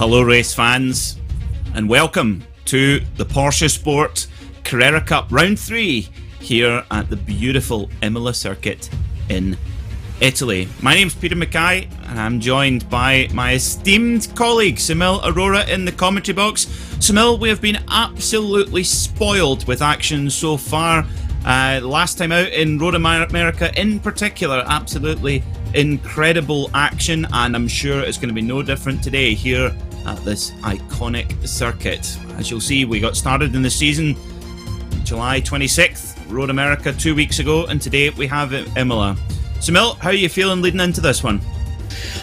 Hello race fans, and welcome to the PorscheSport Carrera Cup Round 3 here at the beautiful Imola circuit in Italy. My name's Peter MacKay and I'm joined by my esteemed colleague Soumil Arora in the commentary box. Soumil, we have been absolutely spoiled with action so far. Last time out in Road America in particular, absolutely incredible action, and I'm sure it's going to be no different today here at this iconic circuit. As you'll see, we got started in the season July 26th, Road America 2 weeks ago, and today we have Imola. Soumil, how are you feeling leading into this one?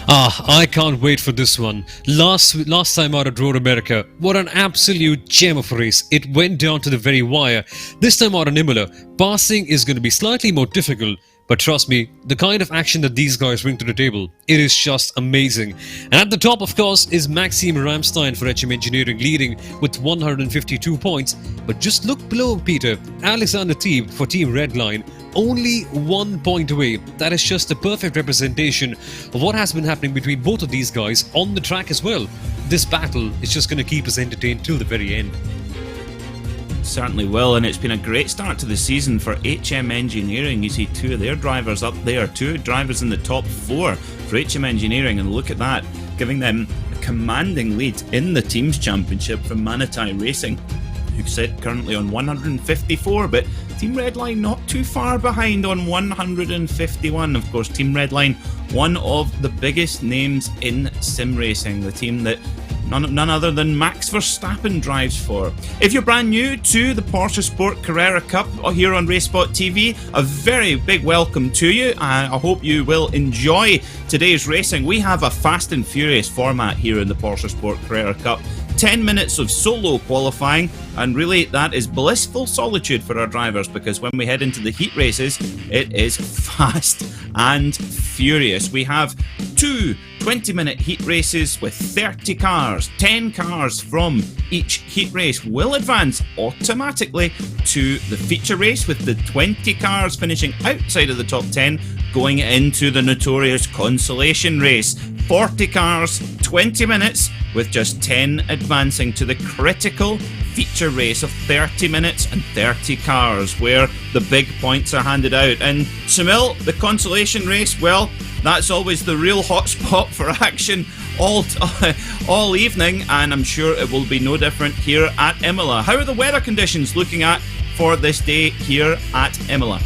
I can't wait for this one. Last time out at Road America, what an absolute gem of a race. It went down to the very wire. This time out in Imola, passing is going to be slightly more difficult. But trust me, the kind of action that these guys bring to the table, it is just amazing. And at the top, of course, is Maxime Ramstein for HM Engineering leading with 152 points. But just look below, Peter, Alexander Thieb for Team Redline, only 1 point away. That is just a perfect representation of what has been happening between both of these guys on the track as well. This battle is just going to keep us entertained till the very end. Certainly will, and it's been a great start to the season for HM Engineering. You see two of their drivers up there, two drivers in the top four for HM Engineering, and look at that, giving them a commanding lead in the Teams Championship from Maniti Racing, who sit currently on 154, but Team Redline not too far behind on 151. Of course, Team Redline, one of the biggest names in sim racing, the team that none other than Max Verstappen drives for. If you're brand new to the PorscheSport Carrera Cup here on Racespot TV, a very big welcome to you. I hope you will enjoy today's racing. We have a fast and furious format here in the PorscheSport Carrera Cup. 10 minutes of solo qualifying, and really that is blissful solitude for our drivers, because when we head into the heat races, it is fast and furious. We have two 20-minute heat races with 30 cars. 10 cars from each heat race will advance automatically to the feature race, with the 20 cars finishing outside of the top 10 going into the notorious Consolation race. 40 cars, 20 minutes, with just 10 advancing to the critical feature race of 30 minutes and 30 cars, where the big points are handed out. And Soumil, the Consolation race, well, that's always the real hot spot for action all evening, and I'm sure it will be no different here at Imola. How are the weather conditions looking at for this day here at Imola?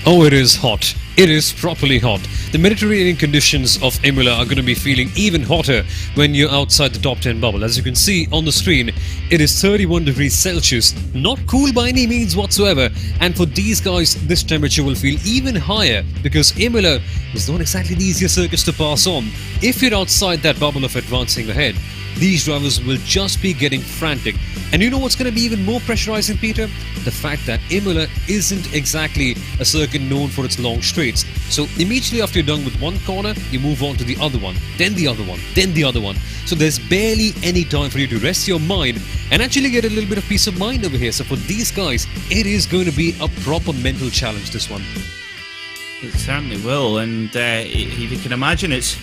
Oh, it is hot. It is properly hot. The Mediterranean conditions of Imola are going to be feeling even hotter when you're outside the top 10 bubble. As you can see on the screen, it is 31 degrees Celsius. Not cool by any means whatsoever. And for these guys, this temperature will feel even higher, because Imola is not exactly the easiest circuit to pass on. If you're outside that bubble of advancing ahead, these drivers will just be getting frantic. And you know what's going to be even more pressurizing, Peter? The fact that Imola isn't exactly a circuit known for its long straights. So immediately after you're done with one corner, you move on to the other one, then the other one, then the other one. So there's barely any time for you to rest your mind and actually get a little bit of peace of mind over here. So for these guys, it is going to be a proper mental challenge, this one. It certainly will, and if you can imagine, it's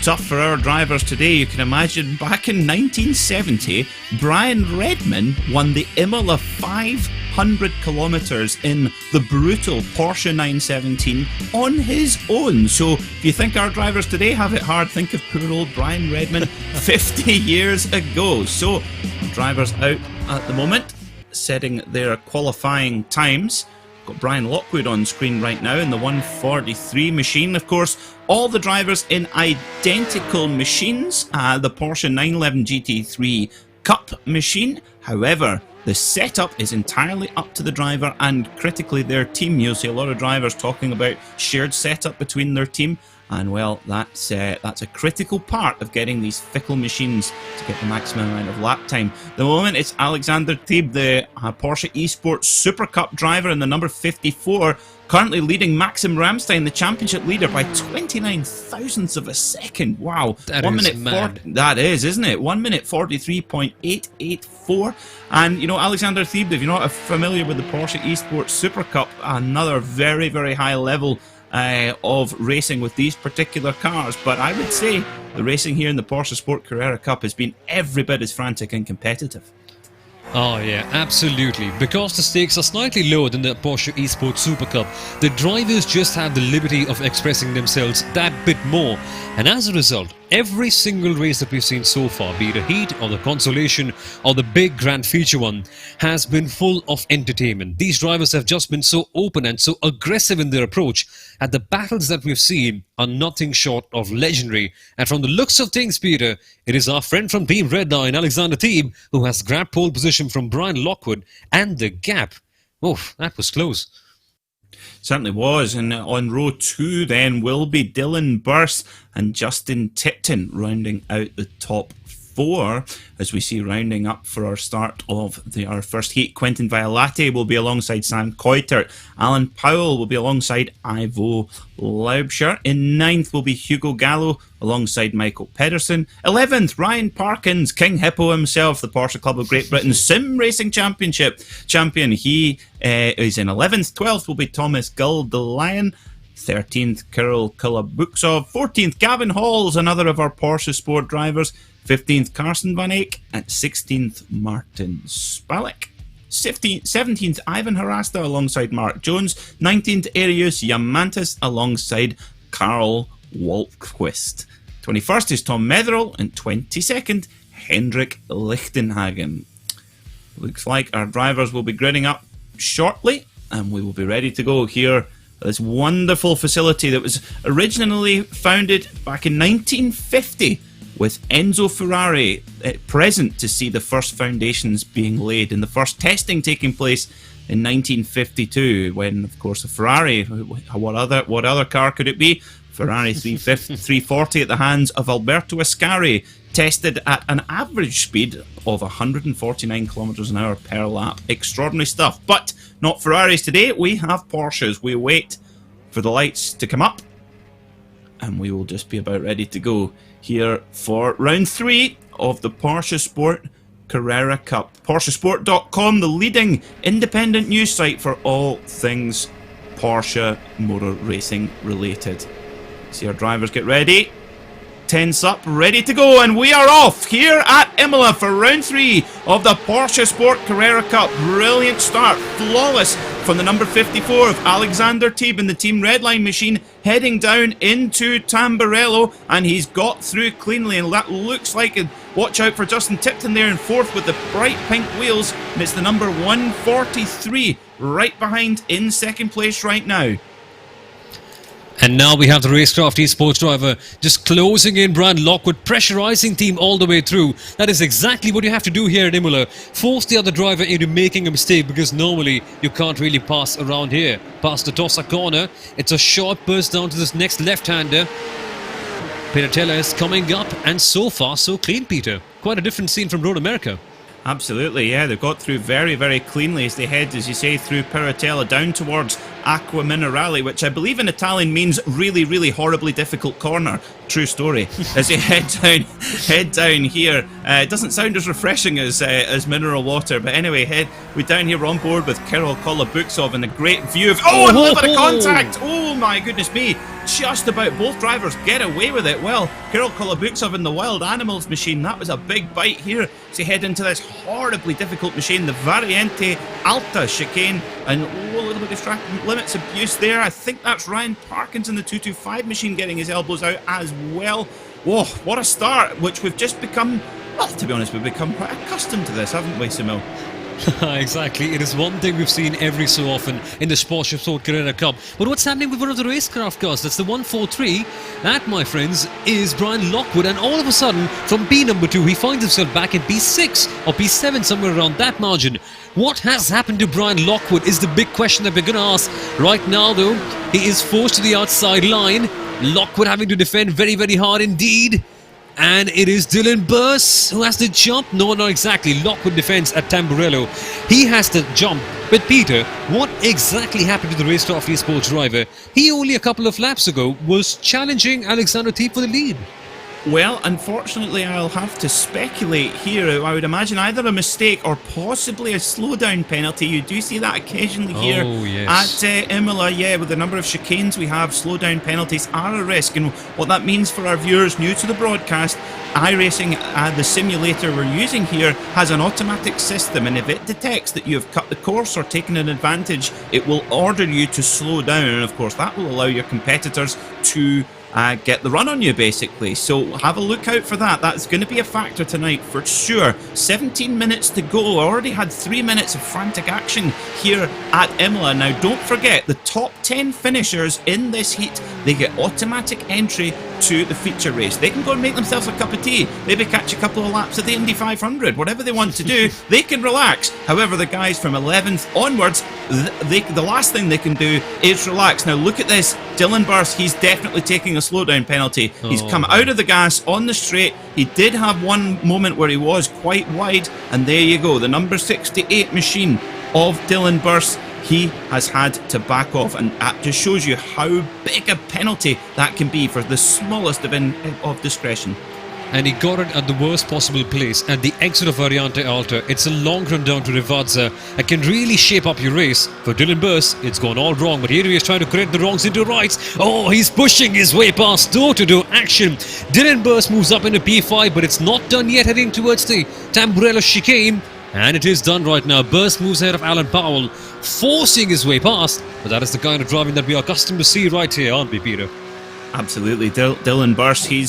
tough for our drivers today. You can imagine back in 1970, Brian Redman won the Imola 500 kilometres in the brutal Porsche 917 on his own. So if you think our drivers today have it hard, think of poor old Brian Redman 50 years ago. So drivers out at the moment, setting their qualifying times. Got Brian Lockwood on screen right now in the 143 machine. Of course, all the drivers in identical machines. The Porsche 911 GT3 Cup machine. However, the setup is entirely up to the driver and critically their team. You'll see a lot of drivers talking about shared setup between their team. And well, that's a critical part of getting these fickle machines to get the maximum amount of lap time. At the moment, it's Alexander Thieb, the Porsche Esports Super Cup driver in the number 54, currently leading Maxime Ramstein, the championship leader, by 29 thousandths of a second. Wow. That is mad. That is, isn't it? 1 minute 43.884. And, you know, Alexander Thieb, if you're not familiar with the Porsche Esports Super Cup, another very, very high level of racing with these particular cars. But I would say the racing here in the PorscheSport Carrera Cup has been every bit as frantic and competitive. Oh yeah, absolutely. Because the stakes are slightly lower than the Porsche Esports Super Cup, the drivers just have the liberty of expressing themselves that bit more. And as a result, every single race that we've seen so far, be it a heat or the Consolation or the big grand feature one, has been full of entertainment. These drivers have just been so open and so aggressive in their approach, and the battles that we've seen are nothing short of legendary. And from the looks of things, Peter, it is our friend from Team Redline, Alexander Teeb, who has grabbed pole position from Brian Lockwood, and the gap, oh, that was close. Certainly was, and on row 2 then will be Dylan Burst and Justin Tipton rounding out the top 4, as we see rounding up for our start of our first heat. Quentin Violate will be alongside Sam Coitert. Alan Powell will be alongside Ivo Laubscher. In 9th will be Hugo Gallo alongside Michael Pedersen. 11th, Ryan Parkins, King Hippo himself, the Porsche Club of Great Britain Sim Racing Championship champion. He is in 11th. 12th will be Thomas Gull, the Lion. 13th, Kirill Kulabuksov. 14th, Gavin Halls, another of our PorscheSport drivers. 15th, Carsten Van Eyck. At 16th, Martin Spalek. 17th, Ivan Harasta alongside Mark Jones. 19th, Arius Yamantis alongside Karl Waltquist. 21st is Tom Metherell, and 22nd, Hendrik Lichtenhagen. Looks like our drivers will be gridding up shortly, and we will be ready to go here at this wonderful facility that was originally founded back in 1950 with Enzo Ferrari present to see the first foundations being laid and the first testing taking place in 1952, when, of course, a Ferrari, what other car could it be? Ferrari 340 at the hands of Alberto Ascari, tested at an average speed of 149 kilometers an hour per lap. Extraordinary stuff. But not Ferraris today. We have Porsches. We wait for the lights to come up, and we will just be about ready to go here for round 3 of the PorscheSport Carrera Cup. PorscheSport.com, the leading independent news site for all things Porsche motor racing related. See our drivers get ready, tense up, ready to go, and we are off here at Imola for round 3 of the PorscheSport Carrera Cup. Brilliant start, flawless from the number 54 of Alexander Teeb in the Team Redline machine, heading down into Tamburello, and he's got through cleanly, and that looks like it. Watch out for Justin Tipton there in 4th with the bright pink wheels, and it's the number 143 right behind in 2nd place right now. And now we have the RaceKraft esports driver just closing in Brian Lockwood, pressurizing team all the way through. That is exactly what you have to do here at Imola. Force the other driver into making a mistake, because normally you can't really pass around here. Past the Tossa corner, it's a short burst down to this next left-hander. Piratella is coming up, and so far so clean, Peter. Quite a different scene from Road America. Absolutely, yeah, they've got through very, very cleanly as they head, as you say, through Piratella down towards Acqua Minerale, which I believe in Italian means really, really horribly difficult corner. True story. As they head down here, it doesn't sound as refreshing as mineral water, but anyway, we're down here on board with Kirill Kolobuksov and a great view of and a little bit of contact. Oh my goodness me! Just about both drivers get away with it. Well, Kirill Kolobuksov in the Wild Animals machine, that was a big bite here as they head into this horribly difficult machine, the Variante Alta chicane, and a little bit of distracting limits abuse there. I think that's Ryan Parkins in the 225 machine getting his elbows out as well. Whoa, what a start, which we've just become, well, to be honest, we've become quite accustomed to this, haven't we, Soumil? Exactly, it is one thing we've seen every so often in the PorscheSport Carrera Cup. But what's happening with one of the RaceKraft cars? That's the 143. That, my friends, is Brian Lockwood, and all of a sudden, from B number 2, he finds himself back in P6 or P7, somewhere around that margin. What has happened to Brian Lockwood is the big question that we're going to ask. Right now, though, he is forced to the outside line. Lockwood having to defend very, very hard indeed. And it is Dylan Burst who has to jump. No, not exactly. Lockwood defends at Tamburello. He has to jump. But Peter, what exactly happened to the RaceKraft esports driver? He only a couple of laps ago was challenging Alexander Teeb for the lead. Well, unfortunately, I'll have to speculate here. I would imagine either a mistake or possibly a slowdown penalty. You do see that occasionally here at Imola. Yeah, with the number of chicanes we have, slowdown penalties are a risk. And what that means for our viewers new to the broadcast, iRacing, the simulator we're using here, has an automatic system, and if it detects that you have cut the course or taken an advantage, it will order you to slow down. And of course, that will allow your competitors to get the run on you, basically. So have a look out for that. That's going to be a factor tonight for sure. 17 minutes to go. Already had 3 minutes of frantic action here at Imola. Now, don't forget, the top 10 finishers in this heat, they get automatic entry to the feature race. They can go and make themselves a cup of tea, maybe catch a couple of laps of the Indy 500, whatever they want to do. They can relax. However, the guys from 11th onwards, the last thing they can do is relax. Now, look at this. Dylan Burst, he's definitely taking a slowdown penalty. He's come out of the gas on the straight. He did have one moment where he was quite wide, and there you go. The number 68 machine of Dylan Burst, he has had to back off, and that just shows you how big a penalty that can be for the smallest of discretion. And he got it at the worst possible place, at the exit of Variante Alta. It's a long run down to Rivazza. It can really shape up your race. For Dylan Burst, it's gone all wrong, but here he is trying to correct the wrongs into rights. Oh, he's pushing his way past door-to-door action. Dylan Burst moves up into P5, but it's not done yet, heading towards the Tamburello chicane. And it is done right now. Burst moves ahead of Alan Powell, forcing his way past. But that is the kind of driving that we are accustomed to see right here, aren't we, Peter? Absolutely. Dylan Burst, he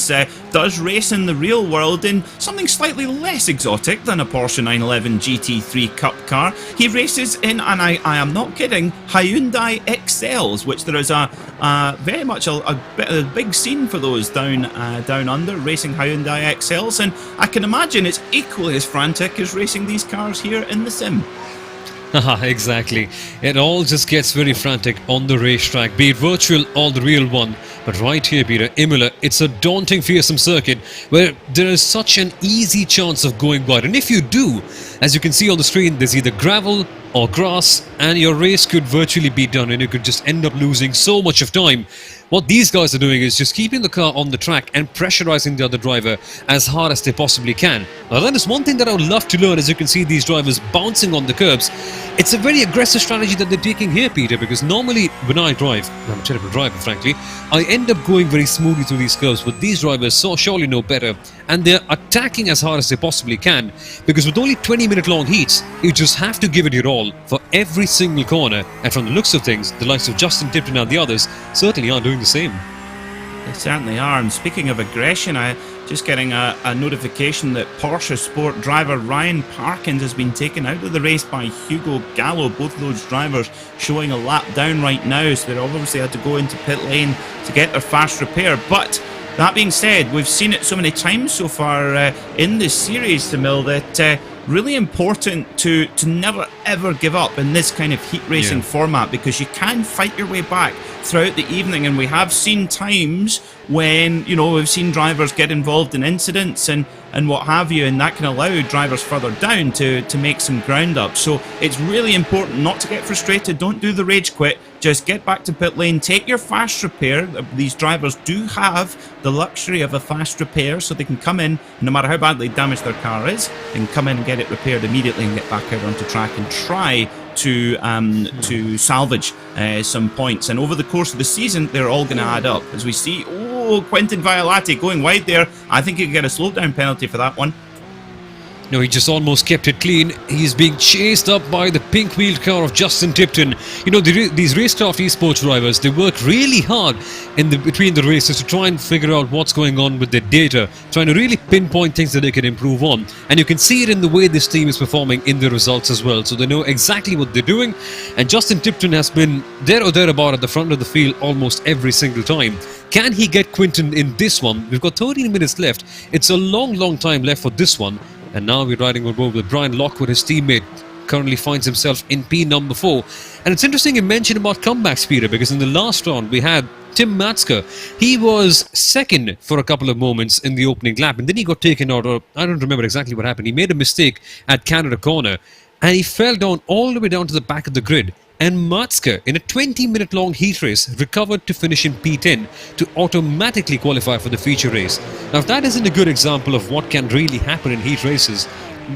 does race in the real world in something slightly less exotic than a Porsche 911 GT3 Cup car. He races in, and I am not kidding, Hyundai XLs, which there is a very much a big scene for those down under, racing Hyundai XLs, and I can imagine it's equally as frantic as racing these cars here in the sim. Exactly. It all just gets very frantic on the racetrack, be it virtual or the real one. But right here, Peter, Imola, it's a daunting, fearsome circuit where there is such an easy chance of going wide. And if you do, as you can see on the screen, there's either gravel or grass, and your race could virtually be done, and you could just end up losing so much of time. What these guys are doing is just keeping the car on the track and pressurizing the other driver as hard as they possibly can. Now, that is one thing that I would love to learn. As you can see, these drivers bouncing on the curbs. It's a very aggressive strategy that they're taking here, Peter, because normally when I drive, I'm a terrible driver, frankly, I end up going very smoothly through these curves, but these drivers surely know better, and they're attacking as hard as they possibly can, because with only 20-minute long heats, you just have to give it your all for every single corner. And from the looks of things, the likes of Justin Tipton and the others certainly are doing the same. They certainly are. And speaking of aggression, I just getting a notification that PorscheSport driver Ryan Parkins has been taken out of the race by Hugo Gallo. Both of those drivers showing a lap down right now, so they obviously had to go into pit lane to get their fast repair. But that being said, we've seen it so many times so far in this series, Soumil, that really important to never ever give up in this kind of heat racing format, because you can fight your way back throughout the evening, and we have seen times when, you know, we've seen drivers get involved in incidents and what have you, and that can allow drivers further down to make some ground up. So it's really important not to get frustrated. Don't do the rage quit. Just get back to pit lane, take your fast repair. These drivers do have the luxury of a fast repair, so they can come in, no matter how badly damaged their car is, and come in and get it repaired immediately and get back out onto track and try to salvage some points. And over the course of the season, they're all going to add up. As we see, Quentin Violati going wide there. I think he could get a slowdown penalty for that one. No, he just almost kept it clean. He's being chased up by the pink-wheeled car of Justin Tipton. You know, these RaceKraft esports drivers, they work really hard between the races to try and figure out what's going on with their data, trying to really pinpoint things that they can improve on. And you can see it in the way this team is performing in the results as well. So they know exactly what they're doing. And Justin Tipton has been there or thereabout at the front of the field almost every single time. Can he get Quinton in this one? We've got 13 minutes left. It's a long time left for this one. And now we're riding on board with Brian Lockwood, his teammate, currently finds himself in P number 4. And it's interesting you mentioned about comebacks, Peter, because in the last round we had Tim Matska. He was second for a couple of moments in the opening lap, and then he got taken out, or I don't remember exactly what happened. He made a mistake at Canada Corner, and he fell down all the way down to the back of the grid. and Matska, in a 20-minute long heat race, recovered to finish in P10 to automatically qualify for the feature race. Now, if that isn't a good example of what can really happen in heat races,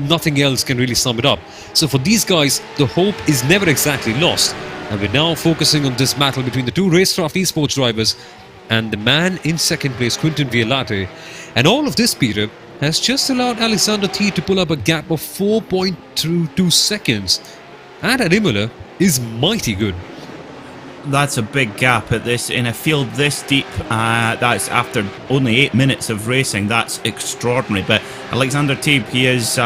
nothing else can really sum it up. So for these guys, the hope is never exactly lost. And we're now focusing on this battle between the two RaceKraft esports drivers and the man in second place, Quinton Violate. And all of this, Peter, has just allowed Alexander T to pull up a gap of 4.22 seconds. And at Imola is mighty good. That's a big gap at this in a field this deep. That's after only 8 minutes of racing. That's extraordinary. But Alexander T, he is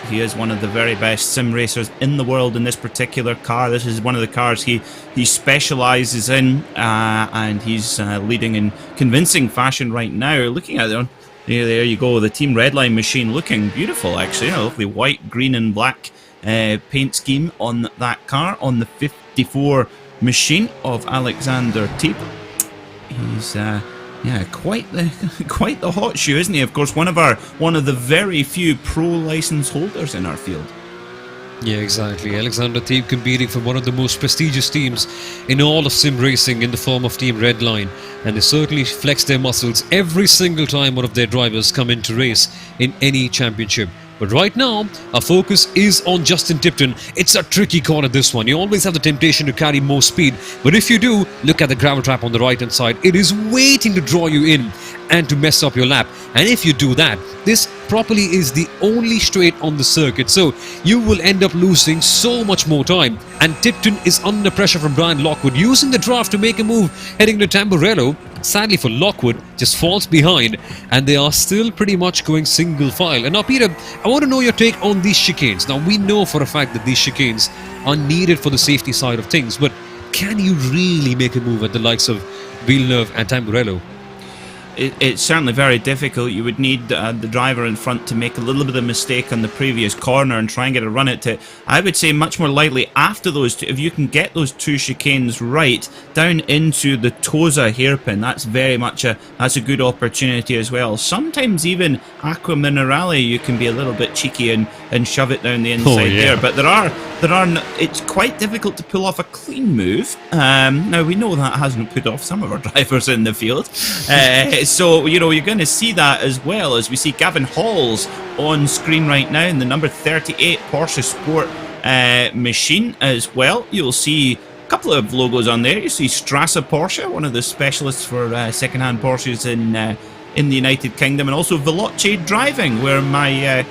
he is one of the very best sim racers in the world in this particular car. This is one of the cars he specialises in, and he's leading in convincing fashion right now. Looking at it, there you go. The Team Redline machine looking beautiful, actually. A lovely white, green, and black paint scheme on that car on the 54 machine of Alexander Teep. He's quite the hot shoe, isn't he? Of course, one of the very few pro license holders in our field. Yeah, exactly. Alexander Teep competing for one of the most prestigious teams in all of sim racing in the form of Team Redline, and they certainly flex their muscles every single time one of their drivers come in to race in any championship. But right now, our focus is on Justin Tipton. It's a tricky corner, this one. You always have the temptation to carry more speed. But if you do, look at the gravel trap on the right-hand side. It is waiting to draw you in and to mess up your lap. And if you do that, this probably is the only straight on the circuit. So you will end up losing so much more time. And Tipton is under pressure from Brian Lockwood, using the draft to make a move heading to Tamburello. Sadly for Lockwood, just falls behind, and they are still pretty much going single file. And now, Peter, I want to know your take on these chicanes. Now, we know for a fact that these chicanes are needed for the safety side of things, but can you really make a move at the likes of Villeneuve and Tamburello? It's certainly very difficult. You would need the driver in front to make a little bit of a mistake on the previous corner and try and get a run at it. I would say much more likely after those two, if you can get those two chicanes right down into the Tosa hairpin, that's very much a good opportunity as well. Sometimes even Aqua Minerale, you can be a little bit cheeky and shove it down the inside there. But it's quite difficult to pull off a clean move. Now we know that hasn't put off some of our drivers in the field. So, you're going to see that as well, as we see Gavin Halls on screen right now in the number 38 PorscheSport machine as well. You'll see a couple of logos on there. You see Strasser Porsche, one of the specialists for second-hand Porsches in the United Kingdom, and also Veloce Driving, where my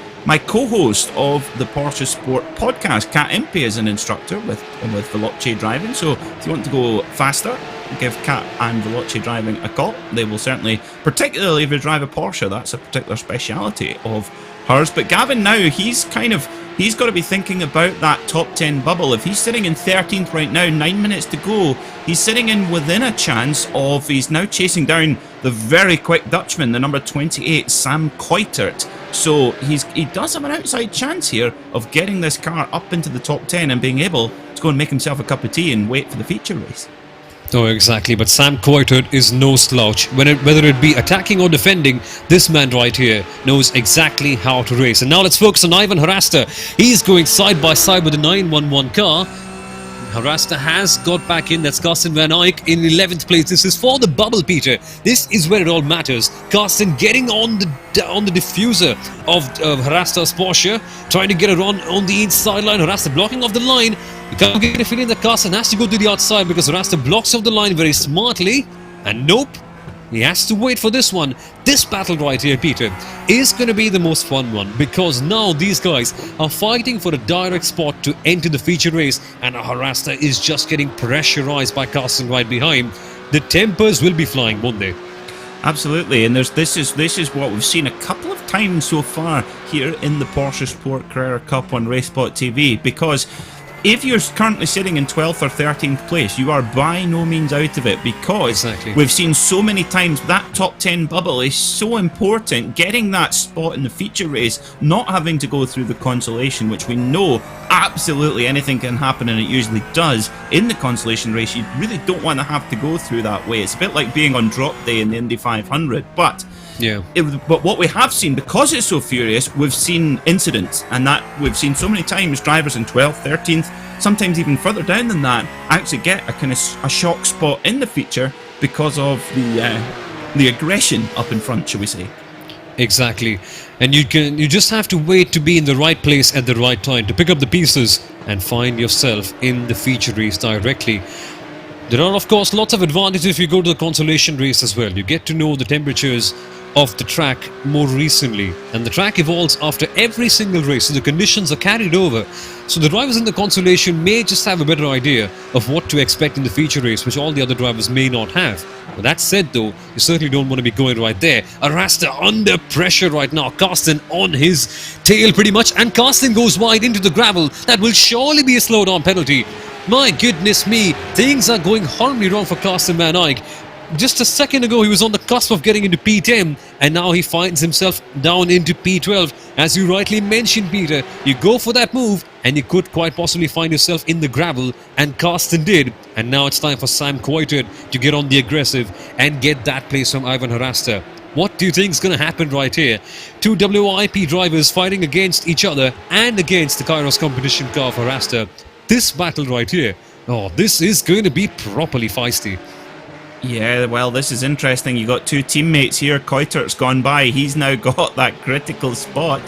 co-host of the PorscheSport podcast, Kat Impey, is an instructor with Veloce Driving. So if you want to go faster, give Kat and Veloce Driving a call. They will certainly, particularly if you drive a Porsche, that's a particular speciality of hers. But Gavin now, he's got to be thinking about that top 10 bubble. If he's sitting in 13th right now, 9 minutes to go, he's sitting in within a chance of, he's now chasing down the very quick Dutchman, the number 28, Sam Kuitert. So he does have an outside chance here of getting this car up into the top 10 and being able to go and make himself a cup of tea and wait for the feature race. Oh, exactly. But Sam Kuitert is no slouch. Whether it be attacking or defending, this man right here knows exactly how to race. And now let's focus on Ivan Harasta. He's going side by side with the 911 car. Harasta has got back in. That's Carsten Van Eyck in 11th place. This is for the bubble, Peter. This is where it all matters. Carsten getting on the diffuser of Harasta's Porsche, trying to get a run on the inside line. Harasta blocking off the line. You can't get a feeling that Carsten has to go to the outside because Harasta blocks off the line very smartly. And nope, he has to wait for this one. This battle right here, Peter, is going to be the most fun one, because now these guys are fighting for a direct spot to enter the feature race, and Harasta is just getting pressurized by Carsten right behind. The tempers will be flying, won't they? Absolutely, and this is what we've seen a couple of times so far here in the PorscheSport Carrera Cup on Racespot TV, because if you're currently sitting in 12th or 13th place, you are by no means out of it, because we've seen so many times that top 10 bubble is so important. Getting that spot in the feature race, not having to go through the Consolation, which we know absolutely anything can happen, and it usually does in the Consolation race. You really don't want to have to go through that way. It's a bit like being on drop day in the Indy 500, but Yeah. But what we have seen, because it's so furious, we've seen incidents, and that we've seen so many times drivers in 12th, 13th, sometimes even further down than that, actually get a kind of a shock spot in the feature because of the aggression up in front, shall we say. Exactly. And you just have to wait to be in the right place at the right time to pick up the pieces and find yourself in the feature race directly. There are, of course, lots of advantages if you go to the Consolation race as well. You get to know the temperatures of the track more recently, and the track evolves after every single race, so the conditions are carried over. So the drivers in the Consolation may just have a better idea of what to expect in the feature race, which all the other drivers may not have. But that said though, you certainly don't want to be going right there. Arasta under pressure right now, Carsten on his tail pretty much, and Carsten goes wide into the gravel. That will surely be a slowdown penalty. My goodness me, things are going horribly wrong for Carsten Van Eyck. Just a second ago he was on the cusp of getting into P10, and now he finds himself down into P12. As you rightly mentioned, Peter, you go for that move and you could quite possibly find yourself in the gravel, and Carsten did. And now it's time for Sam Coitert to get on the aggressive and get that place from Ivan Hrasta. What do you think is going to happen right here? Two WIP drivers fighting against each other and against the Kairos competition car for Hrasta. This battle right here, oh, this is going to be properly feisty. Yeah, well, this is interesting. You got two teammates here. Coitert's gone by. He's now got that critical spot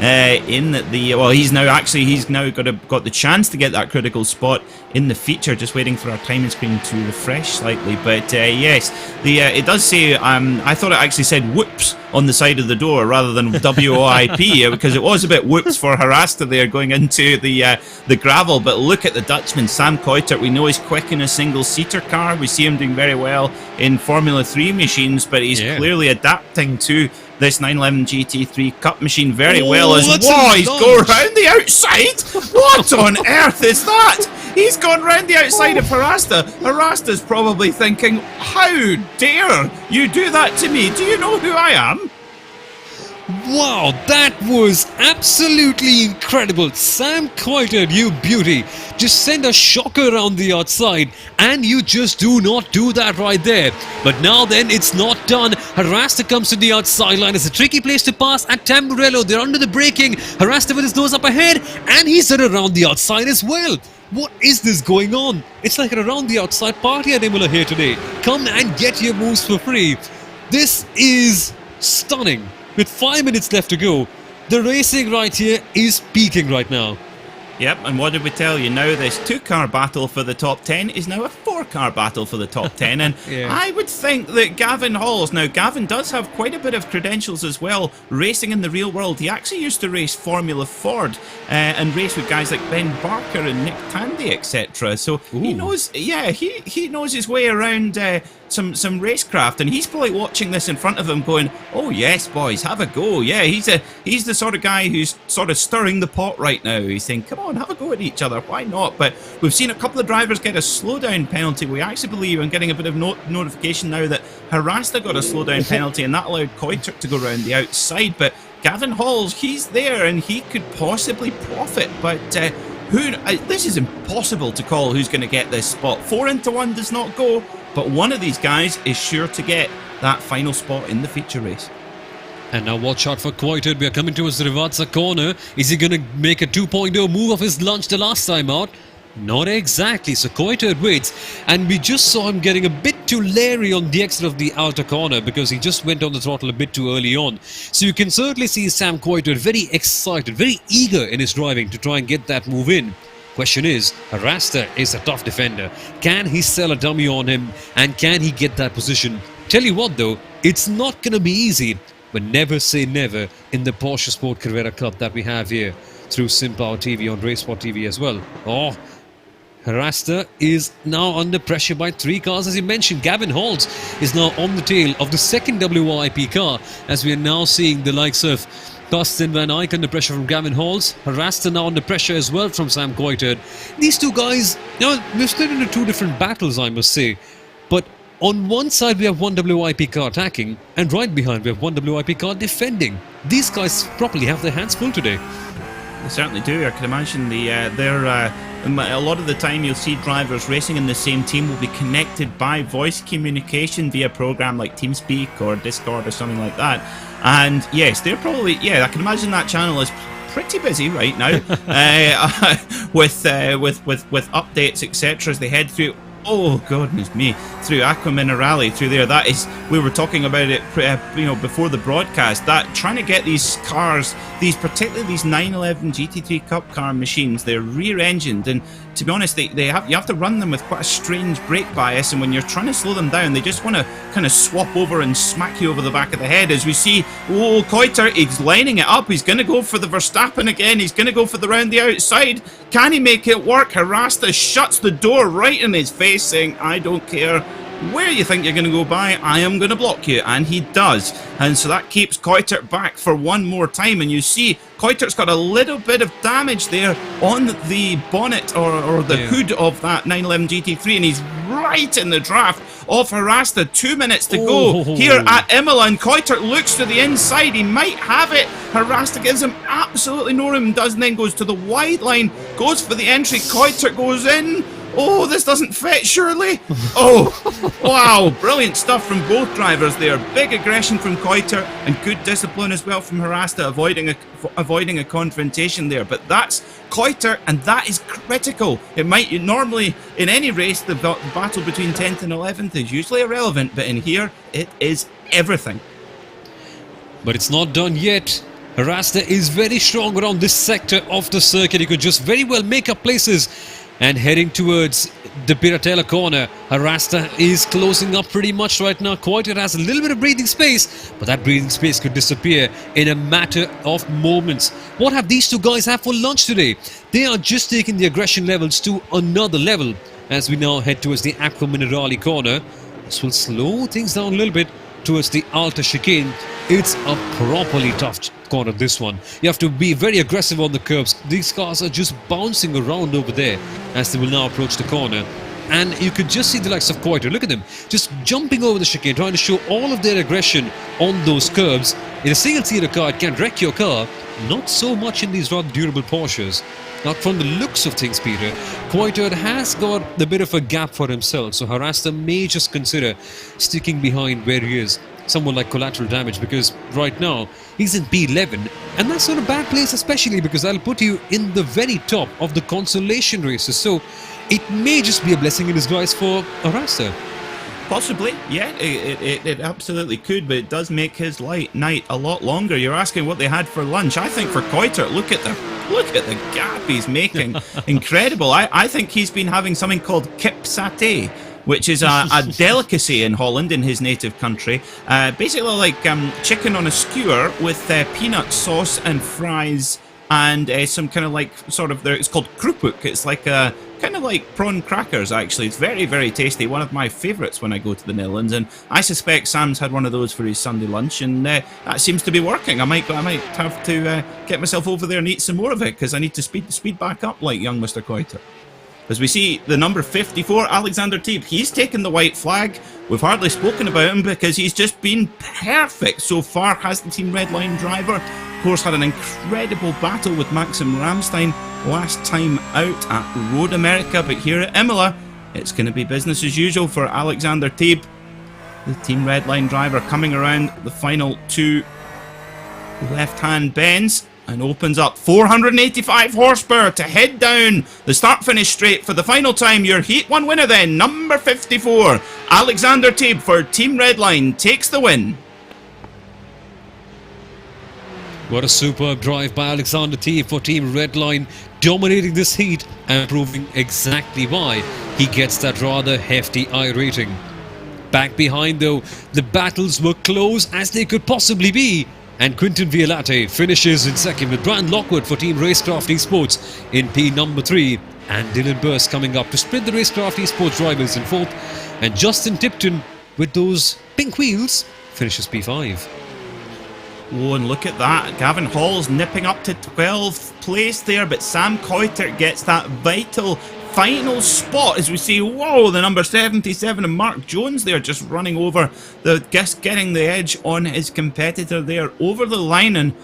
in the. Well, he's now got the chance to get that critical spot in the feature. Just waiting for our timing screen to refresh slightly. But yes, it does say. I thought it actually said "whoops" on the side of the door rather than WOIP because it was a bit whoops for Hrasta there going into the gravel. But look at the Dutchman, Sam Coitert. We know he's quick in a single-seater car. We see him doing very well in Formula 3 machines, but he's clearly adapting to this 911 GT3 Cup machine very well as he's going around the outside. What on earth is that? He's gone round the outside of Hrasta. Hrasta's probably thinking, how dare you do that to me? Do you know who I am? Wow, that was absolutely incredible. Sam Coitert, you beauty. Just send a shocker around the outside, and you just do not do that right there. But now then, it's not done. Hrasta comes to the outside line. It's a tricky place to pass at Tamburello. They're under the braking. Hrasta with his nose up ahead, and he's around the outside as well. What is this going on? It's like an around the outside party at Imola here today. Come and get your moves for free. This is stunning. With 5 minutes left to go, the racing right here is peaking right now. Yep, and what did we tell you? Now this 2-car battle for the top 10 is now a 4-car battle for the top 10. And I would think that Gavin Halls, now Gavin does have quite a bit of credentials as well, racing in the real world. He actually used to race Formula Ford and race with guys like Ben Barker and Nick Tandy, etc. So he knows, he knows his way around some RaceKraft, and he's probably watching this in front of him going, oh yes boys, have a go. Yeah, he's the sort of guy who's sort of stirring the pot right now. He's saying, come on, have a go at each other, why not? But we've seen a couple of drivers get a slowdown penalty. We actually believe, I'm getting a bit of notification now, that Hrasta got a slowdown penalty, and that allowed Coitert to go around the outside. But Gavin Halls, he's there and he could possibly profit, but this is impossible to call who's going to get this spot. 4 into 1 does not go, but one of these guys is sure to get that final spot in the feature race. And now watch out for Coitert. We are coming towards the Rivazza corner. Is he going to make a 2.0 move of his lunch the last time out? Not exactly. So Coitert waits, and we just saw him getting a bit too leery on the exit of the outer corner because he just went on the throttle a bit too early on. So you can certainly see Sam Coitert very excited, very eager in his driving to try and get that move in. Question is, Hrasta is a tough defender. Can he sell a dummy on him, and can he get that position? Tell you what though, it's not going to be easy, but never say never in the PorscheSport Carrera Cup that we have here through Simpower TV on Racespot TV as well. Oh, Hrasta is now under pressure by 3 cars. As you mentioned, Gavin Halls is now on the tail of the second WIP car, as we are now seeing the likes of Carsten Van Eyck under pressure from Gavin Halls. Hrasta now under pressure as well from Sam Coitert. These two guys, we're still into 2 different battles, I must say. But on one side we have one WIP car attacking, and right behind we have one WIP car defending. These guys probably have their hands full today. They certainly do. I can imagine a lot of the time you'll see drivers racing in the same team will be connected by voice communication via a program like TeamSpeak or Discord or something like that. And yes, they're probably, I can imagine that channel is pretty busy right now with updates, etc. as they head through. Oh goodness me! Through Aqua Minerale, through there. That is, we were talking about it, before the broadcast. That trying to get these cars, particularly these 911 GT3 Cup car machines, they're rear-engined, and to be honest, you have to run them with quite a strange brake bias. And when you're trying to slow them down, they just want to kind of swap over and smack you over the back of the head. As we see, Koiter, he's lining it up. He's going to go for the Verstappen again. He's going to go for the round the outside. Can he make it work? Harasta shuts the door right in his face, saying, I don't care where you think you're going to go by, I am going to block you. And he does. And so that keeps Koiter back for one more time. And you see Koiter's got a little bit of damage there on the bonnet or the hood of that 911 GT3, and he's right in the draft of Harasta. 2 minutes to go here at Imola, and Koiter looks to the inside. He might have it. Harasta gives him absolutely no room, does, and then goes to the wide line, goes for the entry. Koiter goes in. Oh, this doesn't fit, surely. Oh, wow. Brilliant stuff from both drivers there. Big aggression from Koiter and good discipline as well from Harasta, avoiding a confrontation there. But that's Koiter, and that is critical. It might normally, in any race, the battle between 10th and 11th is usually irrelevant, but in here, it is everything. But it's not done yet. Harasta is very strong around this sector of the circuit. He could just very well make up places. And heading towards the Piratella corner, Harasta is closing up pretty much right now. Koiter has a little bit of breathing space, but that breathing space could disappear in a matter of moments. What have these two guys had for lunch today? They are just taking the aggression levels to another level as we now head towards the Aqua Minerale corner. This will slow things down a little bit towards the Alta chicane. It's a properly tough corner, this one. You have to be very aggressive on the curbs. These cars are just bouncing around over there as they will now approach the corner. And you could just see the likes of Koiter. Look at them, just jumping over the chicane, trying to show all of their aggression on those curbs. In a single-seater car, it can wreck your car. Not so much in these rather durable Porsches. Now, from the looks of things, Peter, Koiter has got a bit of a gap for himself, so Harasta may just consider sticking behind where he is. Someone like collateral damage, because right now he's in P11, and that's not a bad place, especially because that'll put you in the very top of the Consolation races. So it may just be a blessing in disguise for Harasta. Possibly, yeah, it absolutely could, but it does make his night a lot longer. You're asking what they had for lunch. I think for Koiter, look at the gap he's making. Incredible. I think he's been having something called kip satay, which is a delicacy in Holland, in his native country. Basically like chicken on a skewer with peanut sauce and fries and some kind of like it's called kroephoek. It's like a kind of like prawn crackers, actually. It's very, very tasty. One of my favourites when I go to the Netherlands, and I suspect Sam's had one of those for his Sunday lunch, and that seems to be working. I might have to get myself over there and eat some more of it, because I need to speed back up like young Mr. Koiter. As we see the number 54, Alexander Teeb, he's taken the white flag. We've hardly spoken about him because he's just been perfect so far, has the Team Redline driver. Of course, had an incredible battle with Maxim Ramstein last time out at Road America, but here at Imola, it's going to be business as usual for Alexander Teeb, the Team Redline driver, coming around the final two left-hand bends. And opens up 485 horsepower to head down the start-finish straight for the final time. Your Heat 1 winner then, number 54, Alexander Teeb for Team Redline, takes the win. What a superb drive by Alexander Teeb for Team Redline, dominating this heat and proving exactly why he gets that rather hefty I rating. Back behind though, the battles were close as they could possibly be. And Quinton Violate finishes in second, with Brian Lockwood for Team RaceKraft Esports in P number 3. And Dylan Burst coming up to split the RaceKraft Esports drivers in fourth. And Justin Tipton, with those pink wheels, finishes P5. Oh, and look at that. Gavin Hall's nipping up to 12th place there, but Sam Koiter gets that vital final spot as we see, whoa, the number 77 and Mark Jones there just running over getting the edge on his competitor there over the line. And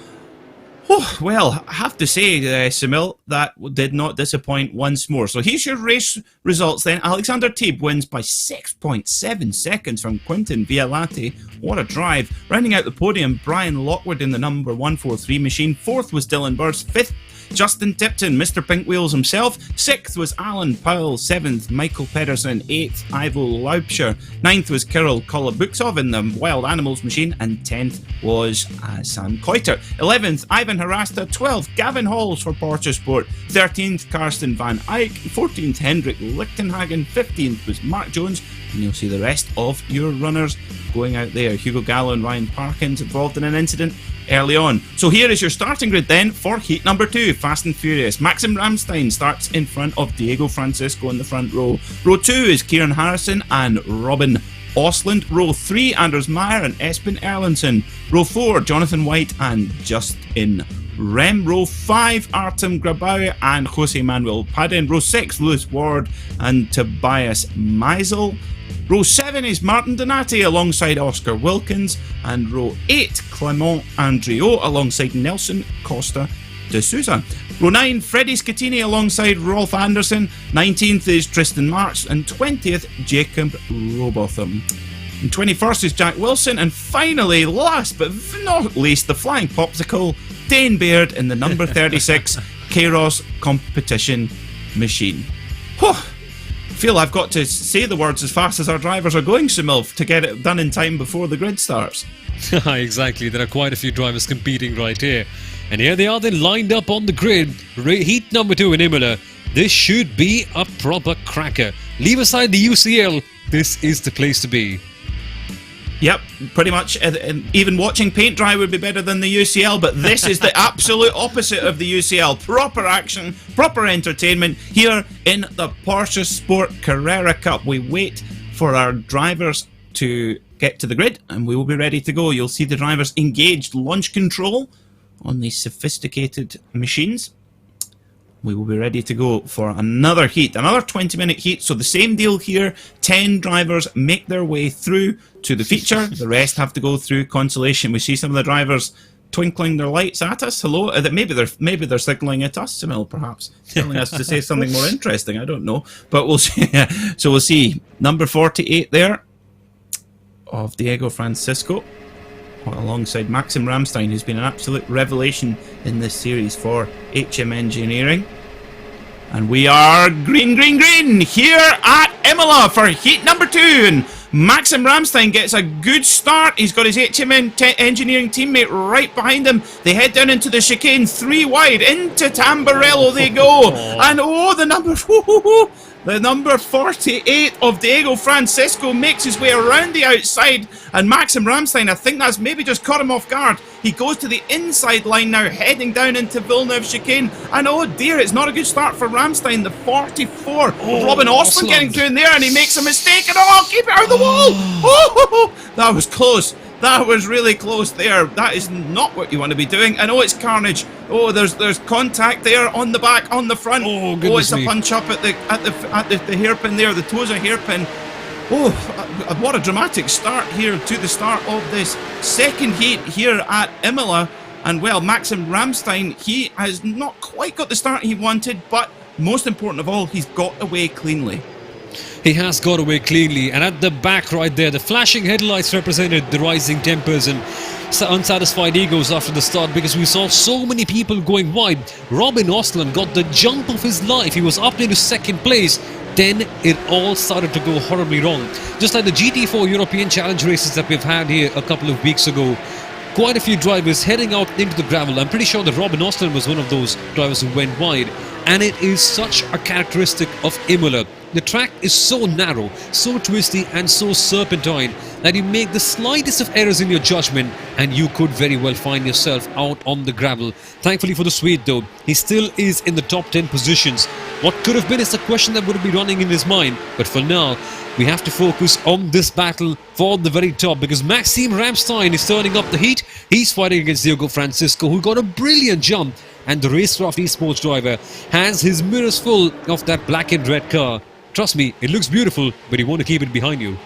Oh, well, I have to say, Soumil, that did not disappoint once more. So here's your race results then. Alexander Teeb wins by 6.7 seconds from Quinton Vialati. What a drive. Rounding out the podium, Brian Lockwood in the number 143 machine. Fourth was Dylan Burrs. Fifth, Justin Tipton, Mr. Pink Wheels himself. Sixth was Alan Powell. Seventh, Michael Pedersen. Eighth, Ivo Laubscher. Ninth was Kirill Kolobuksov in the Wild Animals machine. And 10th was Sam Koiter. 11th, Ivan Harasta. 12th, Gavin Halls for PorscheSport. 13th, Karsten van Eyck. 14th, Hendrik Lichtenhagen. 15th was Mark Jones. And you'll see the rest of your runners going out there. Hugo Gallo and Ryan Parkins involved in an incident early on. So here is your starting grid then for heat number 2, Fast and Furious. Maxim Ramstein starts in front of Diego Francisco in the front row. Row 2 is Kieran Harrison and Robin Osland. Row 3, Anders Meyer and Espen Erlandson. Row 4, Jonathan White and Justin Rem. Row 5, Artem Grabau and Jose Manuel Padin. Row 6, Lewis Ward and Tobias Meisel. Row 7 is Martin Donati alongside Oscar Wilkins, and row 8, Clement Andriot alongside Nelson Costa de Souza. Row 9, Freddie Scatini alongside Rolf Anderson. 19th is Tristan Marks, and 20th, Jacob Robotham. And 21st is Jack Wilson, and finally, last but not least, the flying popsicle, Dane Baird in the number 36 Kairos competition machine. Whew. I feel I've got to say the words as fast as our drivers are going, Soumil, to get it done in time before the grid starts. Exactly, there are quite a few drivers competing right here. And here they are then lined up on the grid. Heat number 2 in Imola. This should be a proper cracker. Leave aside the UCL, this is the place to be. Yep, pretty much. Even watching paint dry would be better than the UCL, but this is the absolute opposite of the UCL. Proper action, proper entertainment here in the PorscheSport Carrera Cup. We wait for our drivers to get to the grid and we will be ready to go. You'll see the drivers engaged launch control on these sophisticated machines. We will be ready to go for another heat, another 20-minute heat. So the same deal here, 10 drivers make their way through to the feature. The rest have to go through Consolation. We see some of the drivers twinkling their lights at us. Hello, maybe they're signalling at us, Soumil, perhaps telling us to say something more interesting. I don't know, but we'll see. So we'll see number 48 there of Diego Francisco, alongside Maxim Ramstein, who's been an absolute revelation in this series for HM Engineering. And we are green here at Imola for heat number 2. And Maxim Ramstein gets a good start. He's got his HM Engineering teammate right behind him. They head down into the chicane, 3 wide, into Tamburello they go. And oh, the number 48 of Diego Francisco makes his way around the outside, and Maxim Ramstein, I think that's maybe just caught him off guard. He goes to the inside line now, heading down into Villeneuve chicane, and oh dear, it's not a good start for Ramstein. The 44 of Robin Osland getting through in there, and he makes a mistake, and oh, keep it out of the wall. Oh, that was close. That was really close there. That is not what you want to be doing. I know it's carnage. Oh, there's contact there on the back, on the front. Oh, it's a punch up at the hairpin there, the Tosa hairpin. Oh, what a dramatic start here to the start of this second heat here at Imola. And well, Maxim Ramstein, he has not quite got the start he wanted, but most important of all, he's got away cleanly. He has got away cleanly, and at the back right there, the flashing headlights represented the rising tempers and unsatisfied egos after the start, because we saw so many people going wide. Robin Osland got the jump of his life. He was up into second place. Then it all started to go horribly wrong. Just like the GT4 European Challenge races that we've had here a couple of weeks ago. Quite a few drivers heading out into the gravel. I'm pretty sure that Robin Osland was one of those drivers who went wide. And it is such a characteristic of Imola. The track is so narrow, so twisty and so serpentine that you make the slightest of errors in your judgment and you could very well find yourself out on the gravel. Thankfully for the Swede though, he still is in the top 10 positions. What could have been is a question that would be running in his mind, but for now we have to focus on this battle for the very top, because Maxim Ramstein is turning up the heat. He's fighting against Diego Francisco, who got a brilliant jump, and the RaceKraft esports driver has his mirrors full of that black and red car. Trust me, it looks beautiful, but you want to keep it behind you.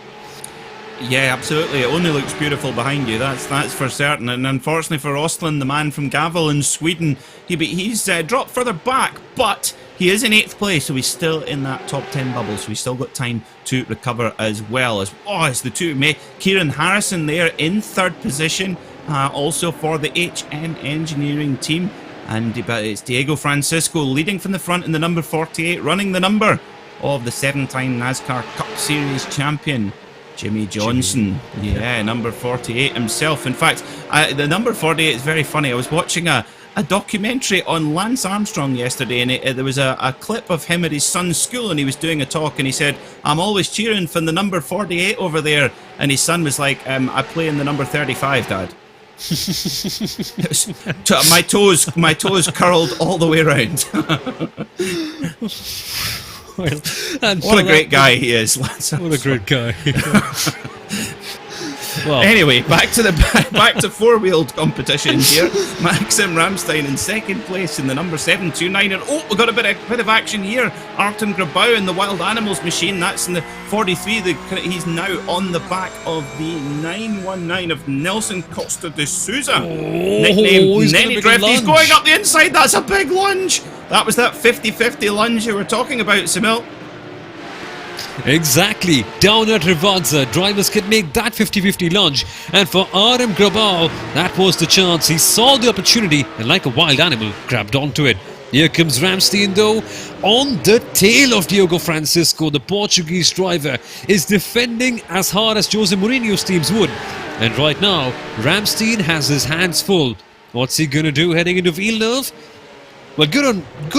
Yeah, absolutely. It only looks beautiful behind you. That's for certain. And unfortunately for Ostlund, the man from Gavel in Sweden, he's dropped further back, but he is in 8th place, so he's still in that top 10 bubble. So he's still got time to recover as well. It's the two. Kieran Harrison there in 3rd position, also for the HM Engineering team. And it's Diego Francisco leading from the front in the number 48, running the number of the 7-time NASCAR Cup Series champion, Jimmy Johnson. Yeah, number 48 himself. In fact, the number 48 is very funny. I was watching a documentary on Lance Armstrong yesterday, and there was a clip of him at his son's school, and he was doing a talk, and he said, "I'm always cheering for the number 48 over there." And his son was like, "I play in the number 35, Dad." my toes curled all the way around. Well, what a great guy he is, Lance. What a great guy. Well, anyway, back to four-wheeled competition here. Maxim Ramstein in 2nd place in the number 729, and we've got a bit of action here. Artem Grabau in the Wild Animals machine, that's in the 43. He's now on the back of the 919 of Nelson Costa de Souza, nicknamed Nenny Drift. He's going up the inside. That's a big lunge. That was that 50-50 lunge you were talking about, Soumil. Exactly. Down at Rivadza, drivers can make that 50-50 lunge. And for Artem Grabau, that was the chance. He saw the opportunity and like a wild animal, grabbed onto it. Here comes Ramstein though, on the tail of Diogo Francisco. The Portuguese driver is defending as hard as Jose Mourinho's teams would. And right now, Ramstein has his hands full. What's he going to do heading into Villeneuve? Well, good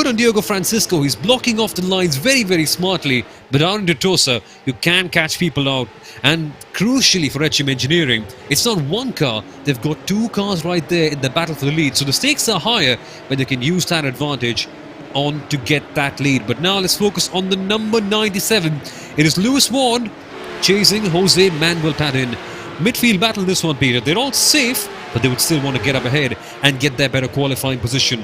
on Diogo Francisco. He's blocking off the lines very, very smartly. But out into Tosa, you can catch people out. And crucially for HM Engineering, it's not one car. They've got 2 cars right there in the battle for the lead. So the stakes are higher, but they can use that advantage on to get that lead. But now let's focus on the number 97. It is Lewis Ward chasing Jose Manuel Padin. Midfield battle this one, Peter. They're all safe, but they would still want to get up ahead and get their better qualifying position.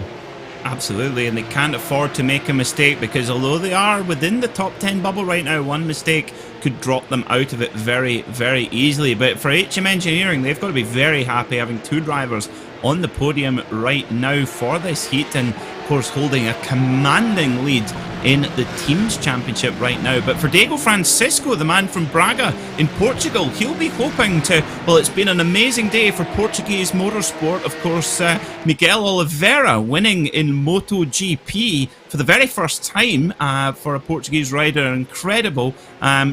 Absolutely, and they can't afford to make a mistake, because although they are within the top 10 bubble right now, one mistake could drop them out of it very, very easily. But for HM Engineering, they've got to be very happy having 2 drivers on the podium right now for this heat, and of course holding a commanding lead in the Teams Championship right now. But for Diego Francisco, the man from Braga in Portugal, he'll be hoping to, well, it's been an amazing day for Portuguese motorsport. Of course, Miguel Oliveira winning in MotoGP for the very first time for a Portuguese rider. Incredible.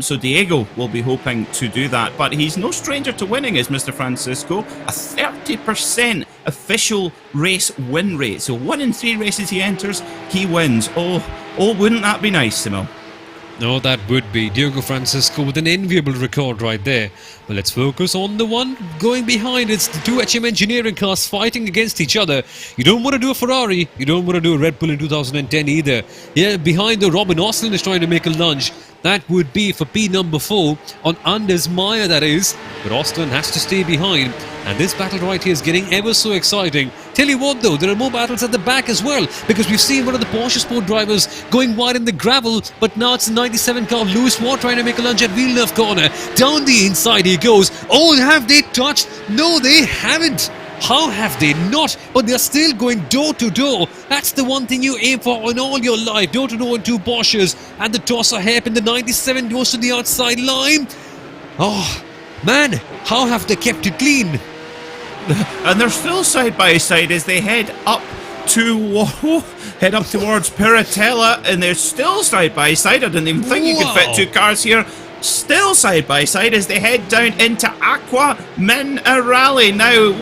So Diego will be hoping to do that. But he's no stranger to winning, is Mr. Francisco. A 30% official race win rate. So 1 in 3 races he enters, he wins. Oh, wouldn't that be nice, Soumil? No, that would be. Diogo Francisco with an enviable record right there. But let's focus on the one going behind. It's the 2 HM Engineering cars fighting against each other. You don't want to do a Ferrari. You don't want to do a Red Bull in 2010 either. Yeah, behind the Robin Ostlund is trying to make a lunge. That would be for P number 4 on Anders Meyer, that is. But Ostlund has to stay behind. And this battle right here is getting ever so exciting. Tell you what though, there are more battles at the back as well, because we've seen one of the PorscheSport drivers going wide in the gravel, but now it's the 97 car of Lewis Ward trying to make a lunge at Villeneuve corner. Down the inside he goes. Oh, have they touched? No, they haven't. How have they not? But they're still going door to door. That's the one thing you aim for in all your life. Door to door in 2 Porsches. And the tosser hairpin, the 97 goes to the outside line. Oh, man, how have they kept it clean? And they're still side by side as they head up towards Piratella, and they're still side by side. I didn't even think you could fit 2 cars here. Still side by side as they head down into Aqua Minerale. Now,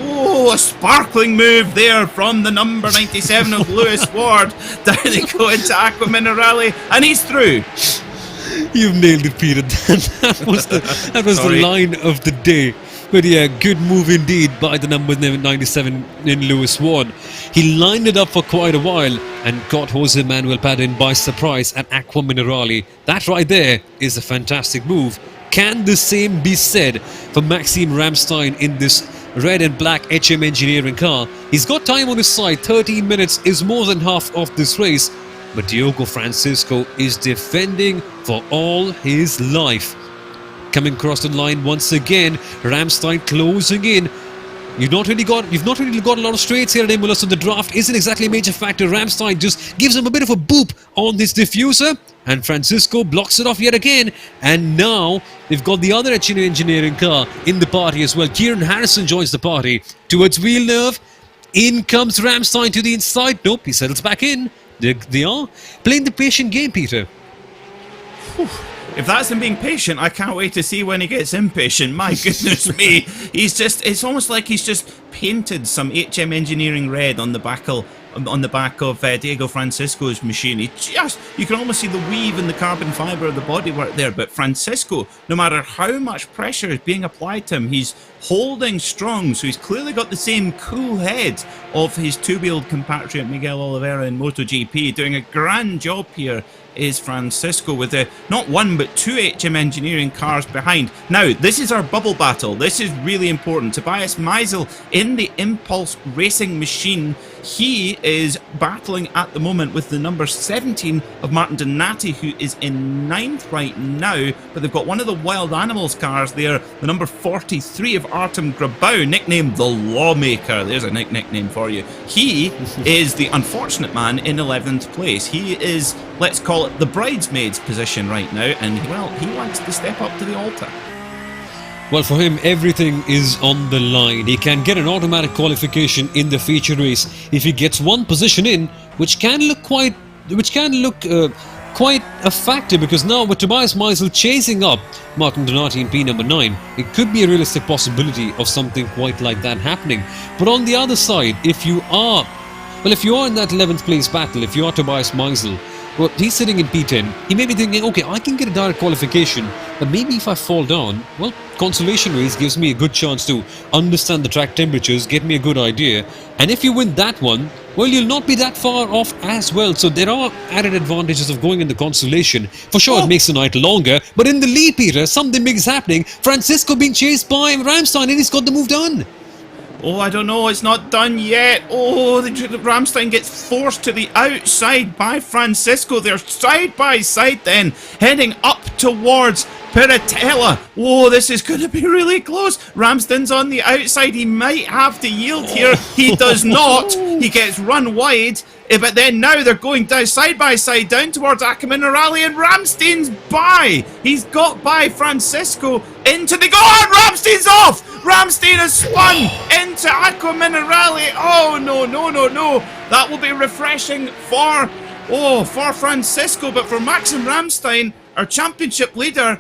a sparkling move there from the number 97 of Lewis Ward. Down they go into Aqua Minerale, and he's through. You've nailed it, Peter. That was the line of the day. But yeah, good move indeed by the number 97 in Lewis Ward. He lined it up for quite a while and got Jose Manuel Padin by surprise at Aqua Minerale. That right there is a fantastic move. Can the same be said for Maxime Ramstein in this red and black HM Engineering car? He's got time on his side. 13 minutes is more than half of this race. But Diogo Francisco is defending for all his life. coming across the line once again. Ramstein closing in. You've not really got a lot of straights here at Imola, so the draft isn't exactly a major factor. Ramstein just gives him a bit of a boop on this diffuser, and Francisco blocks it off yet again. And now they've got the other HM Engineering car in the party as well. Kieran Harrison joins the party towards Villeneuve. In comes Ramstein to the inside. Nope, he settles back in. They are playing the patient game, Peter. Whew. If that's him being patient, I can't wait to see when he gets impatient. My goodness me. It's almost like he's just painted some HM Engineering red on the back of Diego Francisco's machine. You can almost see the weave and the carbon fibre of the bodywork there. But Francisco, no matter how much pressure is being applied to him, he's holding strong. So he's clearly got the same cool head of his two-wheeled compatriot Miguel Oliveira in MotoGP. Doing a grand job here is Francisco with not one but two HM Engineering cars behind. Now, this is our bubble battle. This is really important. Tobias Meisel in the Impulse Racing machine. He is battling at the moment with the number 17 of Martin Donati, who is in 9th right now, but they've got one of the Wild Animals cars there, the number 43 of Artem Grabau, nicknamed the Lawmaker. There's a nickname for you. He is the unfortunate man in 11th place. He is, let's call it, the bridesmaid's position right now, and well, he wants to step up to the altar. Well, for him, everything is on the line. He can get an automatic qualification in the feature race if he gets one position in, which can look quite a factor, because now with Tobias Meisel chasing up Martin Donati in P number 9, it could be a realistic possibility of something quite like that happening. But on the other side, if you are in that 11th place battle, if you are Tobias Meisel, well, he's sitting in P10. He may be thinking, okay, I can get a direct qualification, but maybe if I fall down, well, Consolation race gives me a good chance to understand the track temperatures, get me a good idea. And if you win that one, well, you'll not be that far off as well. So there are added advantages of going in the Consolation. For sure, It makes the night longer, but in the lead, Peter, something big is happening. Francisco being chased by Ramstein, and he's got the move done. Oh, I don't know, it's not done yet. Oh, Ramstein gets forced to the outside by Francisco. They're side by side then, heading up towards Piratella. Oh, this is going to be really close. Ramstein's on the outside. He might have to yield here. He does not. He gets run wide. But then now they're going down side by side down towards Ackerman Rally, and Ramstein's by. He's got by Francisco into the goal. Ramstein's off. Ramstein has spun into Ackerman Rally. Oh no. That will be refreshing for Francisco, but for Maxim Ramstein, our championship leader.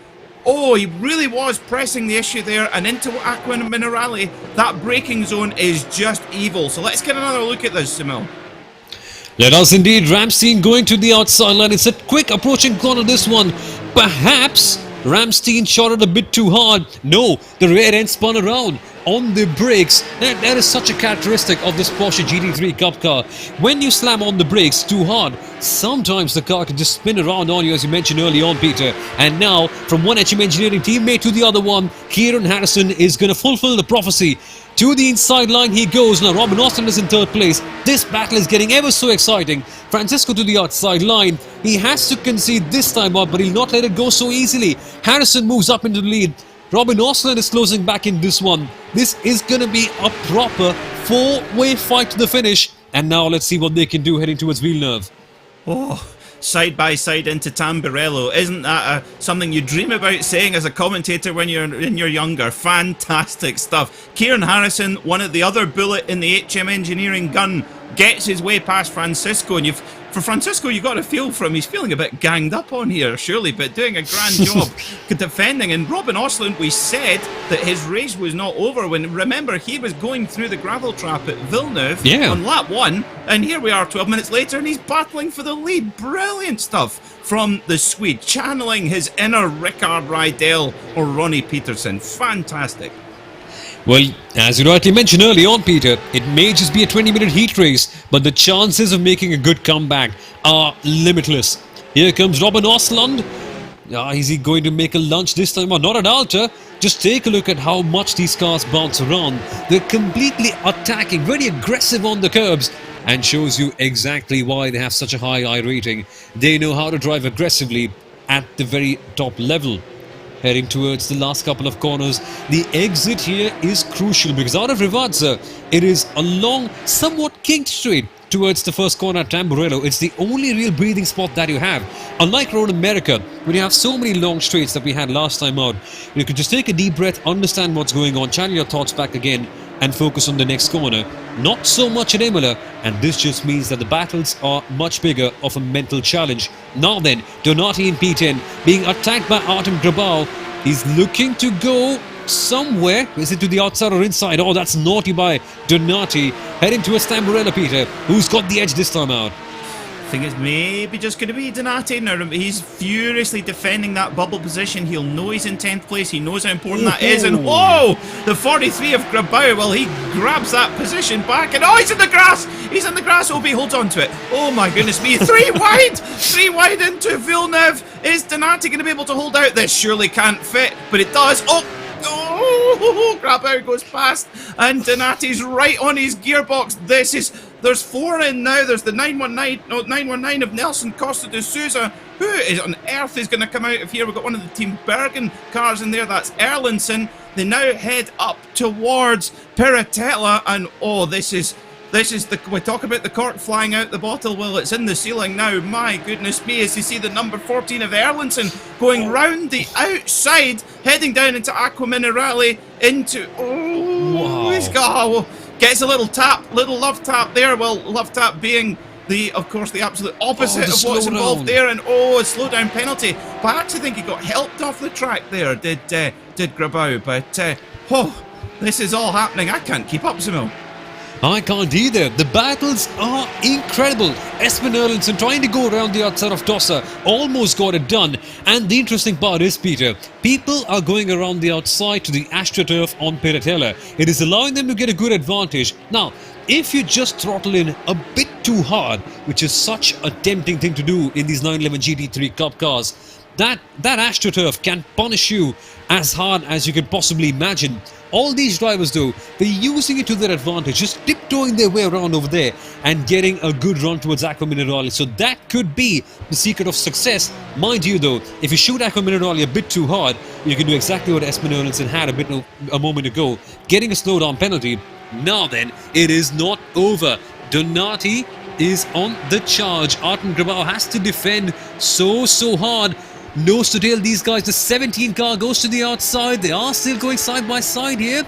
Oh, he really was pressing the issue there and into Ackerman Rally. That braking zone is just evil. So let's get another look at this, Soumil. Let us indeed. Ramstein going to the outside line. It's a quick approaching corner, this one. Perhaps Ramstein shot it a bit too hard. No, the rear end spun around on the brakes. That is such a characteristic of this Porsche GT3 Cup car. When you slam on the brakes too hard, sometimes the car can just spin around on you, as you mentioned early on, Peter. And now, from one HM Engineering teammate to the other one, Kieran Harrison is going to fulfill the prophecy. To the inside line he goes. Now Robin Austin is in 3rd place. This battle is getting ever so exciting. Francisco to the outside line. He has to concede this time out, but he'll not let it go so easily. Harrison moves up into the lead. Robin Austin is closing back in this one. This is going to be a proper 4-way fight to the finish. And now let's see what they can do heading towards Villeneuve. Oh, side by side into Tamburello. Isn't that something you dream about saying as a commentator when you're younger? Fantastic stuff. Kieran Harrison, one of the other bullet in the HM Engineering gun, gets his way past Francisco, and for Francisco, you got a feel for him. He's feeling a bit ganged up on here, surely, but doing a grand job defending. And Robin Osland, we said that his race was not over when, remember, he was going through the gravel trap at Villeneuve on lap 1, and here we are 12 minutes later, and he's battling for the lead. Brilliant stuff from the Swede, channeling his inner Rickard Rydell or Ronnie Peterson. Fantastic. Well, as you rightly mentioned early on, Peter, it may just be a 20-minute heat race, but the chances of making a good comeback are limitless. Here comes Robin Osland. Is he going to make a lunge this time or not at Alta? Just take a look at how much these cars bounce around. They're completely attacking, very aggressive on the curbs, and shows you exactly why they have such a high I rating. They know how to drive aggressively at the very top level. heading towards the last couple of corners. The exit here is crucial because out of Rivazza, it is a long, somewhat kinked straight towards the first corner at Tamburello. It's the only real breathing spot that you have. Unlike Road America, when you have so many long straights that we had last time out, you could just take a deep breath, understand what's going on, channel your thoughts back again, and focus on the next corner. Not so much at Imola, and this just means that the battles are much bigger of a mental challenge. Now then, Donati in P10 being attacked by Artem Grabau. He's looking to go somewhere. Is it to the outside or inside? Oh, that's naughty by Donati. Heading towards Tamburello, Peter. Who's got the edge this time out? I think it's maybe just going to be Donati. Now, he's furiously defending that bubble position. He'll know he's in 10th place. He knows how important that is. And whoa! The 43 of Grabau. Well, he grabs that position back. And oh, he's in the grass! He's in the grass. Obi holds on to it. Oh my goodness me. 3 wide! 3 wide into Villeneuve. Is Donati going to be able to hold out? This surely can't fit, but it does. Oh, Grabau goes past, and Donati's right on his gearbox. There's 4 in now. There's the 919 of Nelson Costa de Souza. Who on earth is going to come out of here? We've got one of the Team Bergen cars in there. That's Erlinson. They now head up towards Piratella, and oh, this is we talk about the cork flying out the bottle. Well, it's in the ceiling now. My goodness me, as you see the number 14 of Erlinson going round the outside, heading down into Aqua Minerale into he's got gets a little love tap there. Well, love tap being of course the absolute opposite of what's involved there, and a slow down penalty. But I actually think he got helped off the track there, did Grabau. But this is all happening. I can't keep up, Soumil. I can't either. The battles are incredible. Espen Erlandsen trying to go around the outside of Tossa, almost got it done. And the interesting part is, Peter, people are going around the outside to the AstroTurf on Piratella. It is allowing them to get a good advantage. Now, if you just throttle in a bit too hard, which is such a tempting thing to do in these 911 GT3 Cup cars, that AstroTurf can punish you as hard as you could possibly imagine. All these drivers, though, they're using it to their advantage, just tiptoeing their way around over there and getting a good run towards Aqua Minerale. So that could be the secret of success. Mind you, though, if you shoot Aqua Minerale a bit too hard, you can do exactly what Espen Erlandsen had a moment ago, getting a slowdown penalty. Now then, it is not over. Donati is on the charge. Artem Grabau has to defend so hard. Nose to tail, these guys. The 17 car goes to the outside. They are still going side by side here.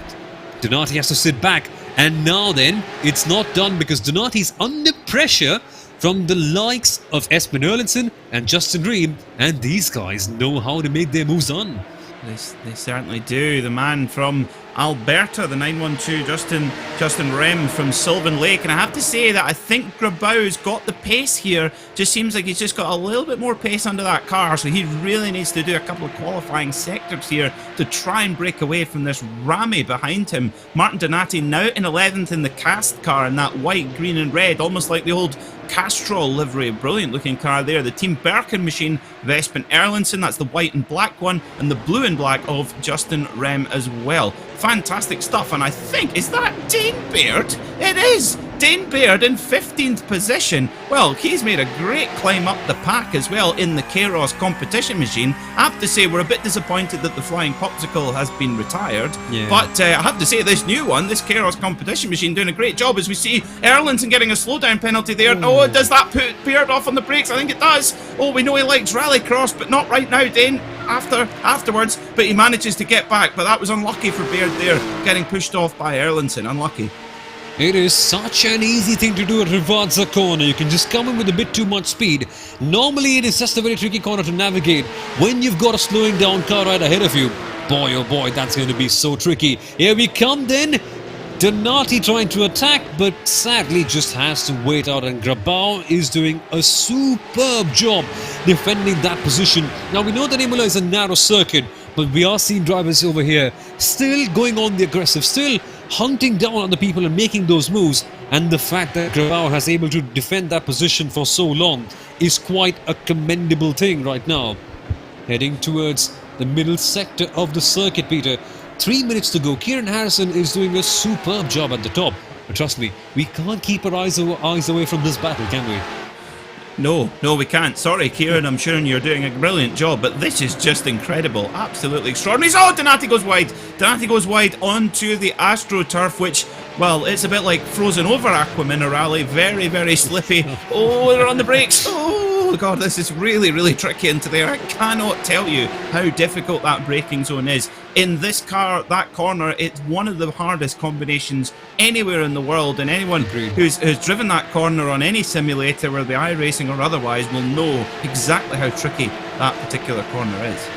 Donati has to sit back. And now then, it's not done because Donati's under pressure from the likes of Espen Erlandsen and Justin Ream. And these guys know how to make their moves on. They certainly do. The man from Alberta, the 912, Justin Rem from Sylvan Lake. And I have to say that I think Grabau's got the pace here. Just seems like he's just got a little bit more pace under that car. So he really needs to do a couple of qualifying sectors here to try and break away from this Rami behind him. Martin Donati now in 11th in the cast car in that white, green and red, almost like the old Castrol livery. Brilliant looking car there. The Team Birkin machine of Espen Erlandsen, that's the white and black one, and the blue and black of Justin Rem as well. Fantastic stuff. And I think, is that Dane Baird? It is! Dane Baird in 15th position. Well, he's made a great climb up the pack as well in the Kairos competition machine. I have to say, we're a bit disappointed that the Flying Popsicle has been retired. Yeah. But I have to say, this new one, this Kairos competition machine, doing a great job as we see Erlandsen getting a slowdown penalty there. Oh, does that put Baird off on the brakes? I think it does. Oh, we know he likes rallycross, but not right now, Dane. Afterwards, but he manages to get back. But that was unlucky for Baird there, getting pushed off by Erlandsen. Unlucky. It is such an easy thing to do at Rivazza corner. You can just come in with a bit too much speed. Normally it is just a very tricky corner to navigate when you've got a slowing down car right ahead of you. Boy oh boy, that's going to be so tricky. Here we come then. Donati trying to attack, but sadly just has to wait out, and Grabau is doing a superb job defending that position. Now we know that Imola is a narrow circuit, but we are seeing drivers over here still going on the aggressive, still hunting down on the people and making those moves. And the fact that Grabau has able to defend that position for so long is quite a commendable thing right now. Heading towards the middle sector of the circuit, Peter. 3 minutes to go. Kieran Harrison is doing a superb job at the top. But trust me, we can't keep our eyes away from this battle, can we? No, we can't. Sorry, Kieran, I'm sure you're doing a brilliant job, but this is just incredible. Absolutely extraordinary. Oh, Donati goes wide. Donati goes wide onto the AstroTurf, which, well, it's a bit like frozen over Aquaman rally. Very, very slippy. Oh, they're on the brakes. Oh, God, this is really, really tricky into there. I cannot tell you how difficult that braking zone is. In this car, that corner, it's one of the hardest combinations anywhere in the world, and anyone who's driven that corner on any simulator, whether the iRacing or otherwise, will know exactly how tricky that particular corner is.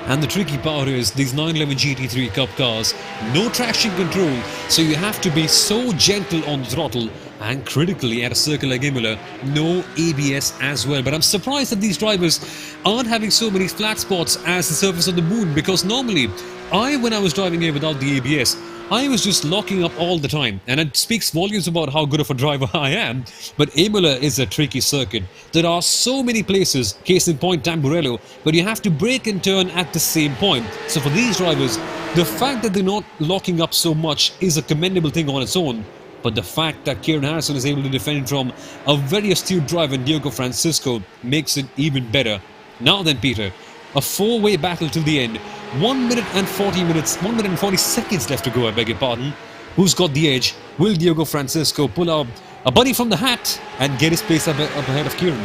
And the tricky part is these 911 GT3 Cup cars, no traction control, so you have to be so gentle on the throttle, and critically at a circuit like Imola, no ABS as well. But I'm surprised that these drivers aren't having so many flat spots as the surface of the moon, because normally, when I was driving here without the ABS, I was just locking up all the time, and it speaks volumes about how good of a driver I am. But Imola is a tricky circuit. There are so many places, case in point Tamburello, where you have to brake and turn at the same point. So for these drivers, the fact that they're not locking up so much is a commendable thing on its own. But the fact that Kieran Harrison is able to defend from a very astute driver in Diego Francisco makes it even better. Now then, Peter, a four-way battle till the end. 1 minute and 40 seconds left to go, I beg your pardon. Who's got the edge? Will Diego Francisco pull out a bunny from the hat and get his place up ahead of Kieran?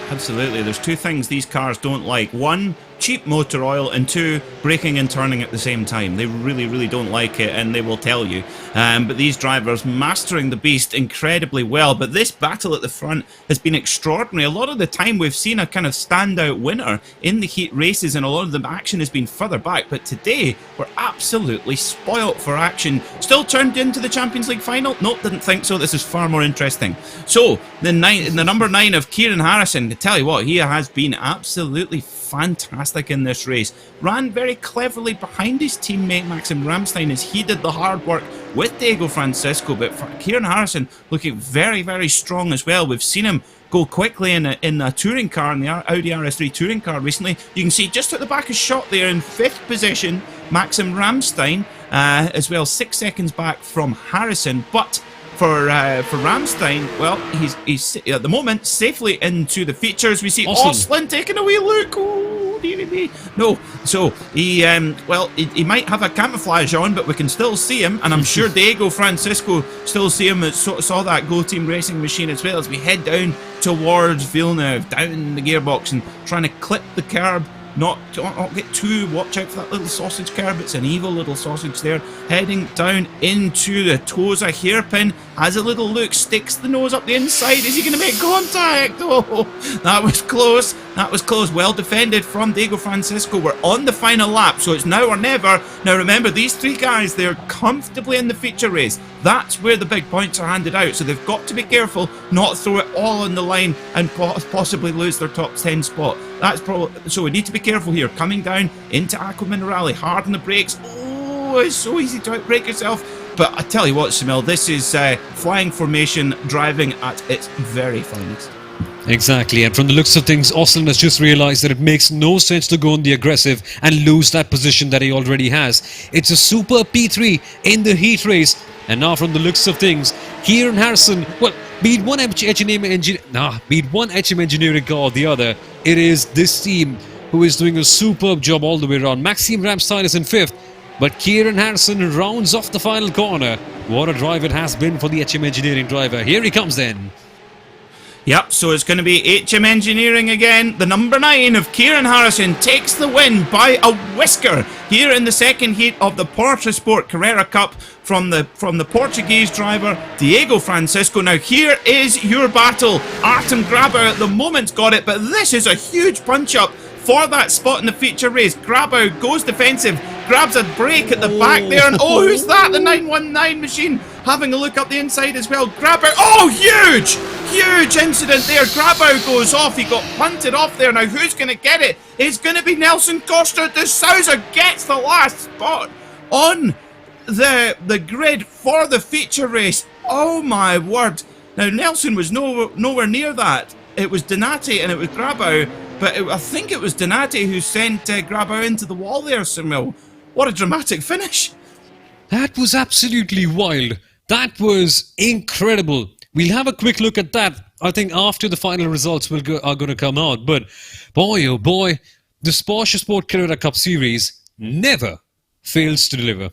Absolutely. There's two things these cars don't like. One, cheap motor oil, and two, braking and turning at the same time. They really, really don't like it, and they will tell you. But these drivers mastering the beast incredibly well. But this battle at the front has been extraordinary. A lot of the time we've seen a kind of standout winner in the heat races, and a lot of the action has been further back. But today, we're absolutely spoilt for action. Still turned into the Champions League final? Nope, didn't think so. This is far more interesting. So, the number 9 of Kieran Harrison, I tell you what, he has been absolutely fantastic in this race. Ran very cleverly behind his teammate Maxim Ramstein as he did the hard work with Diego Francisco, but for Kieran Harrison looking very, very strong as well. We've seen him go quickly in a touring car, in the Audi RS3 touring car recently. You can see just at the back of shot there in 5th position, Maxim Ramstein, as well 6 seconds back from Harrison, but for Ramstein, well, he's at the moment safely into the features. We see Oslin taking a wee look. Oh, dearie me. No, so he might have a camouflage on, but we can still see him, and I'm sure Diego Francisco still see him. Saw that Go Team Racing machine as well as we head down towards Villeneuve, down the gearbox and trying to clip the curb. Not get too, watch out for that little sausage curb, it's an evil little sausage there. Heading down into the Tosa hairpin, has a little look, sticks the nose up the inside. Is he going to make contact? Oh, that was close, well defended from Diego Francisco. We're on the final lap, so it's now or never. Now remember, these three guys, they're comfortably in the feature race. That's where the big points are handed out, so they've got to be careful not throw it all on the line and possibly lose their top 10 spot. That's probably, so we need to be careful here. Coming down into Aquaman Rally, hard on the brakes. Oh, it's so easy to outbrake yourself. But I tell you what, Soumil, this is flying formation driving at its very finest. Exactly, and from the looks of things, Oslin has just realised that it makes no sense to go on the aggressive and lose that position that he already has. It's a super P3 in the heat race, and now from the looks of things, Kieran Harrison, well, be it one HM engineering car or the other, it is this team who is doing a superb job all the way around. Maxim Ramstein is in 5th, but Kieran Harrison rounds off the final corner. What a drive it has been for the HM engineering driver. Here he comes then. Yep, so it's going to be HM Engineering again. The number 9 of Kieran Harrison takes the win by a whisker here in the second heat of the PorscheSport Carrera Cup from the Portuguese driver Diego Francisco. Now here is your battle. Artem Grabau at the moment's got it, but this is a huge punch-up for that spot in the feature race. Grabau goes defensive, grabs a brake at the back there, and oh, who's that? The 919 machine having a look up the inside as well. Grabau, oh, huge incident there. Grabau goes off, he got punted off there. Now who's going to get it? It's going to be Nelson Costa. De Souza gets the last spot on the grid for the feature race. Oh my word. Now Nelson was nowhere near that. It was Donati and it was Grabau, but I think it was Donati who sent Grabau into the wall there, Soumil. What a dramatic finish. That was absolutely wild. That was incredible. We'll have a quick look at that I think after the final results are going to come out. But boy, oh boy, this PorscheSport Carrera Cup series never fails to deliver.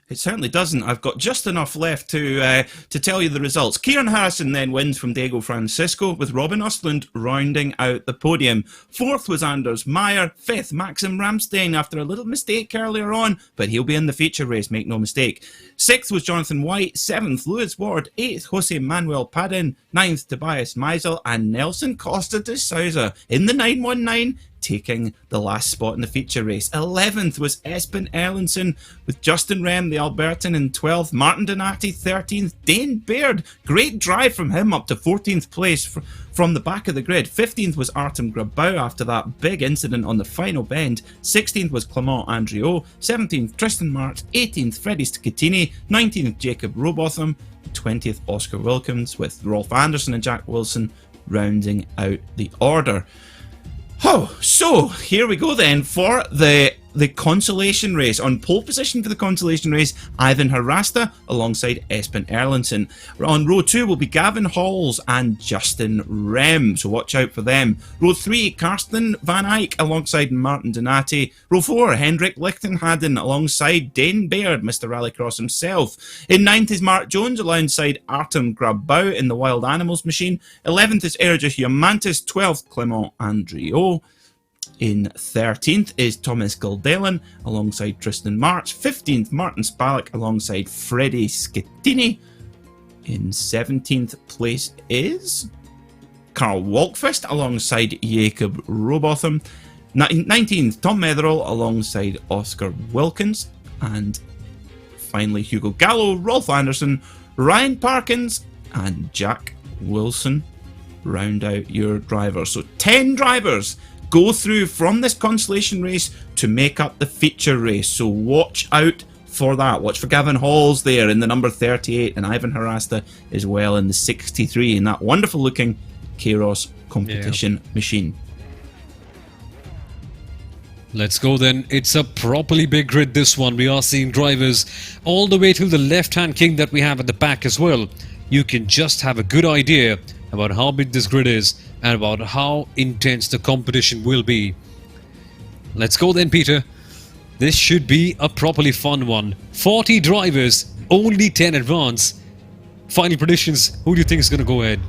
It certainly doesn't. I've got just enough left to tell you the results. Kieran Harrison then wins from Diego Francisco, with Robin Östlund rounding out the podium. Fourth was Anders Meyer. Fifth, Maxim Ramstein, after a little mistake earlier on, but he'll be in the feature race, make no mistake. Sixth was Jonathan White. Seventh, Lewis Ward. Eighth, Jose Manuel Padin. Ninth, Tobias Meisel. And Nelson Costa de Souza in the 919, taking the last spot in the feature race. 11th was Espen Erlandsen, with Justin Rem, the Albertan, in 12th. Martin Donati, 13th. Dane Baird, great drive from him up to 14th place from the back of the grid. 15th was Artem Grabau after that big incident on the final bend. 16th was Clement Andriot. 17th, Tristan March. 18th, Freddie Scatini. 19th, Jacob Robotham. 20th, Oscar Wilkins, with Rolf Anderson and Jack Wilson rounding out the order. Oh, so here we go then for the consolation race. On pole position for the consolation race, Ivan Harasta alongside Espen Erlandsen. On row 2 will be Gavin Halls and Justin Rem, so watch out for them. Row 3, Karsten van Eyck alongside Martin Donati. Row 4, Hendrik Lichtenhaden alongside Dane Baird, Mr. Rallycross himself. In 9th is Mark Jones alongside Artem Grabau in the Wild Animals machine. 11th is Erja Humantis. 12th, Clement Andriot. In 13th is Thomas Gildelin alongside Tristan March. 15th, Martin Spalek alongside Freddie Scatini. In 17th place is Carl Walkfist alongside Jacob Robotham. 19th, Tom Metherell alongside Oscar Wilkins. And finally, Hugo Gallo, Rolf Anderson, Ryan Parkins and Jack Wilson round out your drivers. So 10 drivers go through from this consolation race to make up the feature race. So watch out for that. Watch for Gavin Halls there in the number 38 and Ivan Harasta as well in the 63 in that wonderful looking Kairos competition machine. Let's go then. It's a properly big grid, this one. We are seeing drivers all the way to the left-hand king that we have at the back as well. You can just have a good idea about how big this grid is and about how intense the competition will be. Let's go then, Peter. This should be a properly fun one. 40 drivers, only 10 advance. Final predictions, who do you think is going to go ahead?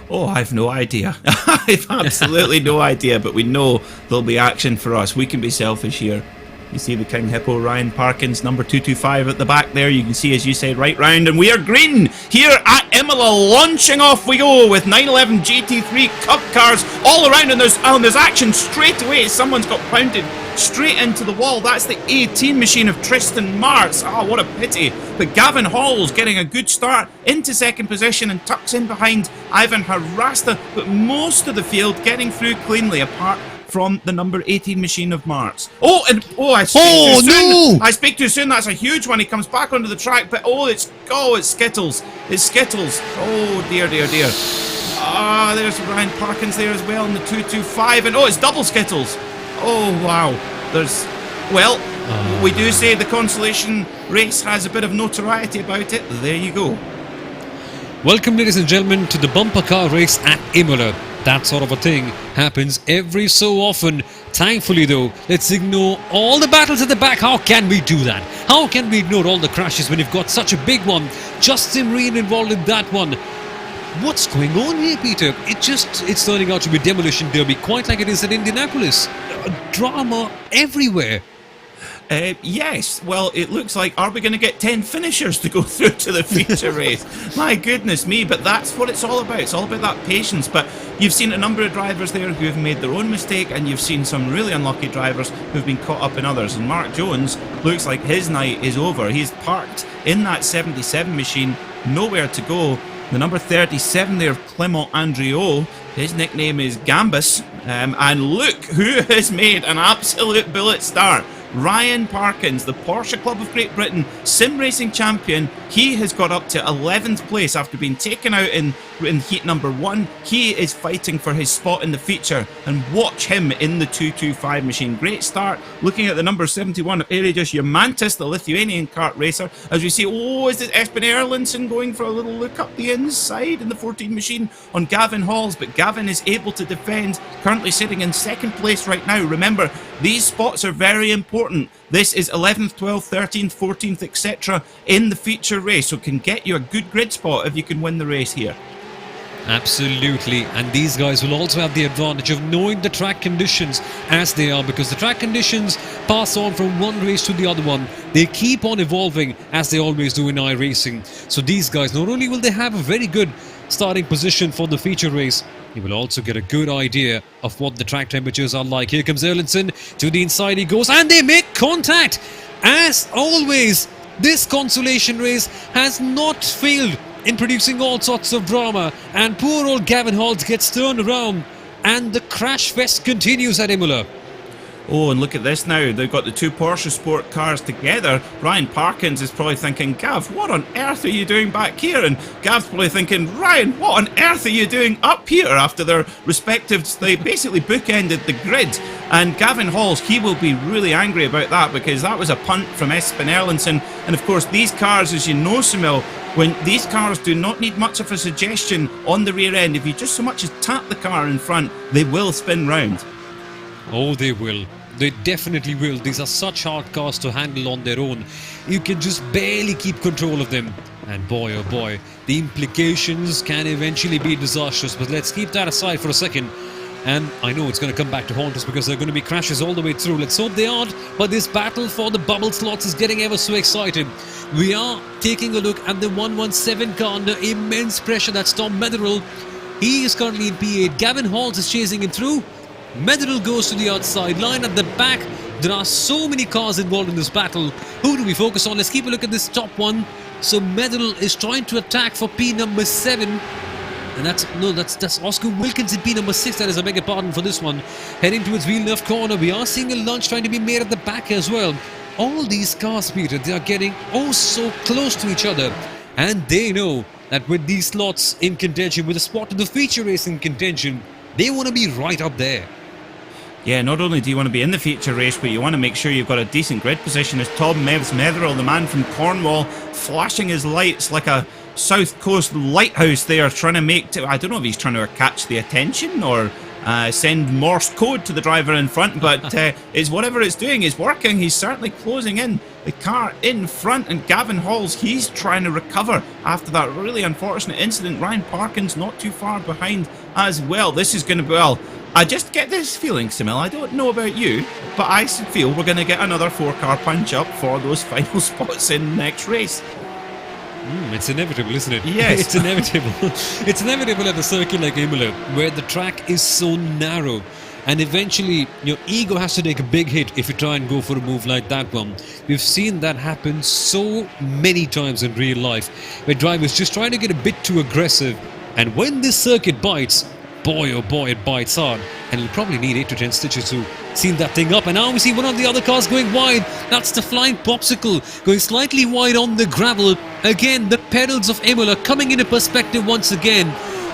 Oh, I've no idea. I've absolutely no idea, but we know there'll be action for us. We can be selfish here. You see the King Hippo, Ryan Parkins, number 225 at the back there. You can see, as you said, right round. And we are green here at Imola. Launching off we go with 911 GT3 Cup cars all around. And there's action straight away. Someone's got pounded straight into the wall. That's the 18 machine of Tristan Martz. Oh, what a pity. But Gavin Hall's getting a good start into second position and tucks in behind Ivan Harasta. But most of the field getting through cleanly, apart from the number 18 machine of Martz. I speak too soon. I speak too soon. That's a huge one. He comes back onto the track, but it's Skittles. It's Skittles. Oh dear. There's Ryan Parkins there as well in the 225, and it's double Skittles. Oh wow. We do say the consolation race has a bit of notoriety about it. There you go. Welcome, ladies and gentlemen, to the bumper car race at Imola. That sort of a thing happens every so often. Thankfully though, let's ignore all the battles at the back. How can we do that? How can we ignore all the crashes when you've got such a big one? Justin Reen involved in that one. What's going on here, Peter? It's turning out to be demolition derby, quite like it is at Indianapolis. Drama everywhere. Yes, well, it looks like, are we going to get 10 finishers to go through to the feature race? My goodness me, but that's what it's all about. It's all about that patience. But you've seen a number of drivers there who have made their own mistake, and you've seen some really unlucky drivers who've been caught up in others. And Mark Jones looks like his night is over. He's parked in that 77 machine, nowhere to go. The number 37 there, Clement Andriot, his nickname is Gambus. And look who has made an absolute bullet start. Ryan Parkins, the Porsche Club of Great Britain sim racing champion. He has got up to 11th place after being taken out in heat number 1. He is fighting for his spot in the feature, and watch him in the 225 machine. Great start. Looking at the number 71 of Eridus Yamantis, the Lithuanian kart racer, as we see, is it Espen Erlendsson going for a little look up the inside in the 14 machine on Gavin Halls, but Gavin is able to defend, currently sitting in 2nd place right now. Remember, these spots are very important. This is 11th, 12th, 13th, 14th, etc. in the feature race, so can get you a good grid spot if you can win the race here. Absolutely, and these guys will also have the advantage of knowing the track conditions as they are, because the track conditions pass on from one race to the other one. They keep on evolving as they always do in iRacing. So these guys, not only will they have a very good starting position for the feature race, you will also get a good idea of what the track temperatures are like. Here comes Erlendsson, to the inside he goes, and they make contact. As always, this Consolation race has not failed in producing all sorts of drama, and poor old Gavin Halls gets turned around, and the crash fest continues at Imola. Oh, and look at this now. They've got the two PorscheSport cars together. Ryan Parkins is probably thinking, Gav, what on earth are you doing back here? And Gav's probably thinking, Ryan, what on earth are you doing up here? After their respectives, they basically bookended the grid. And Gavin Halls, he will be really angry about that, because that was a punt from Espen Erlendsson. And of course, these cars, as you know, Soumil, when these cars do not need much of a suggestion on the rear end, if you just so much as tap the car in front, they will spin round. Oh, they will. They definitely will. These are such hard cars to handle on their own. You can just barely keep control of them. And boy, oh boy, the implications can eventually be disastrous. But let's keep that aside for a second. And I know it's going to come back to haunt us, because there are going to be crashes all the way through. Let's hope they aren't. But this battle for the bubble slots is getting ever so exciting. We are taking a look at the 117 car under immense pressure. That's Tom Mederl. He is currently in P8. Gavin Halls is chasing him through. Mederl goes to the outside line at the back. There are so many cars involved in this battle. Who do we focus on? Let's keep a look at this top one. So Mederl is trying to attack for P number 7. And that's Oscar Wilkins in P number 6. That is, I beg your pardon for this one. Heading towards Villeneuve corner. We are seeing a lunge trying to be made at the back as well. All these cars, Peter, they are getting oh so close to each other. And they know that with these slots in contention, with a spot in the feature race in contention, they want to be right up there. Yeah, not only do you want to be in the feature race, but you want to make sure you've got a decent grid position. As Tom Mederl, the man from Cornwall, flashing his lights like a South Coast lighthouse there, trying to make... I don't know if he's trying to catch the attention or send Morse code to the driver in front, but it's whatever it's doing is working. He's certainly closing in the car in front, and Gavin Halls, he's trying to recover after that really unfortunate incident. Ryan Parkins not too far behind as well. This is going to be... Well, I just get this feeling, Soumil, I don't know about you, but I feel we're going to get another 4-car punch-up for those final spots in the next race. It's inevitable, isn't it? Yes. It's inevitable. It's inevitable at a circuit like Imola, where the track is so narrow. And eventually, your ego has to take a big hit if you try and go for a move like that one. We've seen that happen so many times in real life, where drivers just trying to get a bit too aggressive. And when this circuit bites, boy oh boy, it bites hard. And you'll probably need 8 to 10 stitches to seal that thing up. And now we see one of the other cars going wide. That's the Flying Popsicle going slightly wide on the gravel. Again, the pedals of Imola coming into perspective once again.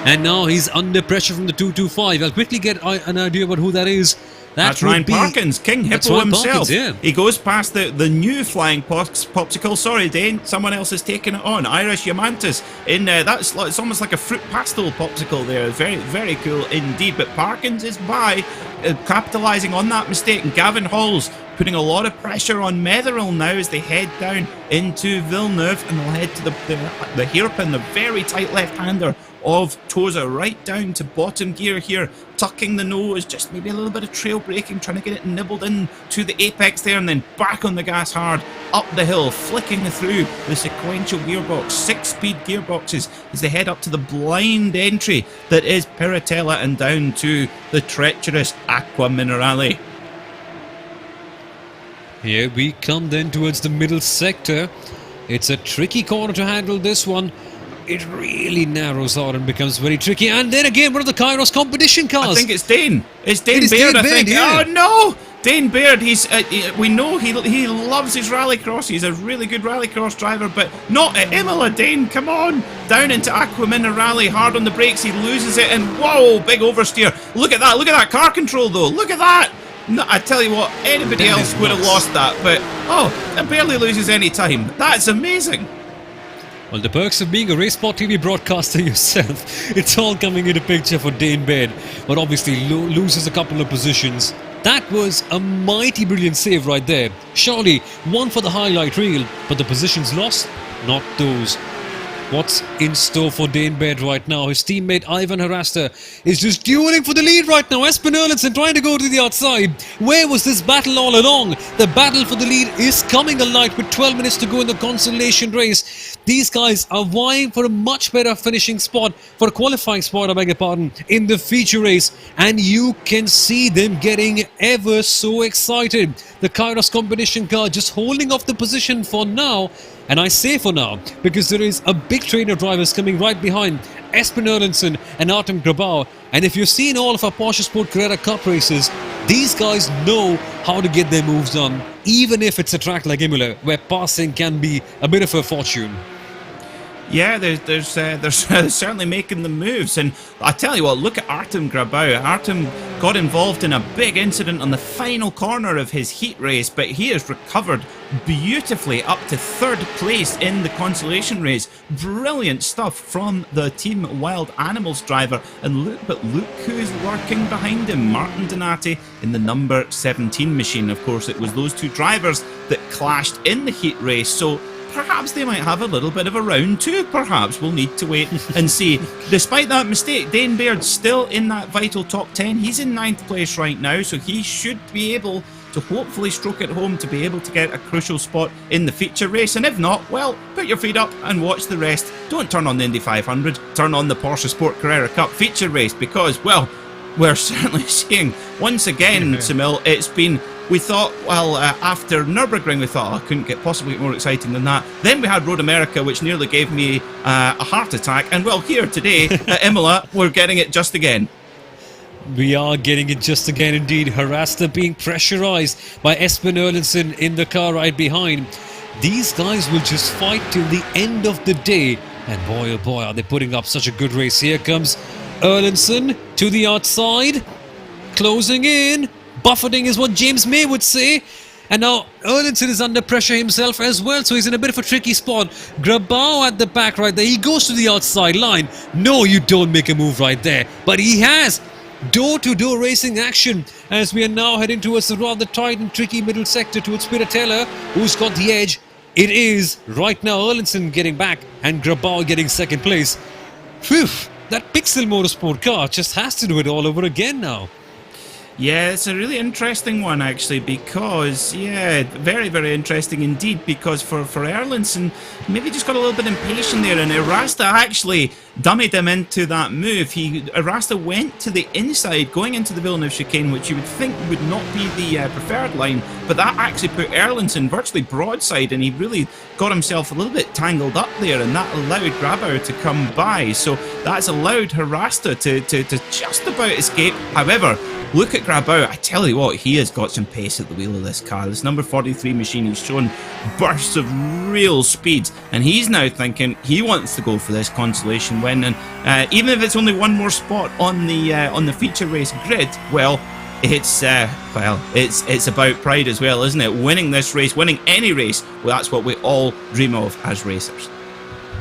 And now he's under pressure from the 225. I'll quickly get an idea about who that is. That's Ryan Parkins, King Hippo himself. Parkins, yeah. He goes past the new Flying Popsicle. Sorry, Dane, someone else has taken it on. Iris Yamantis in it's almost like a fruit pastel popsicle there. Very, very cool indeed. But Parkins is by, capitalising on that mistake. And Gavin Halls putting a lot of pressure on Mederl now as they head down into Villeneuve, and they'll head to the hairpin, the very tight left-hander of Toza, right down to bottom gear here, tucking the nose, just maybe a little bit of trail braking, trying to get it nibbled in to the apex there, and then back on the gas hard, up the hill, flicking through the sequential gearbox, 6-speed gearboxes as they head up to the blind entry that is Piratella and down to the treacherous Aqua Minerale. Here we come then towards the middle sector. It's a tricky corner to handle, this one. It really narrows out and becomes very tricky. And then again, one of the Kairos competition cars. I think it's Dane. It's Dane Baird, I think. Yeah. Oh, no! Dane Baird, we know he loves his rallycross. He's a really good rallycross driver, but not at Imola. Dane, come on, down into Aquamina Rally, hard on the brakes. He loses it, and whoa, big oversteer. Look at that! Look at that car control, though. Look at that! No, I tell you what, anybody else would have lost that, but it barely loses any time. That's amazing. Well, the perks of being a Racespot TV broadcaster yourself, it's all coming into picture for Dane Baird, but obviously loses a couple of positions. That was a mighty brilliant save right there. Surely one for the highlight reel, but the positions lost, not those. What's in store for Dane Baird right now? His teammate Ivan Harasta is just dueling for the lead right now. Espen Erlandsen trying to go to the outside. Where was this battle all along? The battle for the lead is coming alight with 12 minutes to go in the Consolation race. These guys are vying for a much better finishing spot, for a qualifying spot, I beg your pardon, in the feature race. And you can see them getting ever so excited. The Kairos competition car just holding off the position for now. And I say for now, because there is a big train of drivers coming right behind Espen Erlandsen and Artem Grabau. And if you've seen all of our PorscheSport Carrera Cup races, these guys know how to get their moves on, even if it's a track like Imola, where passing can be a bit of a fortune. Yeah, they're certainly making the moves, and I tell you what, look at Artem Grabau. Artem got involved in a big incident on the final corner of his heat race, but he has recovered beautifully up to third place in the Consolation race. Brilliant stuff from the Team Wild Animals driver, and look who's lurking behind him, Martin Donati in the number 17 machine. Of course, it was those two drivers that clashed in the heat race, so perhaps they might have a little bit of a round two, perhaps. We'll need to wait and see. Despite that mistake, Dane Baird's still in that vital top 10. He's in 9th place right now, so he should be able to hopefully stroke it home to be able to get a crucial spot in the feature race. And if not, well, put your feet up and watch the rest. Don't turn on the Indy 500, turn on the PorscheSport Carrera Cup feature race, because, well, we're certainly seeing, once again, Soumil, it's been... We thought, well, after Nürburgring, we thought, couldn't get possibly more exciting than that. Then we had Road America, which nearly gave me a heart attack. And, well, here today at Imola, we're getting it just again. We are getting it just again indeed. Harasta being pressurised by Espen Erlandsen in the car right behind. These guys will just fight till the end of the day. And boy, oh boy, are they putting up such a good race. Here comes Erlandsen to the outside, closing in. Buffeting is what James May would say. And now Erlandsen is under pressure himself as well, so he's in a bit of a tricky spot. Grabau at the back right there. He goes to the outside line. No, you don't make a move right there. But he has door-to-door racing action as we are now heading towards the rather tight and tricky middle sector towards Piratella, who's got the edge. It is right now Erlandsen getting back and Grabau getting second place. Phew, that Pixel Motorsport car just has to do it all over again now. Yeah, it's a really interesting one, actually, because, yeah, very, very interesting indeed, because for Erlandsen, maybe just got a little bit impatient there, and Harasta actually dummied him into that move. Harasta went to the inside, going into the Villeneuve chicane, which you would think would not be the preferred line, but that actually put Erlandsen virtually broadside, and he really got himself a little bit tangled up there, and that allowed Grabau to come by, so that's allowed Harasta to just about escape. However, look at Grabau. I tell you what, he has got some pace at the wheel of this car. This number 43 machine, he's shown bursts of real speed, and he's now thinking he wants to go for this Consolation win. And even if it's only one more spot on the feature race grid, well, it's about pride as well, isn't it? Winning this race, winning any race, well, that's what we all dream of as racers.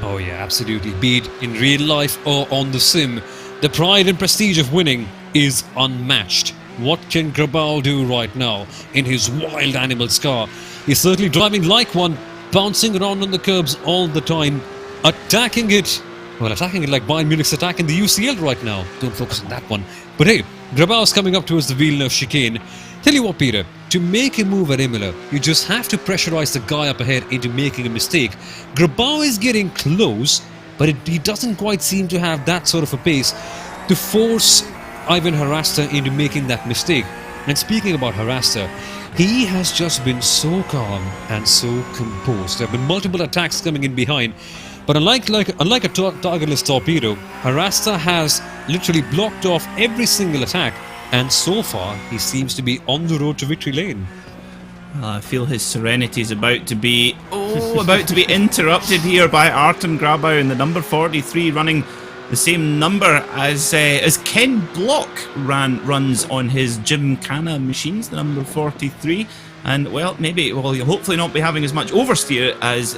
Oh yeah, absolutely. Be it in real life or on the sim, the pride and prestige of winning is unmatched. What can Grabau do right now in his Wild Animals car? He's certainly driving like one, bouncing around on the curbs all the time, attacking it like Bayern Munich's attacking the UCL right now. Don't focus on that one. But hey, Grabau's coming up towards the Villeneuve chicane. Tell you what, Peter, to make a move at Imola, you just have to pressurize the guy up ahead into making a mistake. Grabau is getting close, but he doesn't quite seem to have that sort of a pace to force Ivan Harasta into making that mistake. And speaking about Harasta, he has just been so calm and so composed. There have been multiple attacks coming in behind, but unlike a targetless torpedo, Harasta has literally blocked off every single attack and so far he seems to be on the road to victory lane. I feel his serenity is about to be interrupted here by Artem Grabau in the number 43, running the same number as Ken Block runs on his Gymkhana machines, the number 43. And well, he'll hopefully not be having as much oversteer as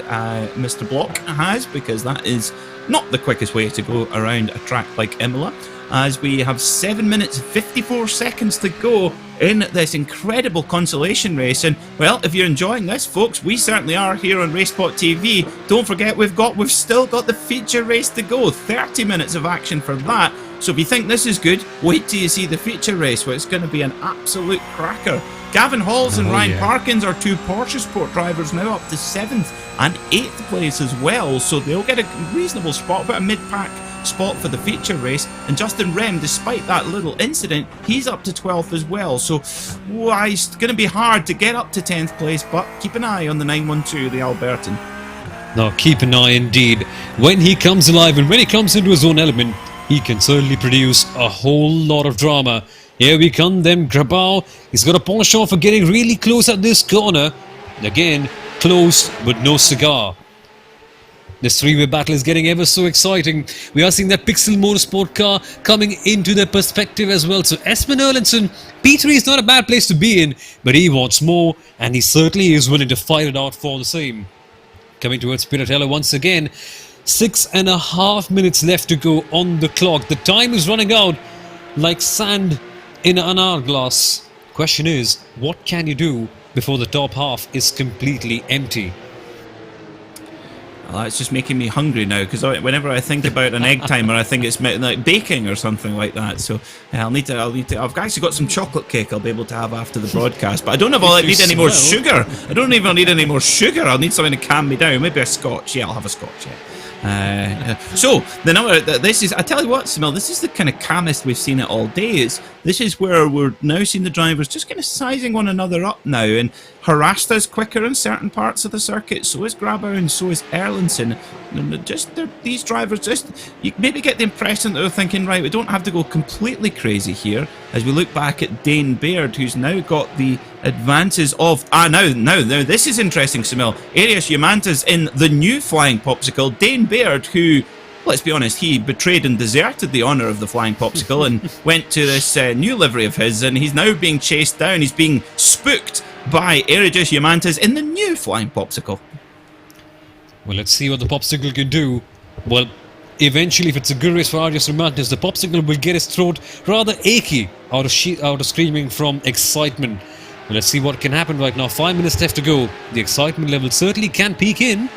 Mr. Block has, because that is not the quickest way to go around a track like Imola, as we have 7 minutes 54 seconds to go in this incredible consolation race. And well, if you're enjoying this, folks, we certainly are here on Racespot TV. Don't forget, we've still got the feature race to go, 30 minutes of action for that. So if you think this is good, wait till you see the feature race, where it's going to be an absolute cracker. Gavin Halls and Ryan Parkins are two PorscheSport drivers, now up to 7th and 8th place as well, so they'll get a reasonable spot, but a mid-pack spot for the feature race. And Justin Rem, despite that little incident, he's up to 12th as well, so it's going to be hard to get up to 10th place, but keep an eye on the 912, the Albertan. Now keep an eye indeed. When he comes alive and when he comes into his own element, he can certainly produce a whole lot of drama. Here we come then, Grabau. He's got a polish off for getting really close at this corner. And again, close but no cigar. This three-way battle is getting ever so exciting. We are seeing that Pixel Motorsport car coming into their perspective as well. So Espen Erlandsen, P3 is not a bad place to be in, but he wants more, and he certainly is willing to fight it out for the same. Coming towards Piratello once again. 6.5 minutes left to go on the clock. The time is running out like sand in an hourglass. Question is, what can you do before the top half is completely empty? Well, it's just making me hungry now, because whenever I think about an egg timer, I think it's like baking or something like that. So I'll need to. I've actually got some chocolate cake I'll be able to have after the broadcast, but I don't know if I'll need any more sugar. I don't even need any more sugar. I'll need something to calm me down. Maybe a scotch. Yeah, I'll have a scotch. Yeah. So the number, this is, I tell you what, Soumil, this is the kind of calmest we've seen it all day. This is where we're now seeing the drivers just kind of sizing one another up now, and Harasta's quicker in certain parts of the circuit, so is Grabau and so is Erlandsen. And these drivers, you maybe get the impression that they're thinking, right, we don't have to go completely crazy here, as we look back at Dane Baird, who's now got the advances of, now this is interesting, Soumil. Arias Yamanta's in the new Flying Popsicle. Dane Baird, who, let's be honest, he betrayed and deserted the honour of the Flying Popsicle and went to this new livery of his, and he's now being chased down. He's being spooked by Arias Yamanta's in the new Flying Popsicle. Well, let's see what the Popsicle can do. Well, eventually, if it's a good race for Arias Yamantas, the Popsicle will get his throat rather achy out of screaming from excitement. Well, let's see what can happen right now. 5 minutes left to go. The excitement level certainly can peak in,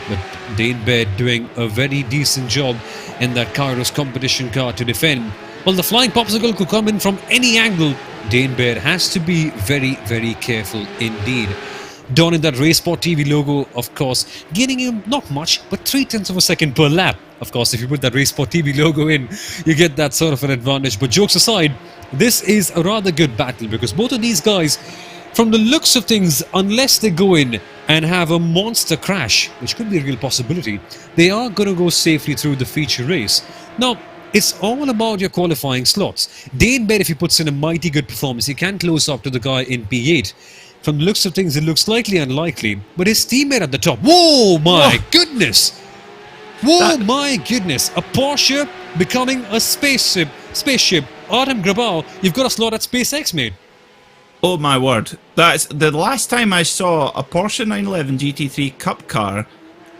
but Dane Baird doing a very decent job in that Kairos competition car to defend. Well, the Flying Popsicle could come in from any angle. Dane Baird has to be very, very careful indeed. Donning that Racespot TV logo, of course, gaining him not much, but 0.3 of a second per lap. Of course, if you put that Racespot TV logo in, you get that sort of an advantage. But jokes aside, this is a rather good battle, because both of these guys, from the looks of things, unless they go in and have a monster crash, which could be a real possibility, they are going to go safely through the feature race. Now, it's all about your qualifying slots. Dane Baird, if he puts in a mighty good performance, he can close up to the guy in P8. From the looks of things, it looks slightly unlikely, but his teammate at the top, whoa, my goodness! Whoa, my goodness! A Porsche becoming a spaceship. Artem Grabau, you've got a slot at SpaceX, mate. Oh my word. That's the last time I saw a Porsche 911 GT3 Cup car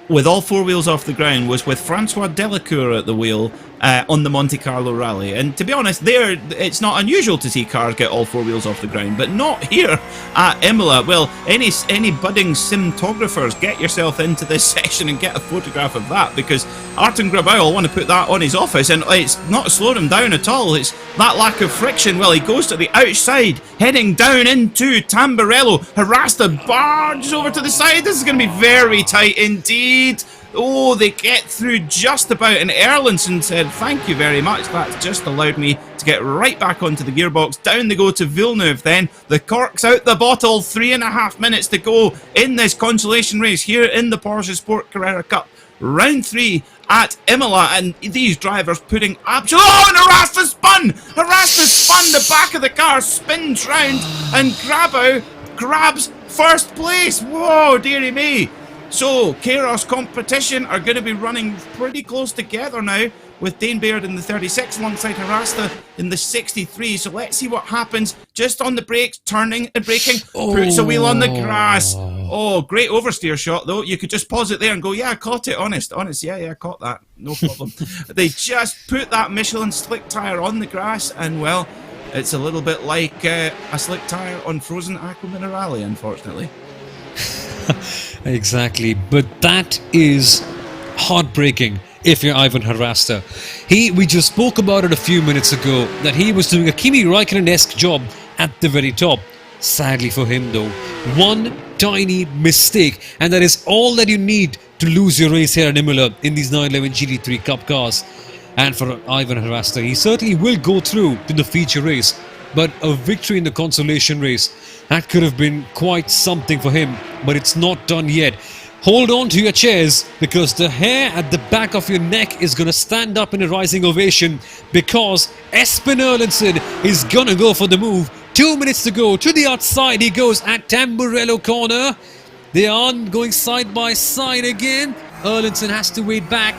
with all four wheels off the ground was with Francois Delacour at the wheel on the Monte Carlo Rally. And to be honest, it's not unusual to see cars get all four wheels off the ground, but not here at Imola. Well, any budding simtographers, get yourself into this session and get a photograph of that, because Artem Grabau will want to put that on his office, and it's not slowing him down at all. It's that lack of friction. Well, he goes to the outside, heading down into Tamburello. Harasta barges over to the side. This is going to be very tight indeed. Oh, they get through just about, and Erlandsen said, thank you very much, that's just allowed me to get right back onto the gearbox. Down they go to Villeneuve then. The cork's out the bottle, 3.5 minutes to go in this consolation race here in the PorscheSport Carrera Cup. Round 3 at Imola, and these drivers putting absolute... Oh, and Arasta spun! Arasta spun, the back of the car spins round, and Grabau grabs first place. Whoa, dearie me. So, Kairos Competition are going to be running pretty close together now, with Dane Baird in the 36 alongside Arasta in the 63. So let's see what happens. Just on the brakes, turning and braking, puts a wheel on the grass. Oh, great oversteer shot though. You could just pause it there and go, yeah, I caught it, honest, yeah, I caught that, no problem. They just put that Michelin slick tyre on the grass, and well, it's a little bit like a slick tyre on frozen Aqua Minerale, unfortunately. Exactly, but that is heartbreaking if you're Ivan Harasta. We just spoke about it a few minutes ago, that he was doing a Kimi Raikkonen-esque job at the very top. Sadly for him though, one tiny mistake, and that is all that you need to lose your race here at Imola in these 911 GT3 Cup cars. And for Ivan Harasta, he certainly will go through to the feature race, but a victory in the consolation race, that could have been quite something for him, but it's not done yet. Hold on to your chairs, because the hair at the back of your neck is going to stand up in a rising ovation, because Espen Erlandsen is going to go for the move. 2 minutes to go. To the outside he goes at Tamburello corner. They are going side by side again. Erlandsen has to wait back.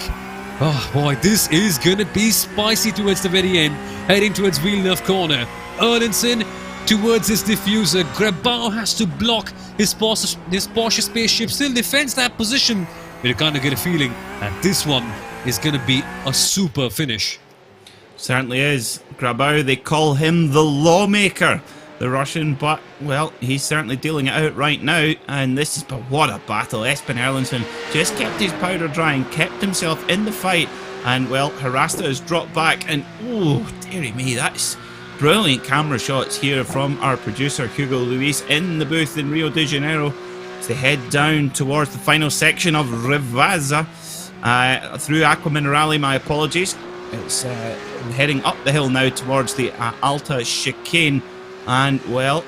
Oh boy, this is going to be spicy towards the very end. Heading towards Villeneuve corner. Erlandsen towards his diffuser. Grabau has to block his Porsche spaceship. Still defends that position. But you kind of get a feeling that this one is going to be a super finish. Certainly is. Grabau, they call him the lawmaker, the Russian, but, well, he's certainly dealing it out right now, and this is, but what a battle. Espen Erlandsen just kept his powder dry and kept himself in the fight, and, well, Harasta has dropped back, and, oh, dearie me, that's brilliant camera shots here from our producer, Hugo Luis, in the booth in Rio de Janeiro, as they head down towards the final section of Rivazza, through Aqua Minerale, my apologies. It's heading up the hill now towards the Alta chicane, and well,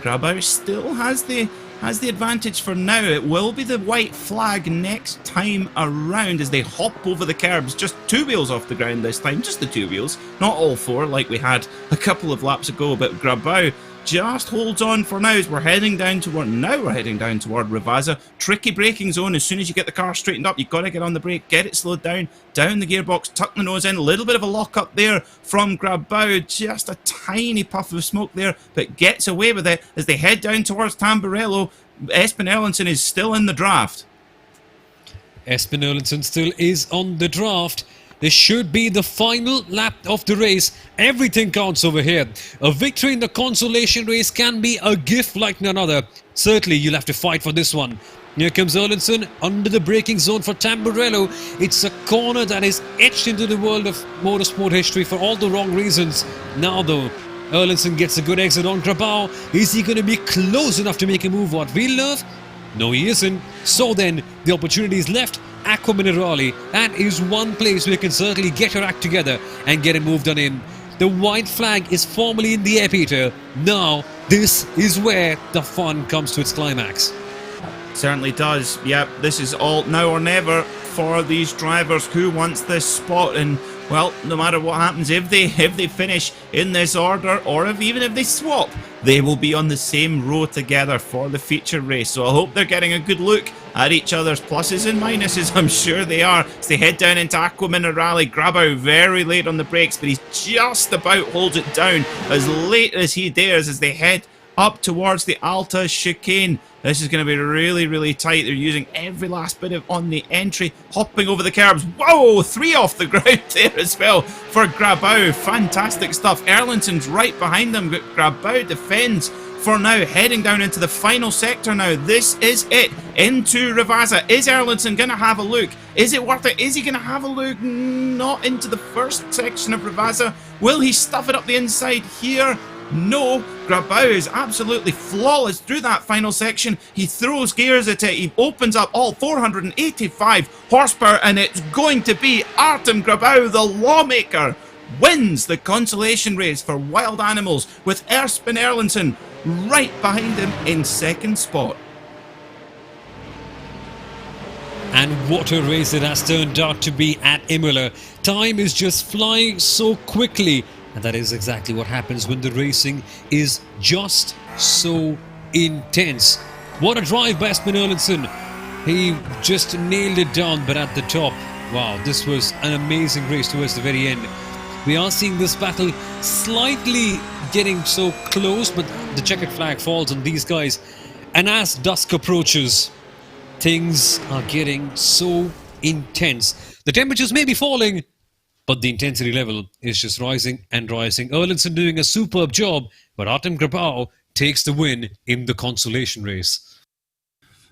Grabau still has the advantage for now. It will be the white flag next time around as they hop over the curbs. Just 2 wheels off the ground this time, just the 2 wheels, not all 4 like we had a couple of laps ago. But Grabau just holds on for now as we're heading down toward Rivazza. Tricky braking zone. As soon as you get the car straightened up, you've got to get on the brake, get it slowed down the gearbox, tuck the nose in. A little bit of a lock up there from Grabau, just a tiny puff of smoke there, but gets away with it as they head down towards Tamburello. Espen Erlandsen is still in the draft. Espen Erlandsen still is on the draft. This should be the final lap of the race. Everything counts over here. A victory in the consolation race can be a gift like none other. Certainly, you'll have to fight for this one. Here comes Erlandsen under the braking zone for Tamburello. It's a corner that is etched into the world of motorsport history for all the wrong reasons. Now, though, Erlandsen gets a good exit on Grabau. Is he going to be close enough to make a move at Villeneuve? No, he isn't. So then, the opportunity is left. Aqua Minerale, that is one place where you can certainly get your act together and get a move done in. The white flag is formally in the air, Peter. Now, this is where the fun comes to its climax. Certainly does. Yep, this is all now or never for these drivers. Who wants this spot? And well, no matter what happens, if they finish in this order, or even if they swap, they will be on the same row together for the feature race. So I hope they're getting a good look at each other's pluses and minuses. I'm sure they are as they head down into Aqua Minerale. Grabau very late on the brakes, but he's just about holds it down as late as he dares as they head up towards the Alta chicane. This is going to be really, really tight. They're using every last bit of on the entry, hopping over the curbs. Whoa, 3 off the ground there as well for Grabau. Fantastic stuff. Erlandsen's right behind them, but Grabau defends for now, heading down into the final sector now. This is it, into Rivazza. Is Erlandsen going to have a look? Is it worth it? Is he going to have a look? Not into the first section of Rivazza. Will he stuff it up the inside here? No, Grabau is absolutely flawless through that final section. He throws gears at it, he opens up all 485 horsepower, and it's going to be Artem Grabau, the lawmaker, wins the consolation race for wild animals with Espen Erlandsen right behind him in second spot. And what a race it has turned out to be at Imola. Time is just flying so quickly. And that is exactly what happens when the racing is just so intense. What a drive by Espen Erlandsen. He just nailed it down, but at the top. Wow, this was an amazing race towards the very end. We are seeing this battle slightly getting so close, but the checkered flag falls on these guys. And as dusk approaches, things are getting so intense. The temperatures may be falling, but the intensity level is just rising and rising. Erlandsen doing a superb job, but Artem Grabau takes the win in the consolation race.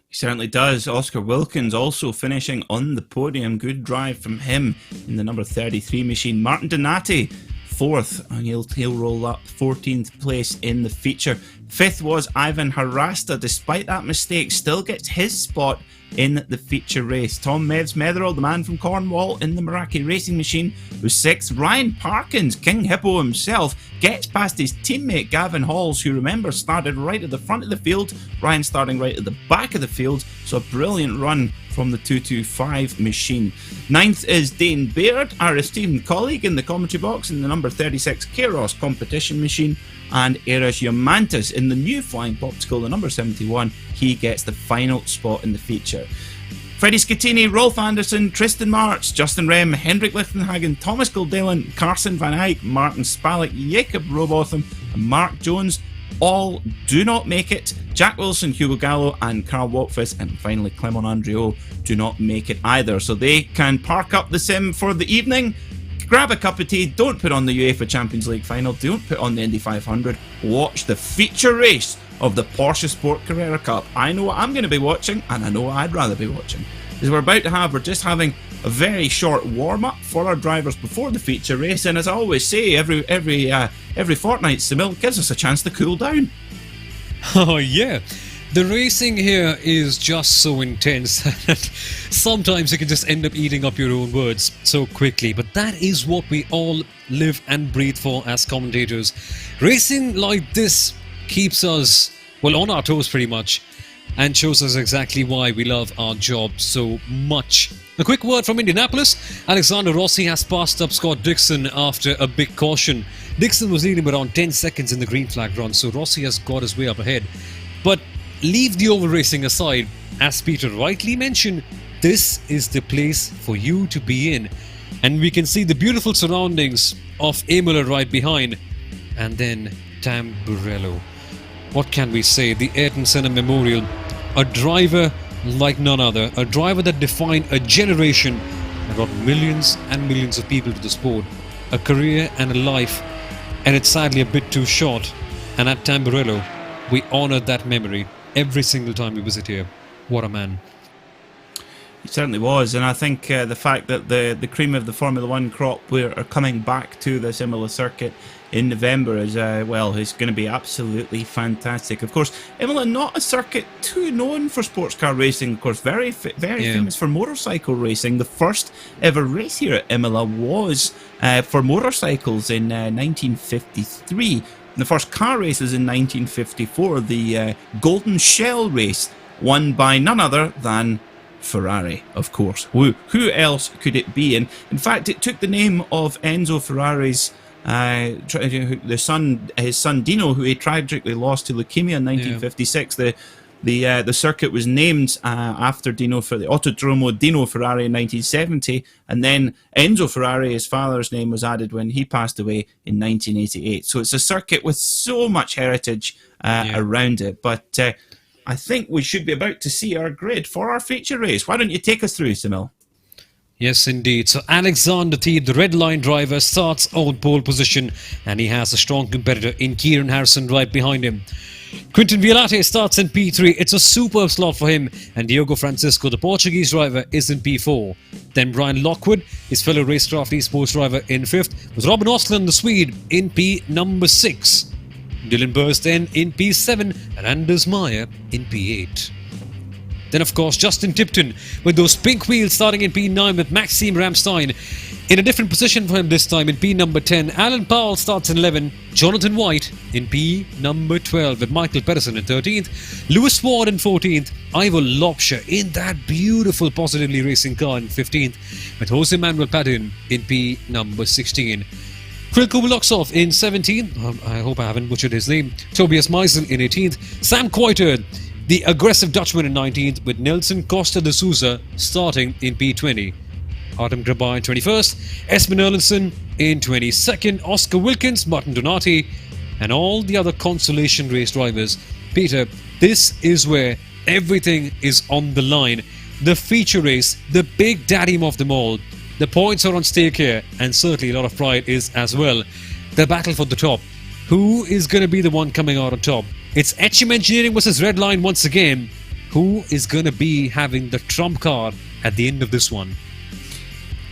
He certainly does. Oscar Wilkins also finishing on the podium. Good drive from him in the number 33 machine. Martin Donati, 4th, and he'll roll up 14th place in the feature. 5th was Ivan Harasta. Despite that mistake, still gets his spot in the feature race. Tom Mevs Metherell, the man from Cornwall in the Maniti Racing machine, was 6th. Ryan Parkins, King Hippo himself, gets past his teammate Gavin Halls, who, remember, started right at the front of the field. Ryan starting right at the back of the field, so a brilliant run from the 225 machine. 9th is Dane Baird, our esteemed colleague in the commentary box in the number 36 Kairos competition machine. And Eris Yamantis in the new flying popsicle, the number 71, he gets the final spot in the feature. Freddie Scatini, Rolf Anderson, Tristan March, Justin Rem, Hendrik Lichtenhagen, Thomas Goldalen, Carson Van Eyck, Martin Spalek, Jacob Robotham, and Mark Jones all do not make it. Jack Wilson, Hugo Gallo, and Carl Walkfist, and finally Clement Andriot do not make it either. So they can park up the sim for the evening, grab a cup of tea, don't put on the UEFA Champions League final, don't put on the Indy 500, watch the feature race of the PorscheSport Carrera Cup. I know what I'm going to be watching, and I know what I'd rather be watching. As we're just having a very short warm-up for our drivers before the feature race, and as I always say, every fortnight, Soumil gives us a chance to cool down. Oh yeah, the racing here is just so intense that sometimes you can just end up eating up your own words so quickly, but that is what we all live and breathe for as commentators. Racing like this keeps us, well, on our toes pretty much, and shows us exactly why we love our job so much. A quick word from Indianapolis. Alexander Rossi has passed up Scott Dixon after a big caution. Dixon was leading around 10 seconds in the green flag run, so Rossi has got his way up ahead. But leave the oval racing aside. As Peter rightly mentioned, this is the place for you to be in. And we can see the beautiful surroundings of Imola right behind. And then Tamburello. What can we say? The Ayrton Senna Memorial. A driver like none other. A driver that defined a generation and brought millions and millions of people to the sport. A career and a life. And it's sadly a bit too short. And at Tamburello, we honour that memory every single time we visit here. What a man. He certainly was, and I think the fact that the cream of the Formula 1 crop are coming back to this Imola circuit in November is, is going to be absolutely fantastic. Of course, Imola, not a circuit too known for sports car racing, of course, very famous for motorcycle racing. The first ever race here at Imola was for motorcycles in 1953. The first car race was in 1954, the Golden Shell race, won by none other than Ferrari, of course. Who else could it be? And in fact, it took the name of Enzo Ferrari's his son Dino, who he tragically lost to leukemia in 1956. The circuit was named after Dino for the Autodromo Dino Ferrari in 1970, and then Enzo Ferrari, his father's name, was added when he passed away in 1988. So it's a circuit with so much heritage around it. But I think we should be about to see our grid for our feature race. Why don't you take us through, Soumil? Yes, indeed. So Alexander T, the Redline driver, starts on pole position, and he has a strong competitor in Kieran Harrison right behind him. Quinton Violate starts in P3. It's a superb slot for him, and Diogo Francisco, the Portuguese driver, is in P4. Then Brian Lockwood, his fellow RaceKraft esports driver, in 5th, with Robin Ostlund, the Swede, in P number 6. Dylan Bursten in P7 and Anders Meyer in P8. Then, of course, Justin Tipton with those pink wheels starting in P9 with Maxime Ramstein In a different position for him this time in P number 10, Alan Powell starts in 11, Jonathan White in P number 12 with Michael Pedersen in 13th, Lewis Ward in 14th, Ivor Lopshire in that beautiful Positively Racing car in 15th, with Jose Manuel Padin in P number 16. Kryl Kubiloksov in 17th, I hope I haven't butchered his name, Tobias Meisel in 18th, Sam Coiter, the aggressive Dutchman in 19th, with Nelson Costa de Souza starting in P20. Artem Grabar in 21st, Espen Erlandson in 22nd, Oscar Wilkins, Martin Donati, and all the other Consolation race drivers. Peter, this is where everything is on the line. The feature race, the big daddy of them all. The points are on stake here, and certainly a lot of pride is as well. The battle for the top. Who is going to be the one coming out on top? It's HM Engineering versus Redline once again. Who is going to be having the trump card at the end of this one?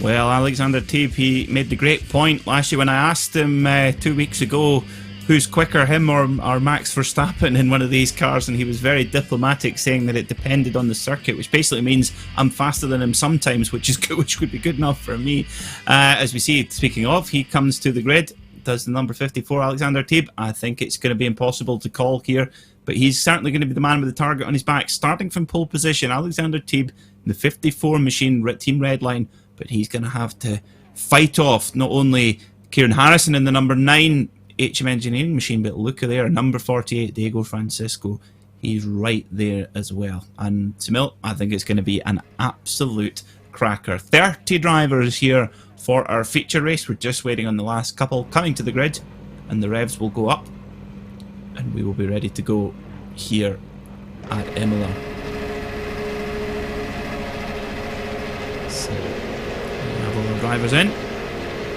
Well, Alexander Teeb, he made the great point last year when I asked him 2 weeks ago who's quicker, him or Max Verstappen in one of these cars, and he was very diplomatic, saying that it depended on the circuit, which basically means I'm faster than him sometimes, which is good, which would be good enough for me. As we see, speaking of, he comes to the grid, does the number 54, Alexander Teeb. I think it's going to be impossible to call here, but he's certainly going to be the man with the target on his back. Starting from pole position, Alexander Teeb, the 54 machine, Team Redline, but he's going to have to fight off not only Kieran Harrison in the number 9 HM Engineering machine, but look at there, number 48, Diego Francisco. He's right there as well. And Soumil, I think it's going to be an absolute cracker. 30 drivers here for our feature race. We're just waiting on the last couple coming to the grid, and the revs will go up, and we will be ready to go here at Imola. So, we have all the drivers in,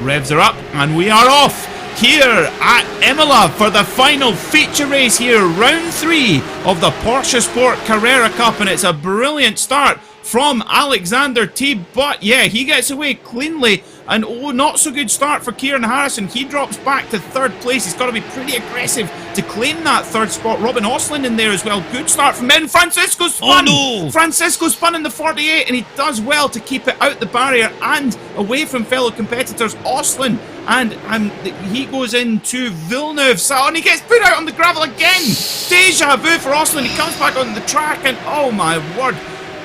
revs are up, and we are off here at Imola for the final feature race here, round 3 of the PorscheSport Carrera Cup, and it's a brilliant start from Alexander Teeb, but yeah, he gets away cleanly, and oh, not so good start for Kieran Harrison. He drops back to 3rd place. He's got to be pretty aggressive to claim that 3rd spot. Robin Oslin in there as well. Good start from him. Francisco spun! Oh no! Francisco spun in the 48, and he does well to keep it out the barrier and away from fellow competitors. Oslin, and he goes into Villeneuve, and he gets put out on the gravel again. Deja vu for Oslin. He comes back on the track, and oh my word,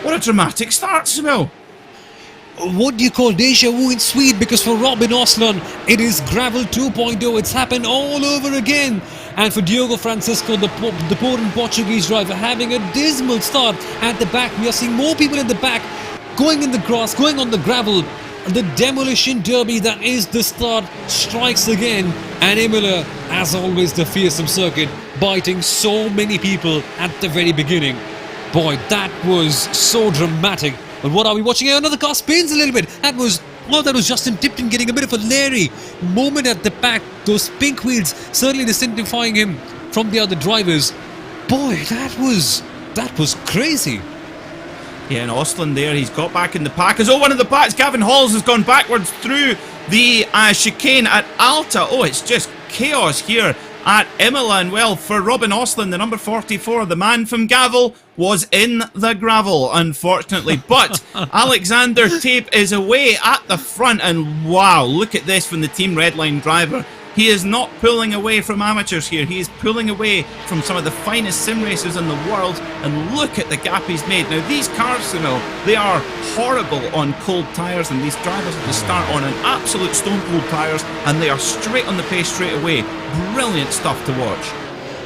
what a dramatic start, Soumil. What do you call deja vu in Swede? Because for Robin Oslin, it is gravel 2.0. It's happened all over again. And for Diogo Francisco, the Poland Portuguese driver, having a dismal start at the back. We are seeing more people in the back, going in the grass, going on the gravel. The demolition derby that is the start strikes again. And Imola, as always, the fearsome circuit, biting so many people at the very beginning. Boy, that was so dramatic. But what are we watching here? Another car spins a little bit. That was Justin Tipton getting a bit of a leery moment at the back. Those pink wheels certainly distinctifying him from the other drivers. Boy, that was crazy. Yeah, and Oslin there, he's got back in the pack. As one of the packs, Gavin Halls, has gone backwards through the chicane at Alta. Oh, it's just chaos here at Imola. And well, for Robin Oslin, the number 44, the man from Gavel, was in the gravel, unfortunately. But Alexander Teeb is away at the front, and wow, look at this from the Team Redline driver. He is not pulling away from amateurs here. He is pulling away from some of the finest sim racers in the world, and look at the gap he's made. Now, these cars, you know, they are horrible on cold tyres, and these drivers have to start on an absolute stone cold tyres, and they are straight on the pace straight away. Brilliant stuff to watch.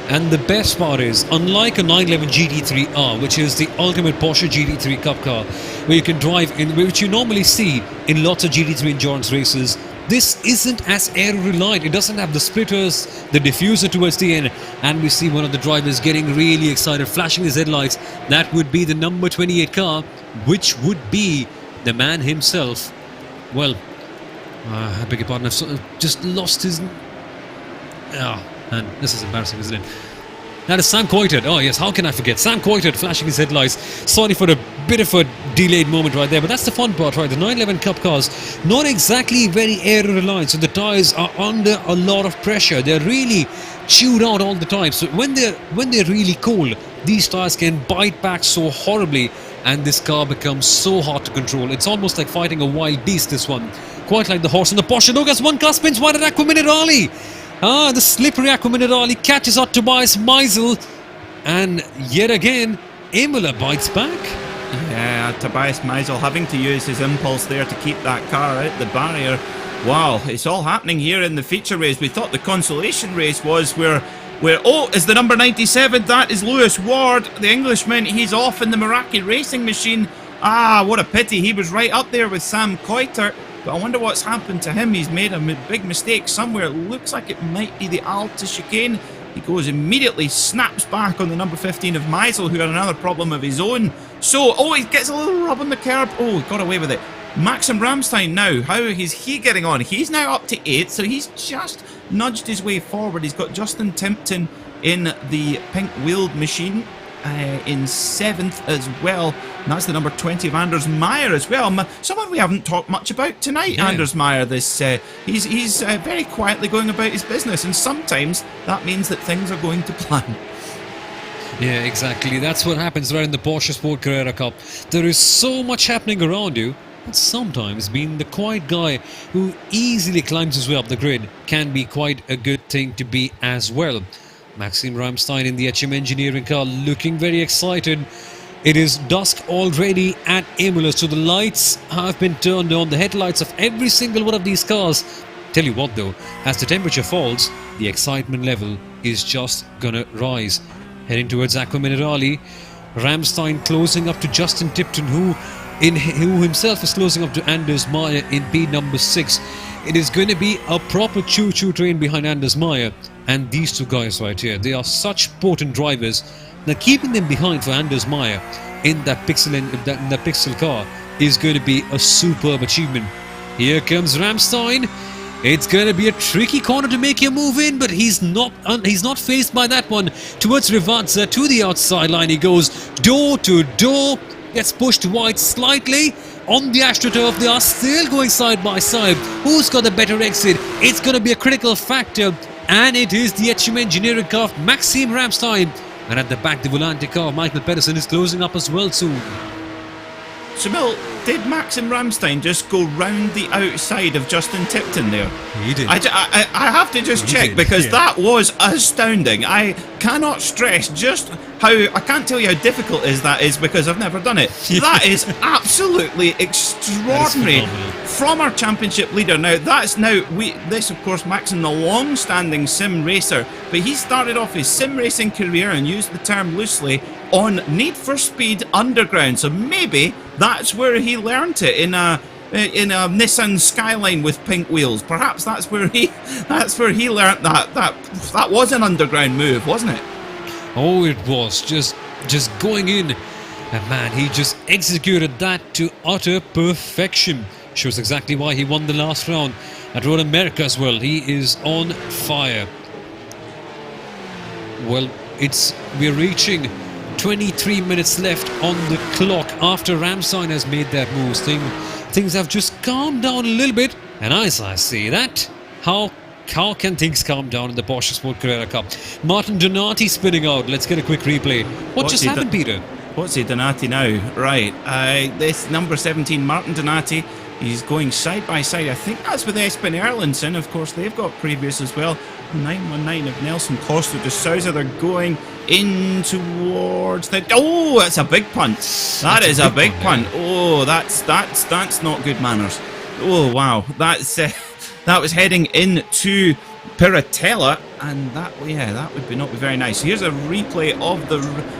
And the best part is, unlike a 911 GT3R, which is the ultimate Porsche GT3 Cup car, where you can drive in, which you normally see in lots of GT3 endurance races, this isn't as aero-reliant. It doesn't have the splitters, the diffuser towards the end, and we see one of the drivers getting really excited, flashing his headlights. That would be the number 28 car, which would be the man himself. Well, I beg your pardon, I've just lost his... and this is embarrassing, isn't it? That is Sam Coiter. Oh yes, how can I forget? Sam Coiter flashing his headlights. Sorry for a bit of a delayed moment right there, but that's the fun part, right? The 911 Cup cars, not exactly very aero-reliant, so the tyres are under a lot of pressure. They're really chewed out all the time. So when they're really cold, these tyres can bite back so horribly, and this car becomes so hard to control. It's almost like fighting a wild beast, this one. quite like the horse in the Porsche. Look, as one car spins wide at Aqua Minerali. The slippery Aqua Minerali catches out Tobias Meisel, and yet again, Imola bites back. Yeah, Tobias Meisel having to use his impulse there to keep that car out the barrier. Wow, it's all happening here in the feature race. We thought the consolation race was where oh, is the number 97? That is Lewis Ward, the Englishman. He's off in the Maniti Racing machine. Ah, what a pity. He was right up there with Sam Coiter. But I wonder what's happened to him. He's made a big mistake somewhere. It looks like it might be the Alta chicane. He goes immediately, snaps back on the number 15 of Meisel, who had another problem of his own. So, oh, he gets a little rub on the curb. Oh, he got away with it. Maxim Ramstein now, how is he getting on? He's now up to 8th, so he's just nudged his way forward. He's got Justin Timpton in the pink-wheeled machine in 7th as well. And that's the number 20 of Anders Meyer as well. Someone we haven't talked much about tonight, yeah. Anders Meyer. He's very quietly going about his business, and sometimes that means that things are going to plan. Yeah, exactly. That's what happens right in the PorscheSport Carrera Cup. There is so much happening around you, but sometimes being the quiet guy who easily climbs his way up the grid can be quite a good thing to be as well. Maxim Ramstein in the HM Engineering car looking very excited. It is dusk already at Imola, so the lights have been turned on, the headlights of every single one of these cars. Tell you what though, as the temperature falls, the excitement level is just gonna rise. Heading towards Aqua Minerali, Ramstein closing up to Justin Tipton, who himself is closing up to Anders Meyer in P number 6. It is going to be a proper choo-choo train behind Anders Meyer, and these two guys right here, they are such potent drivers. Now keeping them behind for Anders Meyer in that pixel car is going to be a superb achievement. Here comes Ramstein. It's going to be a tricky corner to make your move in, but he's not faced by that one. Towards Rivazza, to the outside line he goes, door to door, gets pushed wide slightly. On the AstroTurf, they are still going side by side. Who's got the better exit? It's going to be a critical factor, and it is the HM Engineering car, Maxim Ramstein. And at the back, the Volante car, Michael Pedersen, is closing up as well soon. Soumil, did Maxim Ramstein just go round the outside of Justin Tipton there? He did. I have to just check, because that was astounding. I cannot stress just how, I can't tell you how difficult that is because I've never done it. That is absolutely extraordinary from our championship leader. Now this of course Maxim, a long-standing sim racer, but he started off his sim racing career, and used the term loosely, on Need for Speed Underground. So maybe that's where he learnt it, in a Nissan Skyline with pink wheels. Perhaps that's where he learnt that. That was an underground move, wasn't it? Oh, it was just going in, and man, he just executed that to utter perfection. Shows exactly why he won the last round at Road America as well. He is on fire. Well, we're reaching 23 minutes left on the clock after Ramstein has made that move. Things have just calmed down a little bit, and as I say that, how can things calm down in the PorscheSport Carrera Cup? Martin Donati spinning out. Let's get a quick replay. What just happened, Peter? What's he Donati now? Right, this number 17, Martin Donati, he's going side by side. I think that's with Espen Erlandson. Of course, they've got previous as well. 919 of Nelson Costa de Souza. They're going in towards the... Oh, that's a big punt. That is a big punt. Oh, that's not good manners. Oh, wow. That was heading into Piratella, and that would not be very nice. So here's a replay of the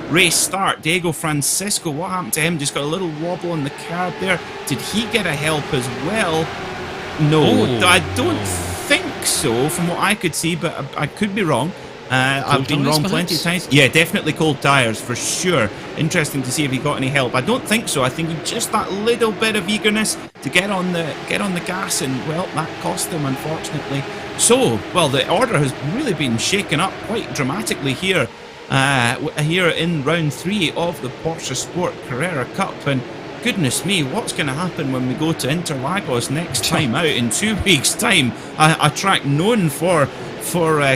race start. Diego Francisco, what happened to him? Just got a little wobble on the curb there. Did he get a help as well? No, I don't think so, from what I could see, but I could be wrong. I've been wrong plenty of times. Yeah, definitely cold tyres for sure. Interesting to see if he got any help. I don't think so. I think he just that little bit of eagerness to get on the gas, and well, that cost him, unfortunately. So, well, the order has really been shaken up quite dramatically here in round 3 of the PorscheSport Carrera Cup, and goodness me, what's going to happen when we go to Interlagos next time out in 2 weeks' time? A track known for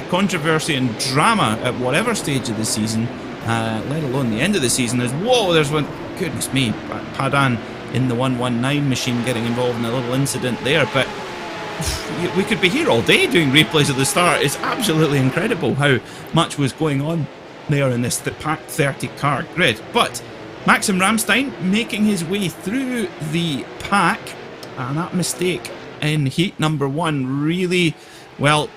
controversy and drama at whatever stage of the season, let alone the end of the season. There's one, goodness me, Padan in the 119 machine getting involved in a little incident there. But we could be here all day doing replays of the start. It's absolutely incredible how much was going on there in this packed 30 car grid. But Maxim Ramstein making his way through the pack, and that mistake in heat number 1 really, well,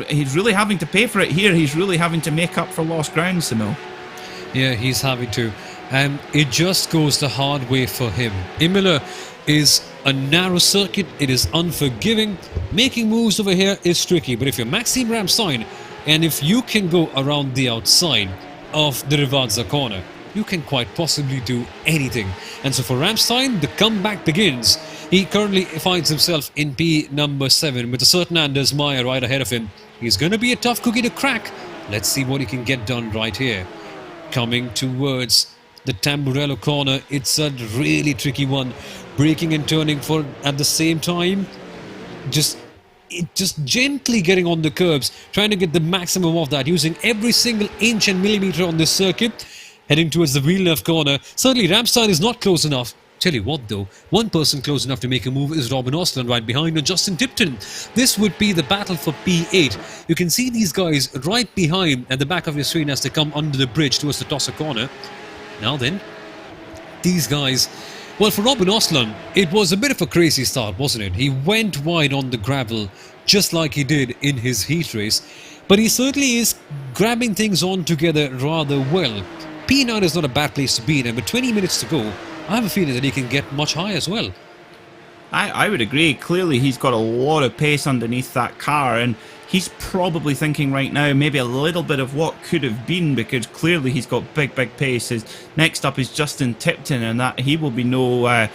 he's really having to pay for it here. He's really having to make up for lost ground, Soumil. Yeah, he's having to. It just goes the hard way for him. Imola is a narrow circuit. It is unforgiving. Making moves over here is tricky. But if you're Maxim Ramstein, and if you can go around the outside of the Rivazza corner, you can quite possibly do anything. And so for Ramstein, the comeback begins. He currently finds himself in P number 7 with a certain Anders Meyer right ahead of him. He's going to be a tough cookie to crack. Let's see what he can get done right here. Coming towards the Tamburello corner, it's a really tricky one. Braking and turning for at the same time. Just gently getting on the curbs, trying to get the maximum of that, using every single inch and millimeter on this circuit. Heading towards the Villeneuve corner. Certainly Ramstein is not close enough. Tell you what though, one person close enough to make a move is Robin Osland right behind Justin Tipton. This would be the battle for P8. You can see these guys right behind at the back of your screen as they come under the bridge towards the Tosser corner. Now then, these guys... Well, for Robin Osland, it was a bit of a crazy start, wasn't it? He went wide on the gravel, just like he did in his heat race. But he certainly is grabbing things on together rather well. P9 is not a bad place to be in, and with 20 minutes to go, I have a feeling that he can get much higher as well. I would agree. Clearly he's got a lot of pace underneath that car, and he's probably thinking right now maybe a little bit of what could have been, because clearly he's got big pace. Next up is Justin Tipton, and that he will be no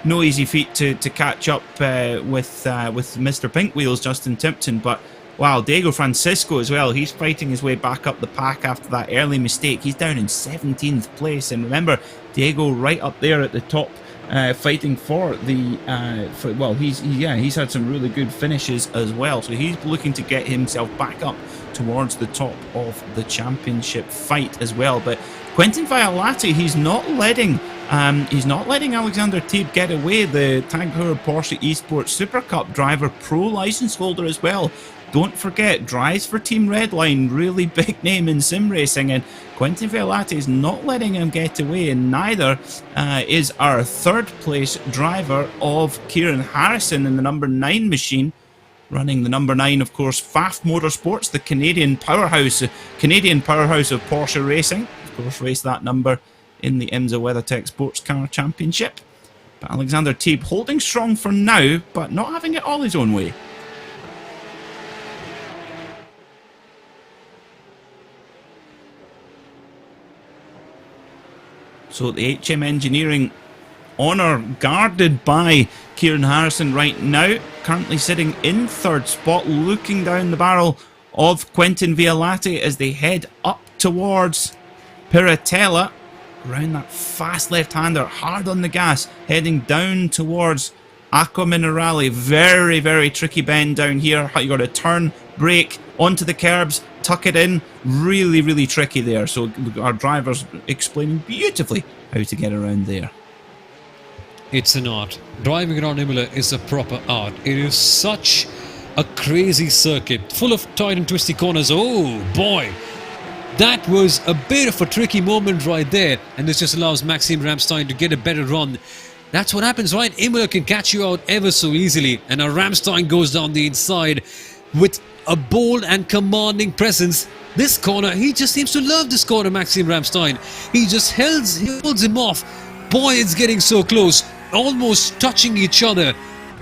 no easy feat to catch up with Mr. Pink Wheels, Justin Tipton. But wow, Diego Francisco as well, he's fighting his way back up the pack after that early mistake. He's down in 17th place, and remember, Diego right up there at the top, fighting for the he's had some really good finishes as well, so he's looking to get himself back up towards the top of the championship fight as well. But Quentin Violati, he's not letting Alexander Teeb get away, the Tag Heuer Porsche Esports Super Cup driver, pro license holder as well. Don't forget, drives for Team Redline, really big name in sim racing, and Quentin Violati is not letting him get away, and neither is our third place driver of Kieran Harrison in the number 9 machine. Running the number 9, of course, Pfaff Motorsports, the Canadian powerhouse of Porsche Racing. Of course, raced that number in the IMSA WeatherTech Sports Car Championship. But Alexander Teeb holding strong for now, but not having it all his own way. So the HM Engineering honour guarded by Kieran Harrison right now, currently sitting in 3rd spot, looking down the barrel of Quentin Violati as they head up towards Piratella, around that fast left-hander, hard on the gas, heading down towards Acqua Minerale. Very tricky bend down here. You got to turn, brake, onto the curbs, tuck it in. Really tricky there. So our driver's explaining beautifully how to get around there. It's an art. Driving around Imola is a proper art. It is such a crazy circuit, full of tight and twisty corners. Oh boy, that was a bit of a tricky moment right there, and this just allows Maxim Ramstein to get a better run. That's what happens, right? Imola can catch you out ever so easily, and now Ramstein goes down the inside with a bold and commanding presence. This corner, he just seems to love this corner, Maxim Ramstein. He just holds him off. Boy, it's getting so close, almost touching each other,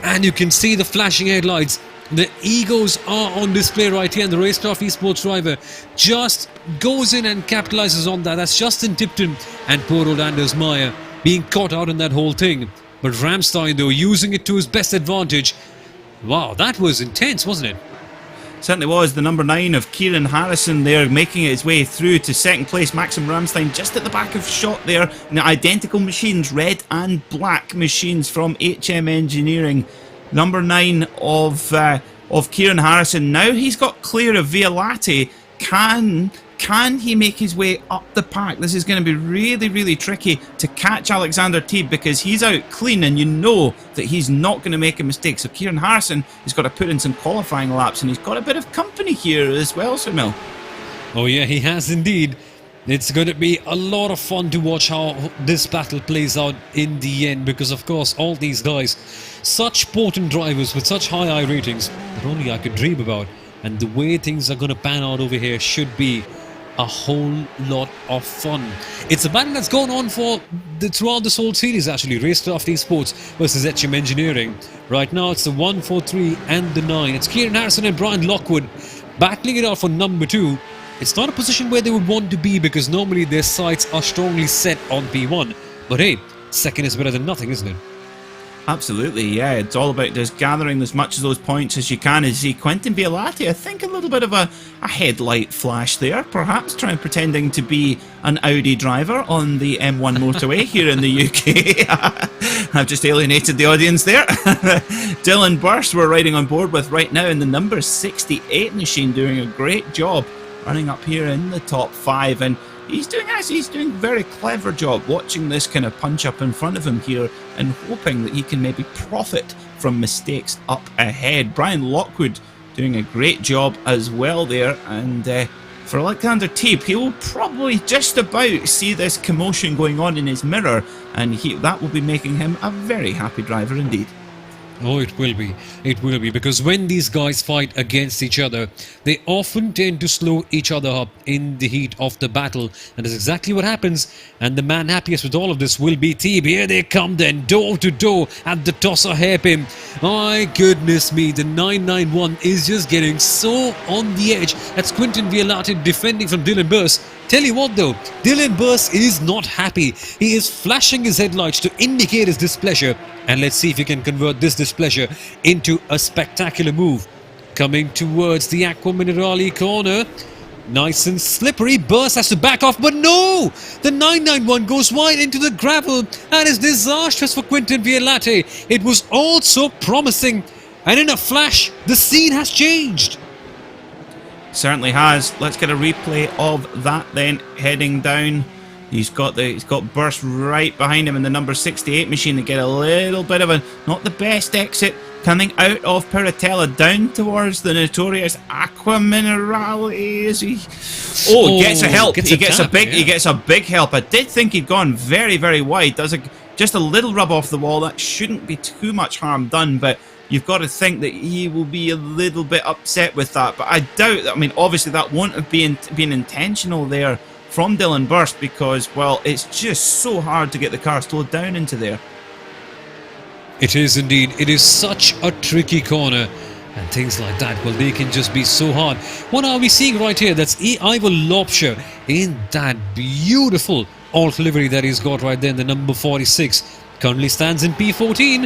and you can see the flashing headlights. The egos are on display right here, and the RaceKraft esports driver just goes in and capitalizes on that. That's Justin Tipton and poor old Anders Meyer being caught out in that whole thing. But Ramstein, though, using it to his best advantage. Wow, that was intense, wasn't it? Certainly was. The number 9 of Kieran Harrison there, making his way through to 2nd place. Maxim Ramstein just at the back of shot there. Now, identical machines, red and black machines from HM Engineering. Number 9 of Kieran Harrison. Now he's got clear of Violati. Can Can he make his way up the pack? This is going to be really, really tricky to catch Alexander Teeb because he's out clean and you know that he's not going to make a mistake. So Kieran Harrison has got to put in some qualifying laps and he's got a bit of company here as well, Soumil. Oh yeah, he has indeed. It's going to be a lot of fun to watch how this battle plays out in the end because of course all these guys, such potent drivers with such high I ratings that only I could dream about, and the way things are going to pan out over here should be a whole lot of fun. It's a battle that's gone on throughout this whole series actually. RaceKraft Esports versus HM Engineering. Right now it's the 1, 4, 3 and the 9. It's Kieran Harrison and Brian Lockwood battling it out for number 2. It's not a position where they would want to be because normally their sights are strongly set on P1. But hey, second is better than nothing, isn't it? Absolutely, yeah. It's all about just gathering as much of those points as you can. As you see Quentin Violati, I think a little bit of a headlight flash there, perhaps pretending to be an Audi driver on the M1 motorway here in the UK. I've just alienated the audience there. Dylan Burst we're riding on board with right now in the number 68 machine, doing a great job running up here in the top 5, and he's doing a very clever job watching this kind of punch up in front of him here and hoping that he can maybe profit from mistakes up ahead. Brian Lockwood doing a great job as well there, and for Alexander Teeb, he will probably just about see this commotion going on in his mirror, and that will be making him a very happy driver indeed. Oh, it will be. It will be, because when these guys fight against each other, they often tend to slow each other up in the heat of the battle. And that's exactly what happens. And the man happiest with all of this will be Teeb. Here they come then, door to door at the tosser hairpin. My goodness me, the 991 is just getting so on the edge. That's Quentin Violati defending from Dylan Burst. Tell you what though, Dylan Burst is not happy. He is flashing his headlights to indicate his displeasure. And let's see if he can convert this displeasure into a spectacular move. Coming towards the Aqua Minerale corner. Nice and slippery. Burst has to back off, but no! The 991 goes wide into the gravel and is disastrous for Quentin Violati. It was all so promising. And in a flash, the scene has changed. Certainly has. Let's get a replay of that then, heading down. He's got Burst right behind him in the number 68 machine to get a little bit of not the best exit coming out of Paratella down towards the notorious Aqua Minerale. Is he? Oh, gets a help. He gets a big help. I did think he'd gone very, very wide. Does just a little rub off the wall. That shouldn't be too much harm done, but you've got to think that he will be a little bit upset with that. But I doubt that. I mean, obviously that won't have been intentional there from Dylan Burst, because, well, it's just so hard to get the car slowed down into there. It is indeed. It is such a tricky corner. And things like that, well, they can just be so hard. What are we seeing right here? That's Ivor Lobsher in that beautiful alt livery that he's got right there in the number 46. Currently stands in P14.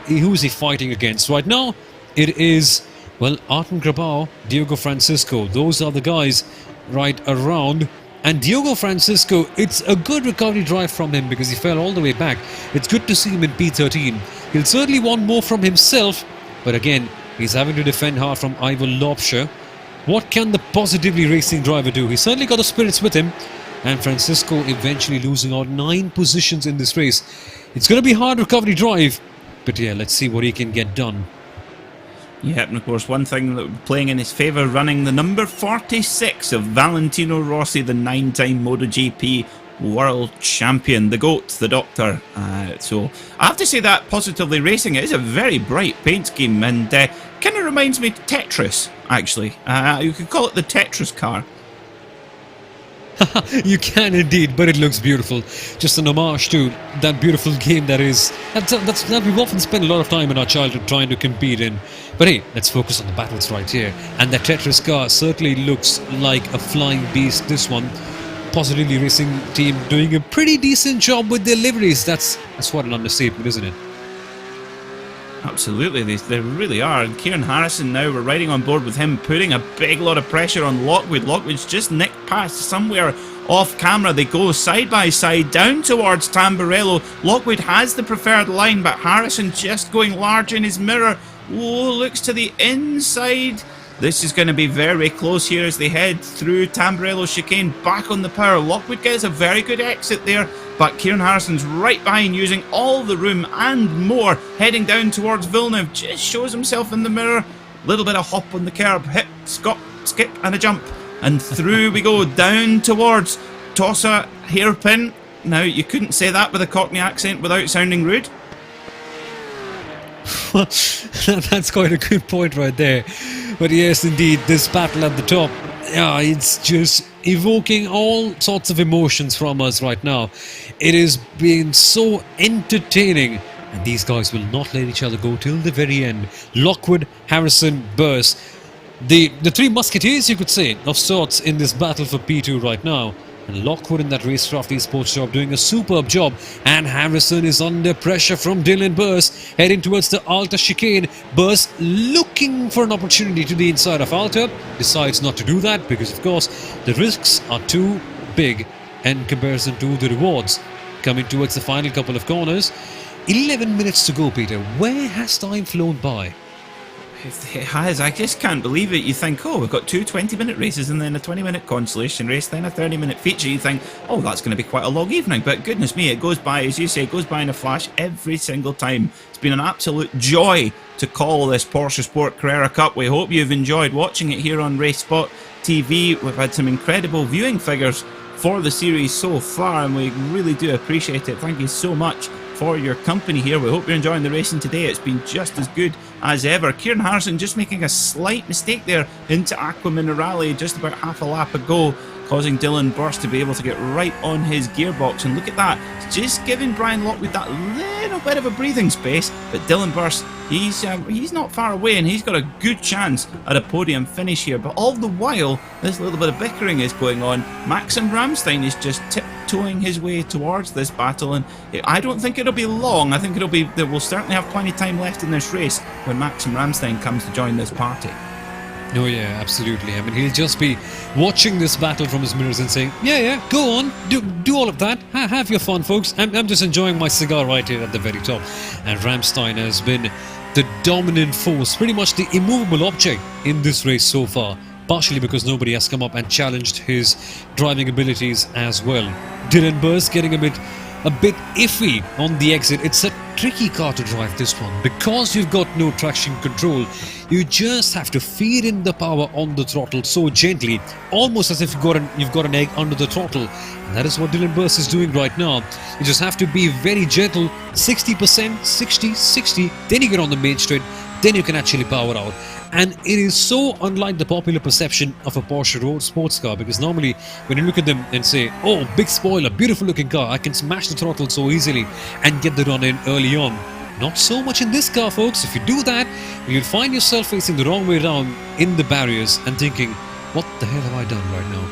Who's he fighting against right now? It is, well, Arten Grabau, Diogo Francisco. Those are the guys right around. And Diogo Francisco, it's a good recovery drive from him because he fell all the way back. It's good to see him in P13. He'll certainly want more from himself, but again, he's having to defend hard from Ivor Lobsher. What can the positively racing driver do? He's certainly got the spirits with him, and Francisco eventually losing out 9 positions in this race. It's going to be a hard recovery drive, but yeah, let's see what he can get done. Yep, and of course one thing that playing in his favour, running the number 46 of Valentino Rossi, the 9-time MotoGP World Champion, the GOAT, the Doctor. So I have to say that Positively Racing is a very bright paint scheme, and kind of reminds me of Tetris, actually. You could call it the Tetris car. You can indeed, but it looks beautiful. Just an homage to that beautiful game that we've often spent a lot of time in our childhood trying to compete in. But hey, let's focus on the battles right here. And the Tetris car certainly looks like a flying beast, this one. Positively Racing team doing a pretty decent job with their liveries. That's what an understatement, isn't it? Absolutely, they really are. And Kieran Harrison now, we're riding on board with him, putting a big lot of pressure on Lockwood. Lockwood's just nicked past somewhere off camera. They go side by side down towards Tamburello. Lockwood has the preferred line, but Harrison just going large in his mirror. Oh, looks to the inside. This is going to be very close here as they head through Tamburello's chicane, back on the power. Lockwood gets a very good exit there, but Kieran Harrison's right behind, using all the room and more, heading down towards Villeneuve. Just shows himself in the mirror. Little bit of hop on the curb, hip, skip and a jump. And through we go, down towards Tossa Hairpin. Now, you couldn't say that with a Cockney accent without sounding rude. That's quite a good point right there. But yes, indeed, this battle at the top, yeah, it's just evoking all sorts of emotions from us right now. It has been so entertaining, and these guys will not let each other go till the very end. Lockwood, Harrison, Burse, the three musketeers, you could say, of sorts in this battle for P2 right now. And Lockwood in that RaceKraft esports job doing a superb job, and Harrison is under pressure from Dylan Burse heading towards the Alta chicane. Burse looking for an opportunity to the inside of Alta, decides not to do that because of course the risks are too big in comparison to the rewards. Coming towards the final couple of corners, 11 minutes to go, Peter. Where has time flown by? It has. I just can't believe it. You think, oh, we've got two 20-minute races and then a 20-minute consolation race, then a 30-minute feature. You think, oh, that's going to be quite a long evening. But goodness me, it goes by, as you say, it goes by in a flash every single time. It's been an absolute joy to call this PorscheSport Carrera Cup. We hope you've enjoyed watching it here on Racespot TV. We've had some incredible viewing figures for the series so far, and we really do appreciate it. Thank you so much for your company here. We hope you're enjoying the racing today. It's been just as good as ever. Kieran Harrison just making a slight mistake there into Aqua Minerale just about half a lap ago, causing Dylan Burse to be able to get right on his gearbox. And look at that, it's just giving Brian Lockwood that little bit of a breathing space. But Dylan Burse, he's not far away, and he's got a good chance at a podium finish here. But all the while, this little bit of bickering is going on. Maxim Ramstein is just tiptoeing his way towards this battle, and I don't think it'll be long. I think we'll certainly have plenty of time left in this race when Maxim Ramstein comes to join this party. Oh yeah, absolutely. I mean, he'll just be watching this battle from his mirrors and saying, yeah, go on, do all of that, have your fun, folks. I'm just enjoying my cigar right here at the very top. And Ramstein has been the dominant force, pretty much the immovable object in this race so far, partially because nobody has come up and challenged his driving abilities as well. Dylan Burse getting a bit iffy on the exit. It's a tricky car to drive, this one, because you've got no traction control. You just have to feed in the power on the throttle so gently, almost as if you've got an egg under the throttle. And that is what Dylan Burse is doing right now. You just have to be very gentle, 60%, 60, then you get on the main straight, then you can actually power out. And it is so unlike the popular perception of a Porsche road sports car, because normally when you look at them and say, oh, big spoiler, beautiful looking car, I can smash the throttle so easily and get the run in early on. Not so much in this car, folks. If you do that, you'll find yourself facing the wrong way around in the barriers and thinking, what the hell have I done right now?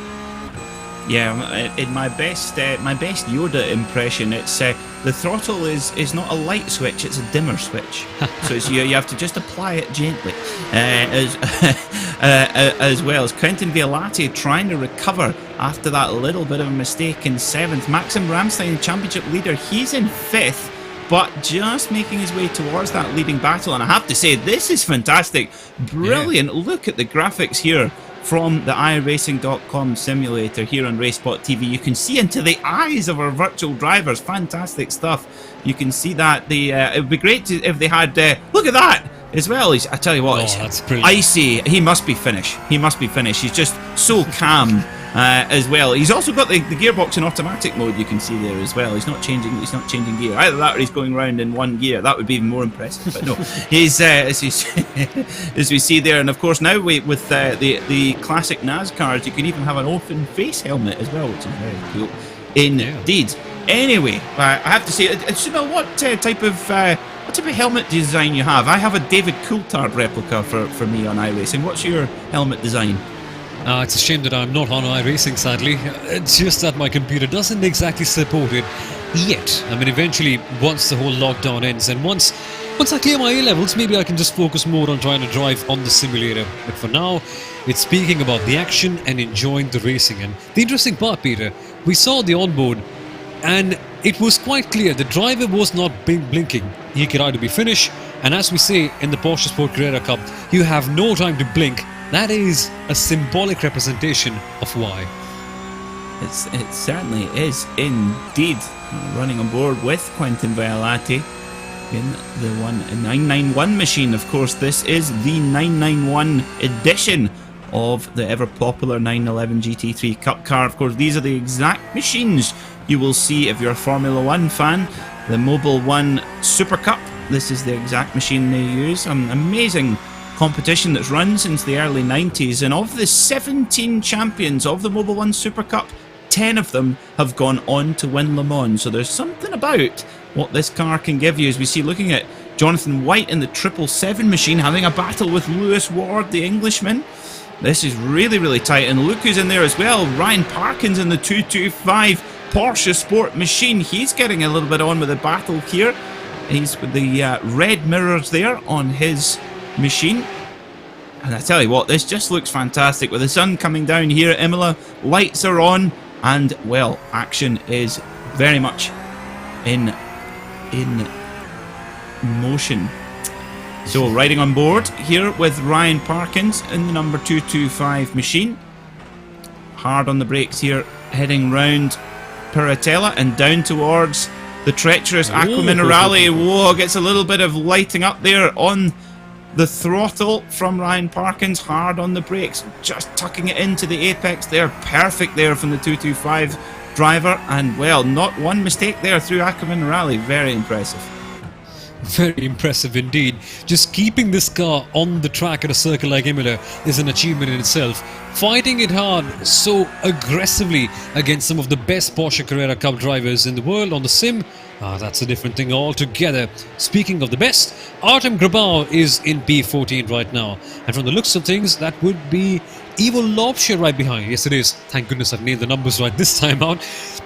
Yeah, in my best Yoda impression, it's the throttle is not a light switch, it's a dimmer switch. So it's, you have to just apply it gently. As well as Quentin Violati trying to recover after that little bit of a mistake in 7th. Maxim Ramstein, championship leader, he's in 5th, but just making his way towards that leading battle. And I have to say, this is fantastic. Brilliant. Yeah. Look at the graphics here from the iRacing.com simulator here on Racespot TV. You can see into the eyes of our virtual drivers. Fantastic stuff. You can see that. It would be great if they had... look at that as well. I tell you what, that's brilliant. Icy. He must be finished. He's just so calm. As well, he's also got the gearbox in automatic mode. You can see there as well. He's not changing gear. Either that or he's going round in one gear. That would be even more impressive. But no, he's as we see there. And of course now with the classic NASCARs, you can even have an open face helmet as well, which is very cool indeed. Anyway, I have to say, Soumil, what type of helmet design you have? I have a David Coulthard replica for me on iRacing. What's your helmet design? It's a shame that I'm not on iRacing, sadly. It's just that my computer doesn't exactly support it yet. I mean, eventually, once the whole lockdown ends and once I clear my A-levels, maybe I can just focus more on trying to drive on the simulator. But for now, it's speaking about the action and enjoying the racing. And the interesting part, Peter, we saw the onboard and it was quite clear the driver was not blinking. He could either be finished, and as we say in the PorscheSport Carrera Cup, you have no time to blink. That is a symbolic representation of why. It certainly is indeed. Running on board with Quentin Violati in the 991 machine. Of course, this is the 991 edition of the ever popular 911 GT3 Cup car. Of course, these are the exact machines you will see if you're a Formula 1 fan. The Mobil 1 Super Cup, this is the exact machine they use. An amazing competition that's run since the early 90s, and of the 17 champions of the Mobil 1 Super Cup, 10 of them have gone on to win Le Mans. So there's something about what this car can give you, as we see looking at Jonathan White in the 777 machine having a battle with Lewis Ward, the Englishman. This is really, really tight, and look who's in there as well. Ryan Parkins in the 225 PorscheSport machine. He's getting a little bit on with the battle here. He's with the red mirrors there on his machine. And I tell you what, this just looks fantastic with the sun coming down here at Imola. Lights are on, and well, action is very much in motion. So riding on board here with Ryan Parkins in the number 225 machine. Hard on the brakes here, heading round Piratella and down towards the treacherous Aquaminerale. Whoa, gets a little bit of lighting up there on the throttle from Ryan Parkins. Hard on the brakes, just tucking it into the apex there. Perfect there from the 225 driver, and well, not one mistake there through Aquaminerale. Very impressive. Very impressive indeed. Just keeping this car on the track at a circle like Imola is an achievement in itself. Fighting it hard so aggressively against some of the best Porsche Carrera Cup drivers in the world on the sim, that's a different thing altogether. Speaking of the best, Artem Grabau is in P14 right now, and from the looks of things, that would be Ivo Lobsher right behind. Yes, it is. Thank goodness I've named the numbers right this time out.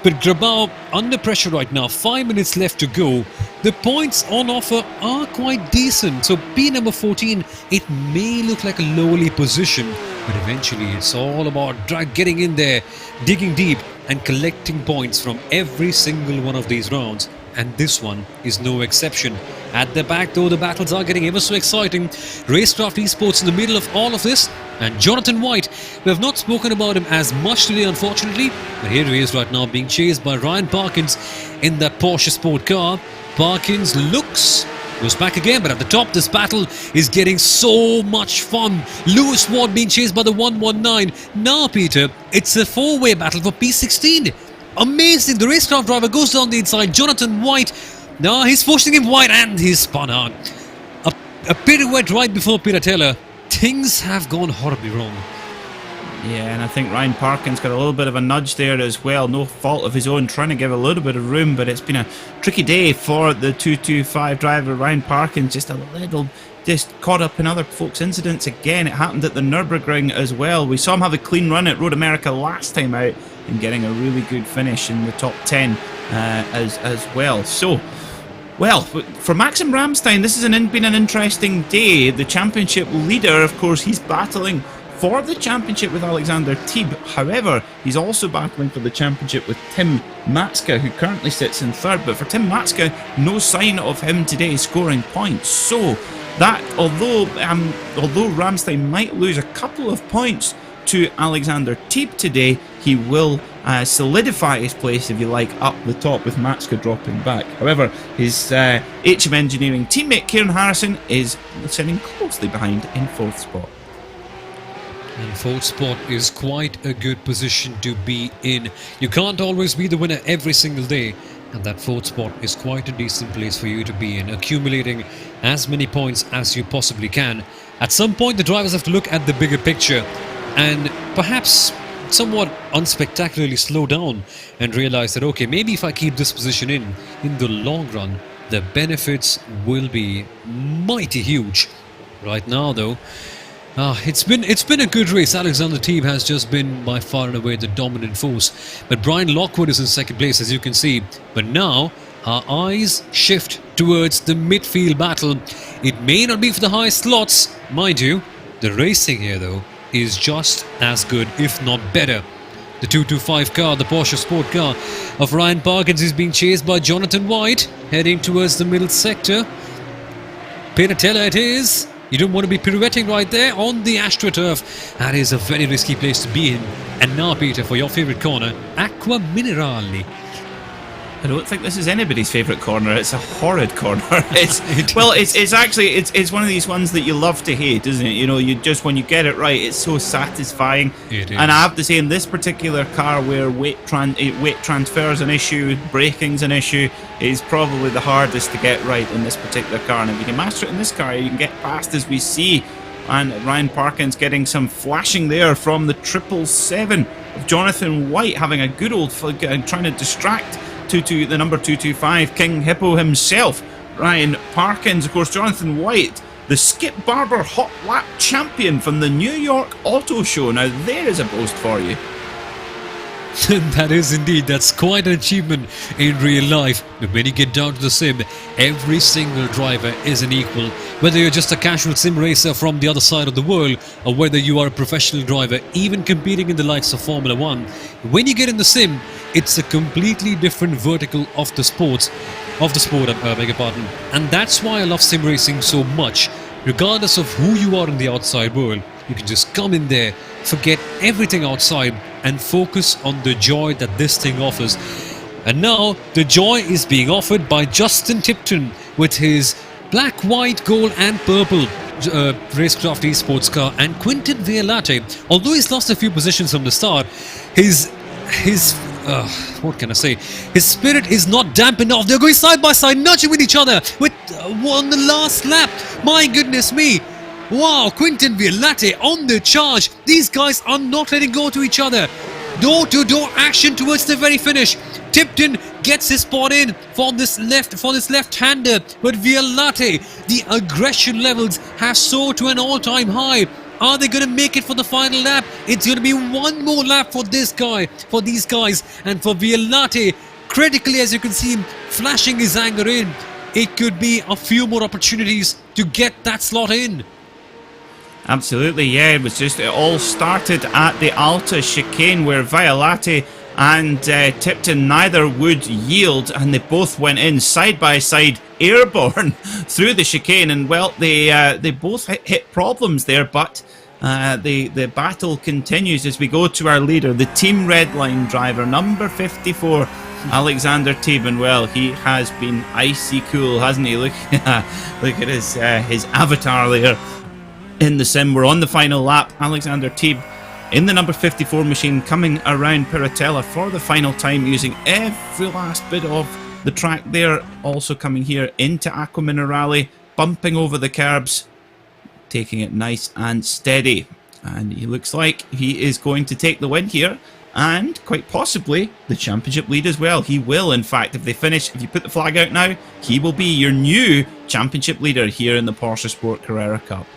But Grabau under pressure right now. 5 minutes left to go. The points on offer are quite decent. So P number 14, it may look like a lowly position, but eventually it's all about getting in there, digging deep, and collecting points from every single one of these rounds. And this one is no exception. At the back though, the battles are getting ever so exciting. RaceKraft Esports in the middle of all of this, and Jonathan White, we have not spoken about him as much today unfortunately, but here he is right now being chased by Ryan Parkins in that PorscheSport car. Parkins goes back again, but at the top this battle is getting so much fun. Lewis Ward being chased by the 119. Now Peter, it's a four-way battle for P16. Amazing, the RaceKraft driver goes down the inside. Jonathan White, now he's forcing him wide, and he's spun out. A pirouette right before Piratella. Things have gone horribly wrong. Yeah, and I think Ryan Parkins got a little bit of a nudge there as well. No fault of his own, trying to give a little bit of room, but it's been a tricky day for the 225 driver. Ryan Parkins just caught up in other folks' incidents again. It happened at the Nürburgring as well. We saw him have a clean run at Road America last time out and getting a really good finish in the top 10 as well. So, well, for Maxim Ramstein, this has been an interesting day. The championship leader, of course, he's battling for the championship with Alexander Teeb. However, he's also battling for the championship with Tim Matska, who currently sits in third. But for Tim Matska, no sign of him today scoring points. So that, although Ramstein might lose a couple of points to Alexander Teeb today, he will solidify his place, if you like, up the top with Matska dropping back. However, his HM Engineering teammate Kieran Harrison is sitting closely behind in fourth spot. And fourth spot is quite a good position to be in. You can't always be the winner every single day, and that fourth spot is quite a decent place for you to be in, accumulating as many points as you possibly can. At some point, the drivers have to look at the bigger picture and perhaps somewhat unspectacularly slow down and realize that, okay, maybe if I keep this position in the long run, the benefits will be mighty huge. Right now, though, it's been a good race. Alexander Teeb has just been by far and away the dominant force. But Brian Lockwood is in second place, as you can see. But now, our eyes shift towards the midfield battle. It may not be for the high slots, mind you. The racing here, though, is just as good, if not better. The 225 car, the PorscheSport car of Ryan Parkins, is being chased by Jonathan White, heading towards the middle sector. Piratella it is. You don't want to be pirouetting right there on the AstroTurf. That is a very risky place to be in. And now, Peter, for your favourite corner, Acqua Minerale. I don't think this is anybody's favourite corner. It's a horrid corner. It's actually one of these ones that you love to hate, isn't it? You know, you just, when you get it right, it's so satisfying. It is. And I have to say, in this particular car, where weight transfer is an issue, braking's an issue, is probably the hardest to get right in this particular car. And if you can master it in this car, you can get past, as we see. And Ryan Parkin's getting some flashing there from the 777 of Jonathan White, having a good old trying to distract the number 225, King Hippo himself. Ryan Parkins, of course, Jonathan White, the Skip Barber Hot Lap champion from the New York Auto Show. Now, there is a boast for you. That is indeed, that's quite an achievement in real life. But when you get down to the sim, every single driver is an equal. Whether you're just a casual sim racer from the other side of the world, or whether you are a professional driver, even competing in the likes of Formula 1, when you get in the sim, it's a completely different vertical of the sport, I beg your pardon. And that's why I love sim racing so much. Regardless of who you are in the outside world, you can just come in there, forget everything outside, and focus on the joy that this thing offers. And now, the joy is being offered by Justin Tipton with his black, white, gold and purple RaceKraft esports car, and Quinton Violate. Although he's lost a few positions from the start, his what can I say? His spirit is not dampened off. They're going side by side, nudging with each other with on the last lap. My goodness me. Wow, Quinton Violate on the charge. These guys are not letting go to each other. Door-to-door action towards the very finish. Tipton gets his spot in for this left-hander, but Violate, the aggression levels have soared to an all-time high. Are they going to make it for the final lap? It's going to be one more lap for these guys, and for Violate, critically, as you can see him flashing his anger in, it could be a few more opportunities to get that slot in. Absolutely, yeah. It all started at the Alta chicane, where Violate and Tipton neither would yield, and they both went in side by side, airborne through the chicane. And well, they both hit problems there, but the battle continues as we go to our leader, the Team Redline driver, number 54, Alexander Teben. Well, he has been icy cool, hasn't he? Look at his avatar there in the sim. We're on the final lap. Alexander Teben in the number 54 machine, coming around Piratella for the final time, using every last bit of the track there. Also coming here into Acqua Minerale, bumping over the curbs, taking it nice and steady. And he looks like he is going to take the win here, and quite possibly the championship lead as well. He will, in fact, if you put the flag out now, he will be your new championship leader here in the PorscheSport Carrera Cup.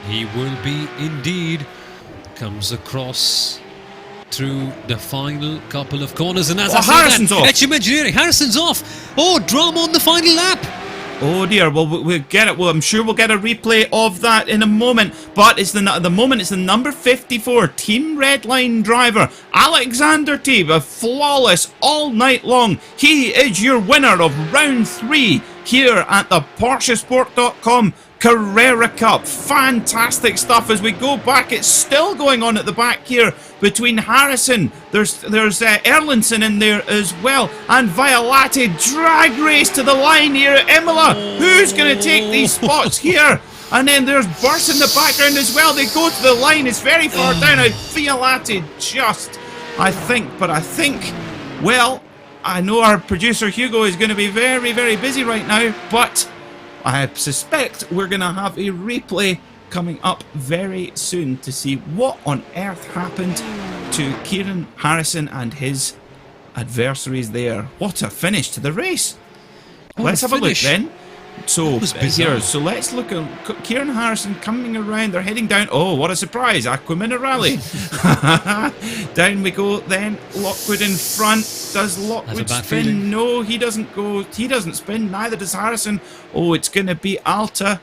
He will be indeed. Comes across through the final couple of corners, and as I say Harrison's off. HM Engineering, Harrison's off. Oh, drama on the final lap. Oh dear. Well, we'll get it. Well, I'm sure we'll get a replay of that in a moment. But it's the number 54 Team Redline driver, Alexander Teben, flawless all night long. He is your winner of round 3 here at the PorscheSport.com Carrera Cup. Fantastic stuff. As we go back, it's still going on at the back here between Harrison, there's Erlinson in there as well, and Violate. Drag race to the line here at Imola. Who's going to take these spots here? And then there's Burst in the background as well. They go to the line. It's very far down. Violate I think, well, I know our producer Hugo is going to be very, very busy right now, but I suspect we're going to have a replay coming up very soon to see what on earth happened to Kieran Harrison and his adversaries there. What a finish to the race. Let's have a look then. So here, so let's look at Kieran Harrison coming around. They're heading down. Oh, what a surprise! Acqua Minerale. Down we go then. Lockwood in front. Does Lockwood spin? Feeling. No, he doesn't go. He doesn't spin. Neither does Harrison. Oh, it's going to be Alta.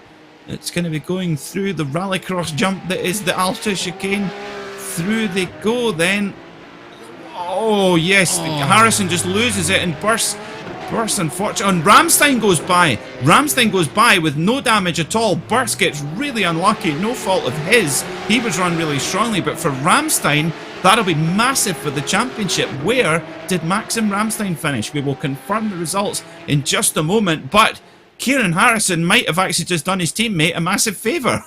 It's going to be going through the rallycross jump that is the Alta chicane. Through they go then. Oh yes, Harrison just loses it and bursts Burst, unfortunately, and Ramstein goes by. Ramstein goes by with no damage at all. Burst gets really unlucky, no fault of his. He was run really strongly, but for Ramstein, that'll be massive for the championship. Where did Maxim Ramstein finish? We will confirm the results in just a moment, but Kieran Harrison might have actually just done his teammate a massive favour.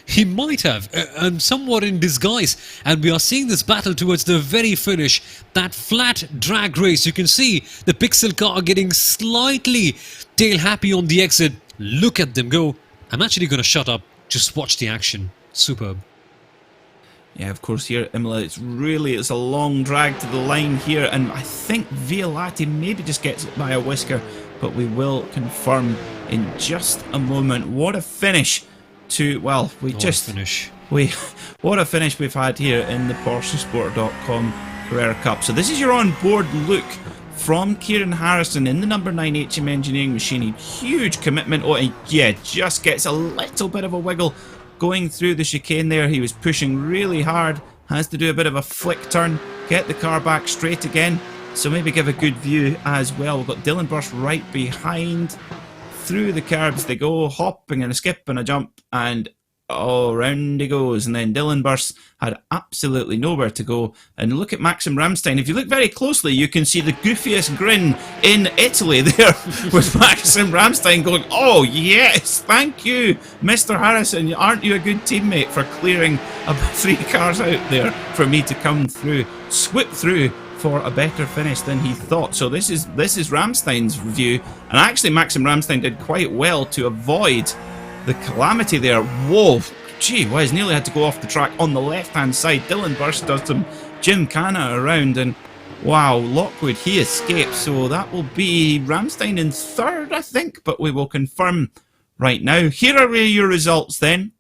He might have, and somewhat in disguise, and we are seeing this battle towards the very finish. That flat drag race, you can see the Pixel car getting slightly tail happy on the exit. Look at them go. I'm actually going to shut up, just watch the action. Superb. Yeah, of course, here at Imola, it's a long drag to the line here, and I think Violati maybe just gets it by a whisker, but we will confirm in just a moment. What a finish to, well, what a finish we've had here in the PorscheSport.com Carrera Cup. So this is your on-board look from Kieran Harrison in the number 9 HM Engineering machine. Huge commitment. Oh, yeah, just gets a little bit of a wiggle going through the chicane there. He was pushing really hard, has to do a bit of a flick turn, get the car back straight again, so maybe give a good view as well. We've got Dylan Burst right behind. Through the curbs they go, hopping and a skip and a jump, and round he goes. And then Dylan Burst had absolutely nowhere to go. And look at Maxim Ramstein. If you look very closely, you can see the goofiest grin in Italy there with Maxim Ramstein going, oh yes, thank you, Mr. Harrison. Aren't you a good teammate for clearing 3 cars out there for me to come through, swoop through for a better finish than he thought. So this is Ramstein's view, and actually Maxim Ramstein did quite well to avoid the calamity there. Whoa, gee whiz, nearly had to go off the track on the left hand side. Dylan Burst does some gymkhana around, and wow, Lockwood, he escapes. So that will be Ramstein in 3rd, I think, but we will confirm right now. Here are your results then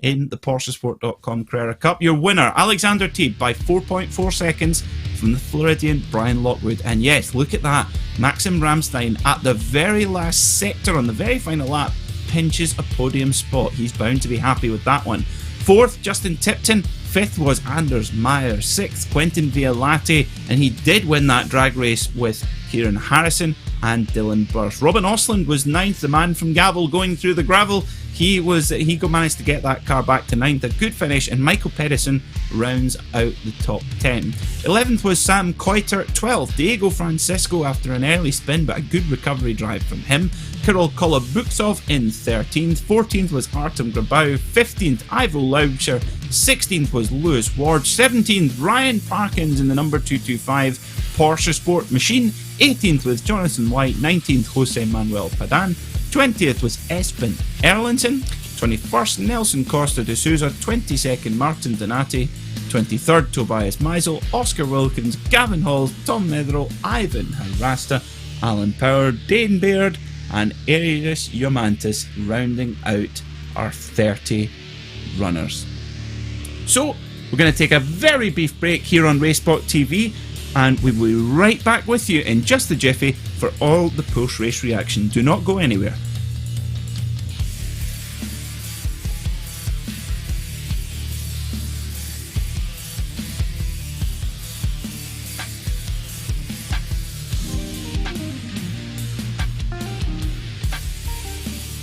in the PorscheSport.com Carrera Cup. Your winner, Alexander Teeb, by 4.4 seconds from the Floridian Brian Lockwood. And yes, look at that. Maxim Ramstein at the very last sector on the very final lap pinches a podium spot. He's bound to be happy with that one. 4th, Justin Tipton. 5th was Anders Meyer. 6th, Quentin Violati. And he did win that drag race with Kieran Harrison and Dylan Burst. Robin Osland was 9th, the man from Gavel going through the gravel. He managed to get that car back to 9th, a good finish, and Michael Pedersen rounds out the top 10. 11th was Sam Koiter. 12th, Diego Francisco after an early spin, but a good recovery drive from him. Kirill Kolobuksov in 13th. 14th was Artem Grabau. 15th, Ivo Laubscher. 16th was Lewis Ward. 17th, Ryan Parkins in the number 225 Porsche Sport machine. 18th was Jonathan White. 19th, Jose Manuel Padan. 20th was Espen Erlandsen. 21st, Nelson Costa de Souza. 22nd, Martin Donati. 23rd, Tobias Meisel, Oscar Wilkins, Gavin Hall, Tom Medro, Ivan Harasta, Alan Power, Dane Baird, and Arius Yomantis rounding out our 30 runners. So, we're going to take a very brief break here on Racespot TV, and we will be right back with you in just a jiffy for all the post-race reaction. Do not go anywhere.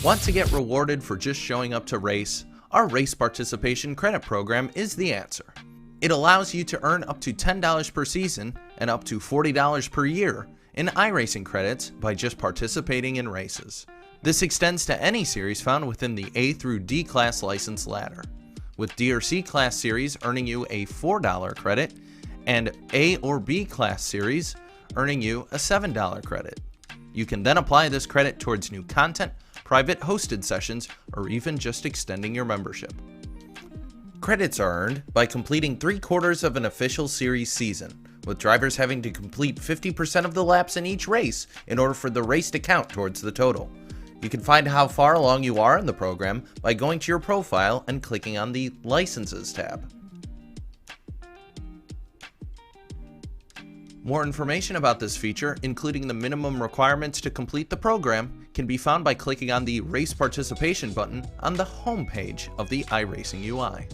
Want to get rewarded for just showing up to race? Our Race Participation Credit Program is the answer. It allows you to earn up to $10 per season and up to $40 per year in iRacing credits by just participating in races. This extends to any series found within the A through D class license ladder, with D or C class series earning you a $4 credit and A or B class series earning you a $7 credit. You can then apply this credit towards new content, private hosted sessions, or even just extending your membership. Credits are earned by completing 3/4 of an official series season, with drivers having to complete 50% of the laps in each race in order for the race to count towards the total. You can find how far along you are in the program by going to your profile and clicking on the Licenses tab. More information about this feature, including the minimum requirements to complete the program, can be found by clicking on the Race Participation button on the home page of the iRacing UI.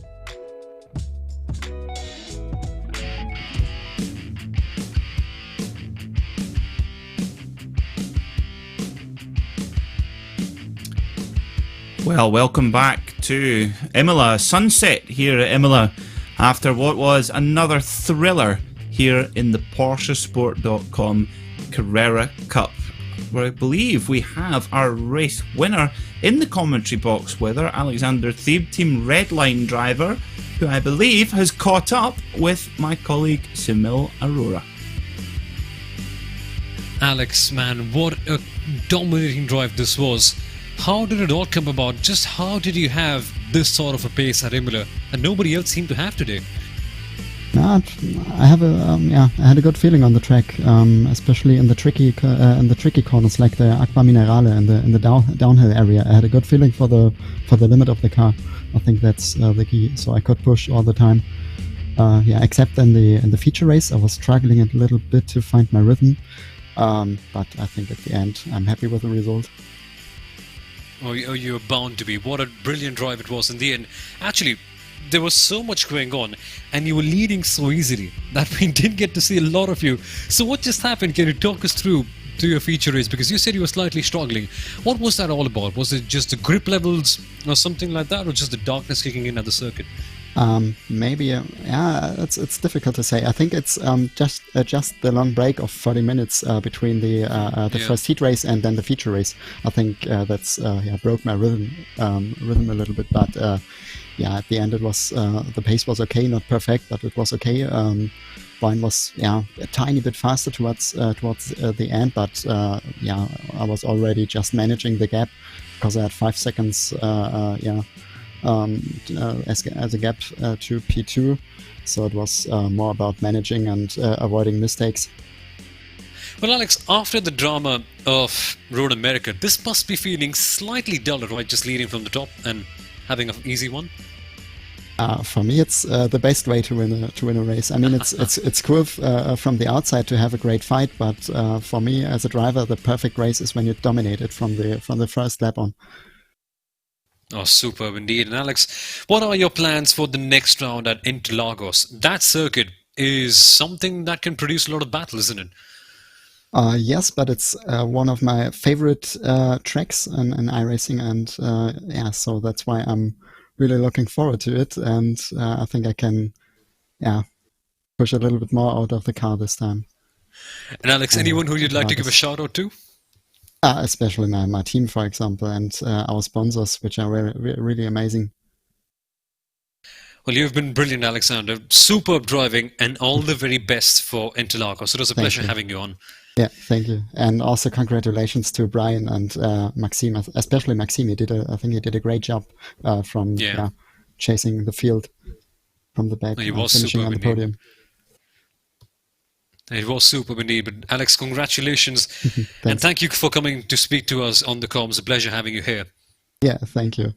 Well, welcome back to Imola. Sunset here at Imola after what was another thriller here in the PorscheSport.com Carrera Cup, where I believe we have our race winner in the commentary box with her, Alexander Thieb, Team Redline driver, who I believe has caught up with my colleague Soumil Arora. Alex, man, what a dominating drive this was. How did it all come about? Just how did you have this sort of a pace at Imola and nobody else seemed to have today? I have I had a good feeling on the track, especially in the tricky corners like the Aqua Minerale in the downhill area. I had a good feeling for the limit of the car. I think that's the key. So I could push all the time. Except in the feature race, I was struggling a little bit to find my rhythm. But I think at the end, I'm happy with the result. Oh, you're bound to be. What a brilliant drive it was in the end. Actually, there was so much going on and you were leading so easily that we didn't get to see a lot of you. So what just happened? Can you talk us through to your feature race? Because you said you were slightly struggling. What was that all about? Was it just the grip levels or something like that, or just the darkness kicking in at the circuit? It's difficult to say. I think it's just the long break of 30 minutes between the first heat race and then the feature race. I think that's broke my rhythm a little bit. But at the end it was the pace was okay, not perfect, but it was okay. Mine was a tiny bit faster towards the end, but I was already just managing the gap because I had 5 seconds. As a gap to P2, so it was more about managing and avoiding mistakes. Well, Alex, after the drama of Road America, this must be feeling slightly duller, right? Just leading from the top and having an easy one. For me, it's the best way to win a race. I mean, it's cool from the outside to have a great fight, but for me as a driver, the perfect race is when you dominate it from the first lap on. Oh, superb indeed. And Alex, what are your plans for the next round at Interlagos? That circuit is something that can produce a lot of battle, isn't it? Yes, but it's one of my favorite tracks in iRacing, and so that's why I'm really looking forward to it, and I think I can push a little bit more out of the car this time. And Alex, anyone who you'd like to give a shout out to? Especially my team, for example, and our sponsors, which are really amazing. Well, you've been brilliant, Alexander. Superb driving and all the very best for Interlagos. It was a pleasure having you on. Yeah, thank you. And also congratulations to Brian and Maxime, especially Maxime. I think he did a great job from chasing the field from the back, finishing on the podium. It was superb indeed. But Alex, congratulations. And thank you for coming to speak to us on the comms. A pleasure having you here. Yeah, thank you.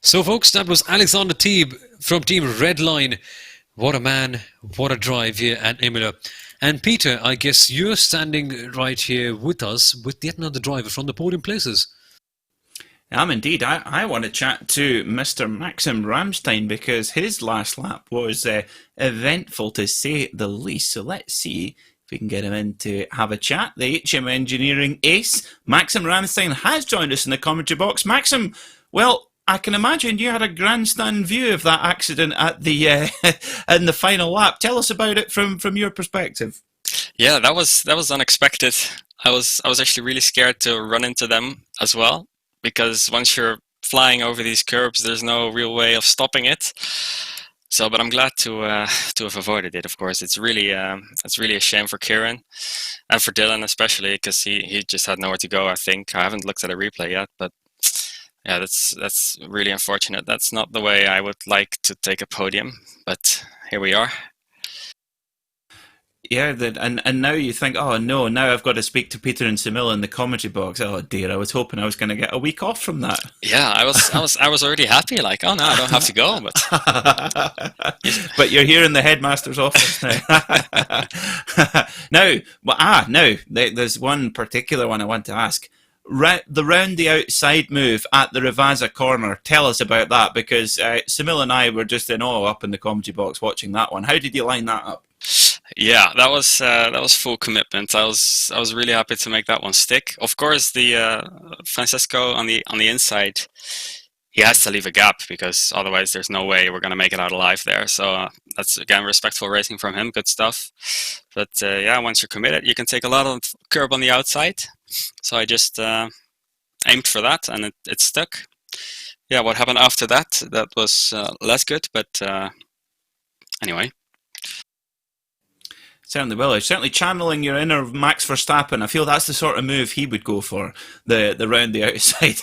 So folks, that was Alexander Thieb from Team Redline. What a man, what a drive here at Imola. And Peter, I guess you're standing right here with us with yet another driver from the podium places. Indeed. I want to chat to Mr. Maxim Ramstein because his last lap was eventful to say the least. So let's see if we can get him in to have a chat. The HM Engineering ace, Maxim Ramstein, has joined us in the commentary box. Maxim, well, I can imagine you had a grandstand view of that accident at the in the final lap. Tell us about it from your perspective. Yeah, that was unexpected. I was actually really scared to run into them as well, because once you're flying over these curbs, there's no real way of stopping it. So, but I'm glad to have avoided it. Of course, it's really a shame for Kieran and for Dylan especially, because he just had nowhere to go. I think I haven't looked at a replay yet, but yeah, that's really unfortunate. That's not the way I would like to take a podium, but here we are. Yeah, and now you think, oh no, now I've got to speak to Peter and Soumil in the commentary box. Oh dear, I was hoping I was going to get a week off from that. Yeah, I was already happy. Like, oh no, I don't have to go. But but you're here in the headmaster's office now. There's one particular one I want to ask. The round the outside move at the Rivazza corner. Tell us about that, because Soumil and I were just in awe up in the commentary box watching that one. How did you line that up? Yeah, that was full commitment. I was really happy to make that one stick. Of course, the Francesco on the inside, he has to leave a gap because otherwise there's no way we're gonna make it out alive there. So that's again respectful racing from him. Good stuff. But yeah, once you're committed, you can take a lot of curb on the outside. So I just aimed for that, and it stuck. Yeah, what happened after that? That was less good, but anyway. Certainly will. It's certainly channeling your inner Max Verstappen. I feel that's the sort of move he would go for, the round the outside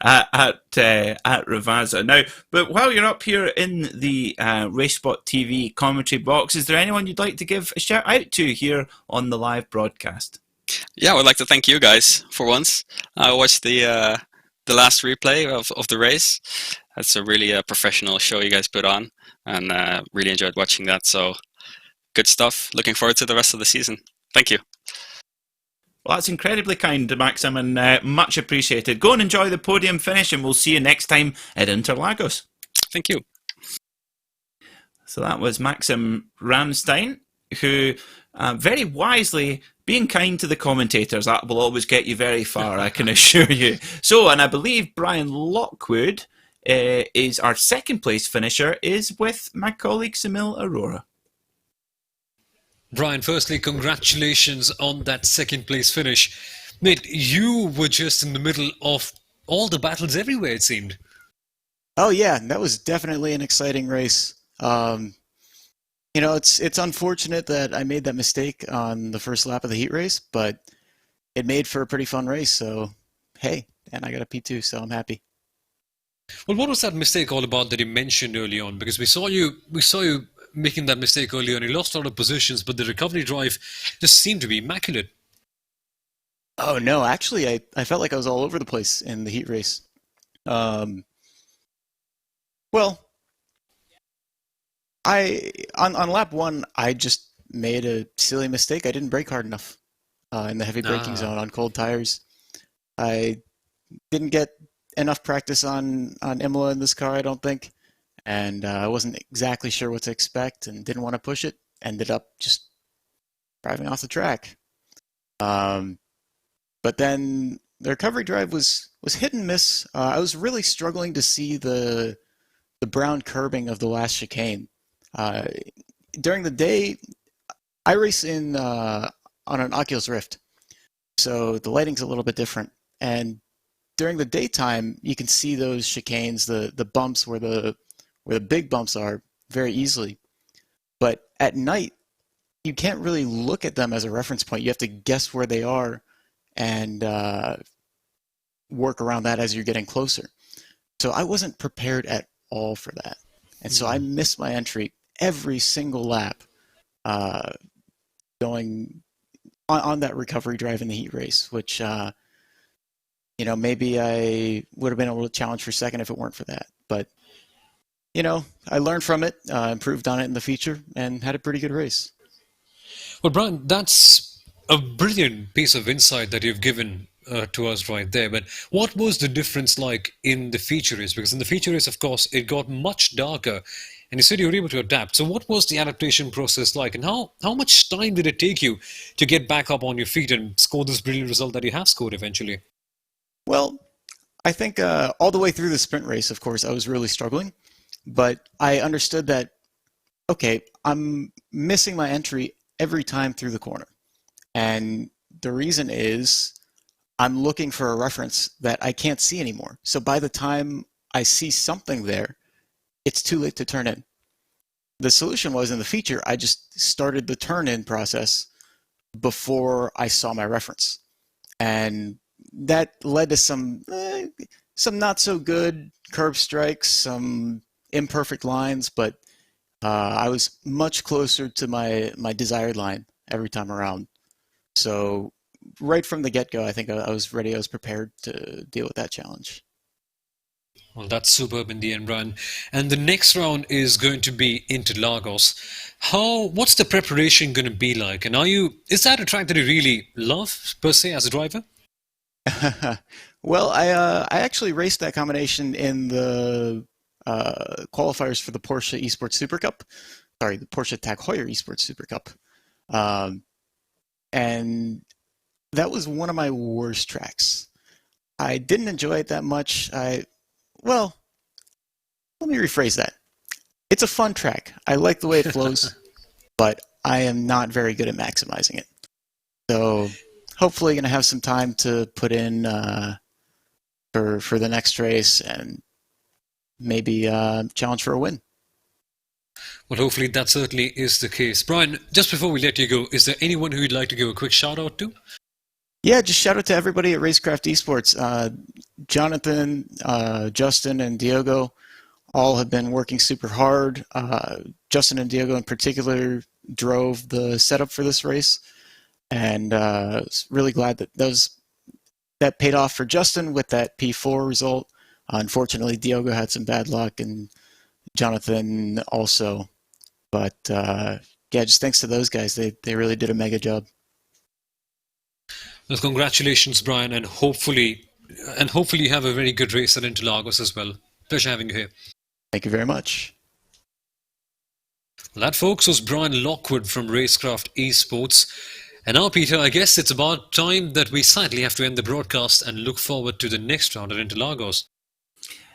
at Ravazza. Now, but while you're up here in the Racespot TV commentary box, is there anyone you'd like to give a shout out to here on the live broadcast? Yeah, I would like to thank you guys for once. I watched the last replay of the race. That's a really professional show you guys put on, and really enjoyed watching that. So good stuff. Looking forward to the rest of the season. Thank you. Well, that's incredibly kind, Maxim, and much appreciated. Go and enjoy the podium finish, and we'll see you next time at Interlagos. Thank you. So that was Maxim Ramstein, who very wisely being kind to the commentators. That will always get you very far, I can assure you. So, and I believe Brian Lockwood is our second place finisher, is with my colleague Soumil Arora. Brian, firstly, congratulations on that second place finish. Mate, you were just in the middle of all the battles everywhere, it seemed. Oh yeah, that was definitely an exciting race. You know, it's unfortunate that I made that mistake on the first lap of the heat race, but it made for a pretty fun race. So, hey, and I got a P2, so I'm happy. Well, what was that mistake all about that you mentioned early on? Because we saw you making that mistake early on. You lost a lot of positions, but the recovery drive just seemed to be immaculate. Oh no, actually, I felt like I was all over the place in the heat race. Well, on lap one, I just made a silly mistake. I didn't brake hard enough in the heavy braking zone on cold tires. I didn't get enough practice on Imola in this car, I don't think. And I wasn't exactly sure what to expect and didn't want to push it. Ended up just driving off the track. But then the recovery drive was hit and miss. I was really struggling to see the brown curbing of the last chicane. During the day, I race on an Oculus Rift, so the lighting's a little bit different. And during the daytime, you can see those chicanes, the bumps where the big bumps are, very easily. But at night, you can't really look at them as a reference point. You have to guess where they are and work around that as you're getting closer. So I wasn't prepared at all for that. And so I missed my entry every single lap going on that recovery drive in the heat race, which, you know, maybe I would have been able to challenge for second if it weren't for that. But you know, I learned from it, improved on it in the feature, and had a pretty good race. Well, Brian, that's a brilliant piece of insight that you've given to us right there. But what was the difference like in the feature race? Because in the feature race, of course, it got much darker, and you said you were able to adapt. So what was the adaptation process like, and how much time did it take you to get back up on your feet and score this brilliant result that you have scored eventually? Well, I think all the way through the sprint race, of course, I was really struggling. But I understood that, okay, I'm missing my entry every time through the corner. And the reason is I'm looking for a reference that I can't see anymore. So by the time I see something there, it's too late to turn in. The solution was in the feature, I just started the turn-in process before I saw my reference. And that led to some not so good curb strikes, some imperfect lines, but I was much closer to my desired line every time around. So right from the get-go, I think I was ready. I was prepared to deal with that challenge. Well, that's superb in the end, Brian. And the next round is going to be Interlagos. What's the preparation going to be like? And is that a track that you really love, per se, as a driver? Well, I actually raced that combination in the qualifiers for the Porsche Esports Super Cup. Sorry, the Porsche Tag Heuer Esports Super Cup. And that was one of my worst tracks. I didn't enjoy it that much. Well, let me rephrase that. It's a fun track. I like the way it flows, but I am not very good at maximizing it. So hopefully going to have some time to put in for the next race and maybe challenge for a win. Well, hopefully that certainly is the case. Brian, just before we let you go, is there anyone who you'd like to give a quick shout out to? Yeah, just shout out to everybody at RaceKraft Esports. Jonathan, Justin, and Diogo all have been working super hard. Justin and Diogo in particular drove the setup for this race, and really glad that paid off for Justin with that P4 result. Unfortunately, Diogo had some bad luck, and Jonathan also. But yeah, just thanks to those guys. They really did a mega job. Well, congratulations, Brian, and hopefully you have a very good race at Interlagos as well. Pleasure having you here. Thank you very much. Well, that, folks, was Brian Lockwood from RaceKraft Esports. And now, Peter, I guess it's about time that we sadly have to end the broadcast and look forward to the next round at Interlagos.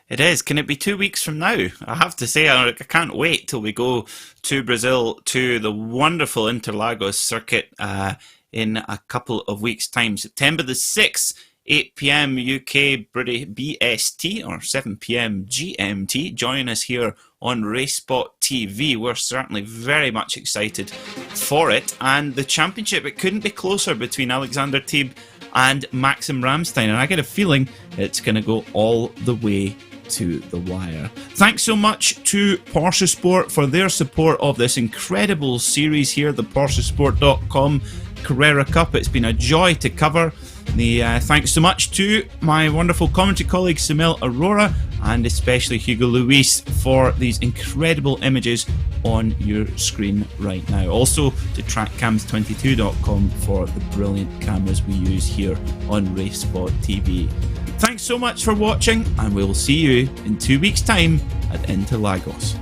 It is. Can it be 2 weeks from now? I have to say, I can't wait till we go to Brazil, to the wonderful Interlagos circuit in a couple of weeks' time. September the 6th, 8 p.m. UK British BST or 7 p.m. GMT. Join us here on Racespot TV. We're certainly very much excited for it. And the championship, it couldn't be closer between Alexander Teeb and Maxim Ramstein. And I get a feeling it's going to go all the way to the wire. Thanks so much to PorscheSport for their support of this incredible series here, the PorscheSport.com Carrera Cup. It's been a joy to cover. Thanks so much to my wonderful commentary colleague Soumil, Arora, and especially Hugo Luis for these incredible images on your screen right now. Also to trackcams22.com for the brilliant cameras we use here on Racespot TV. Thanks so much for watching, and we'll see you in 2 weeks' time at Interlagos.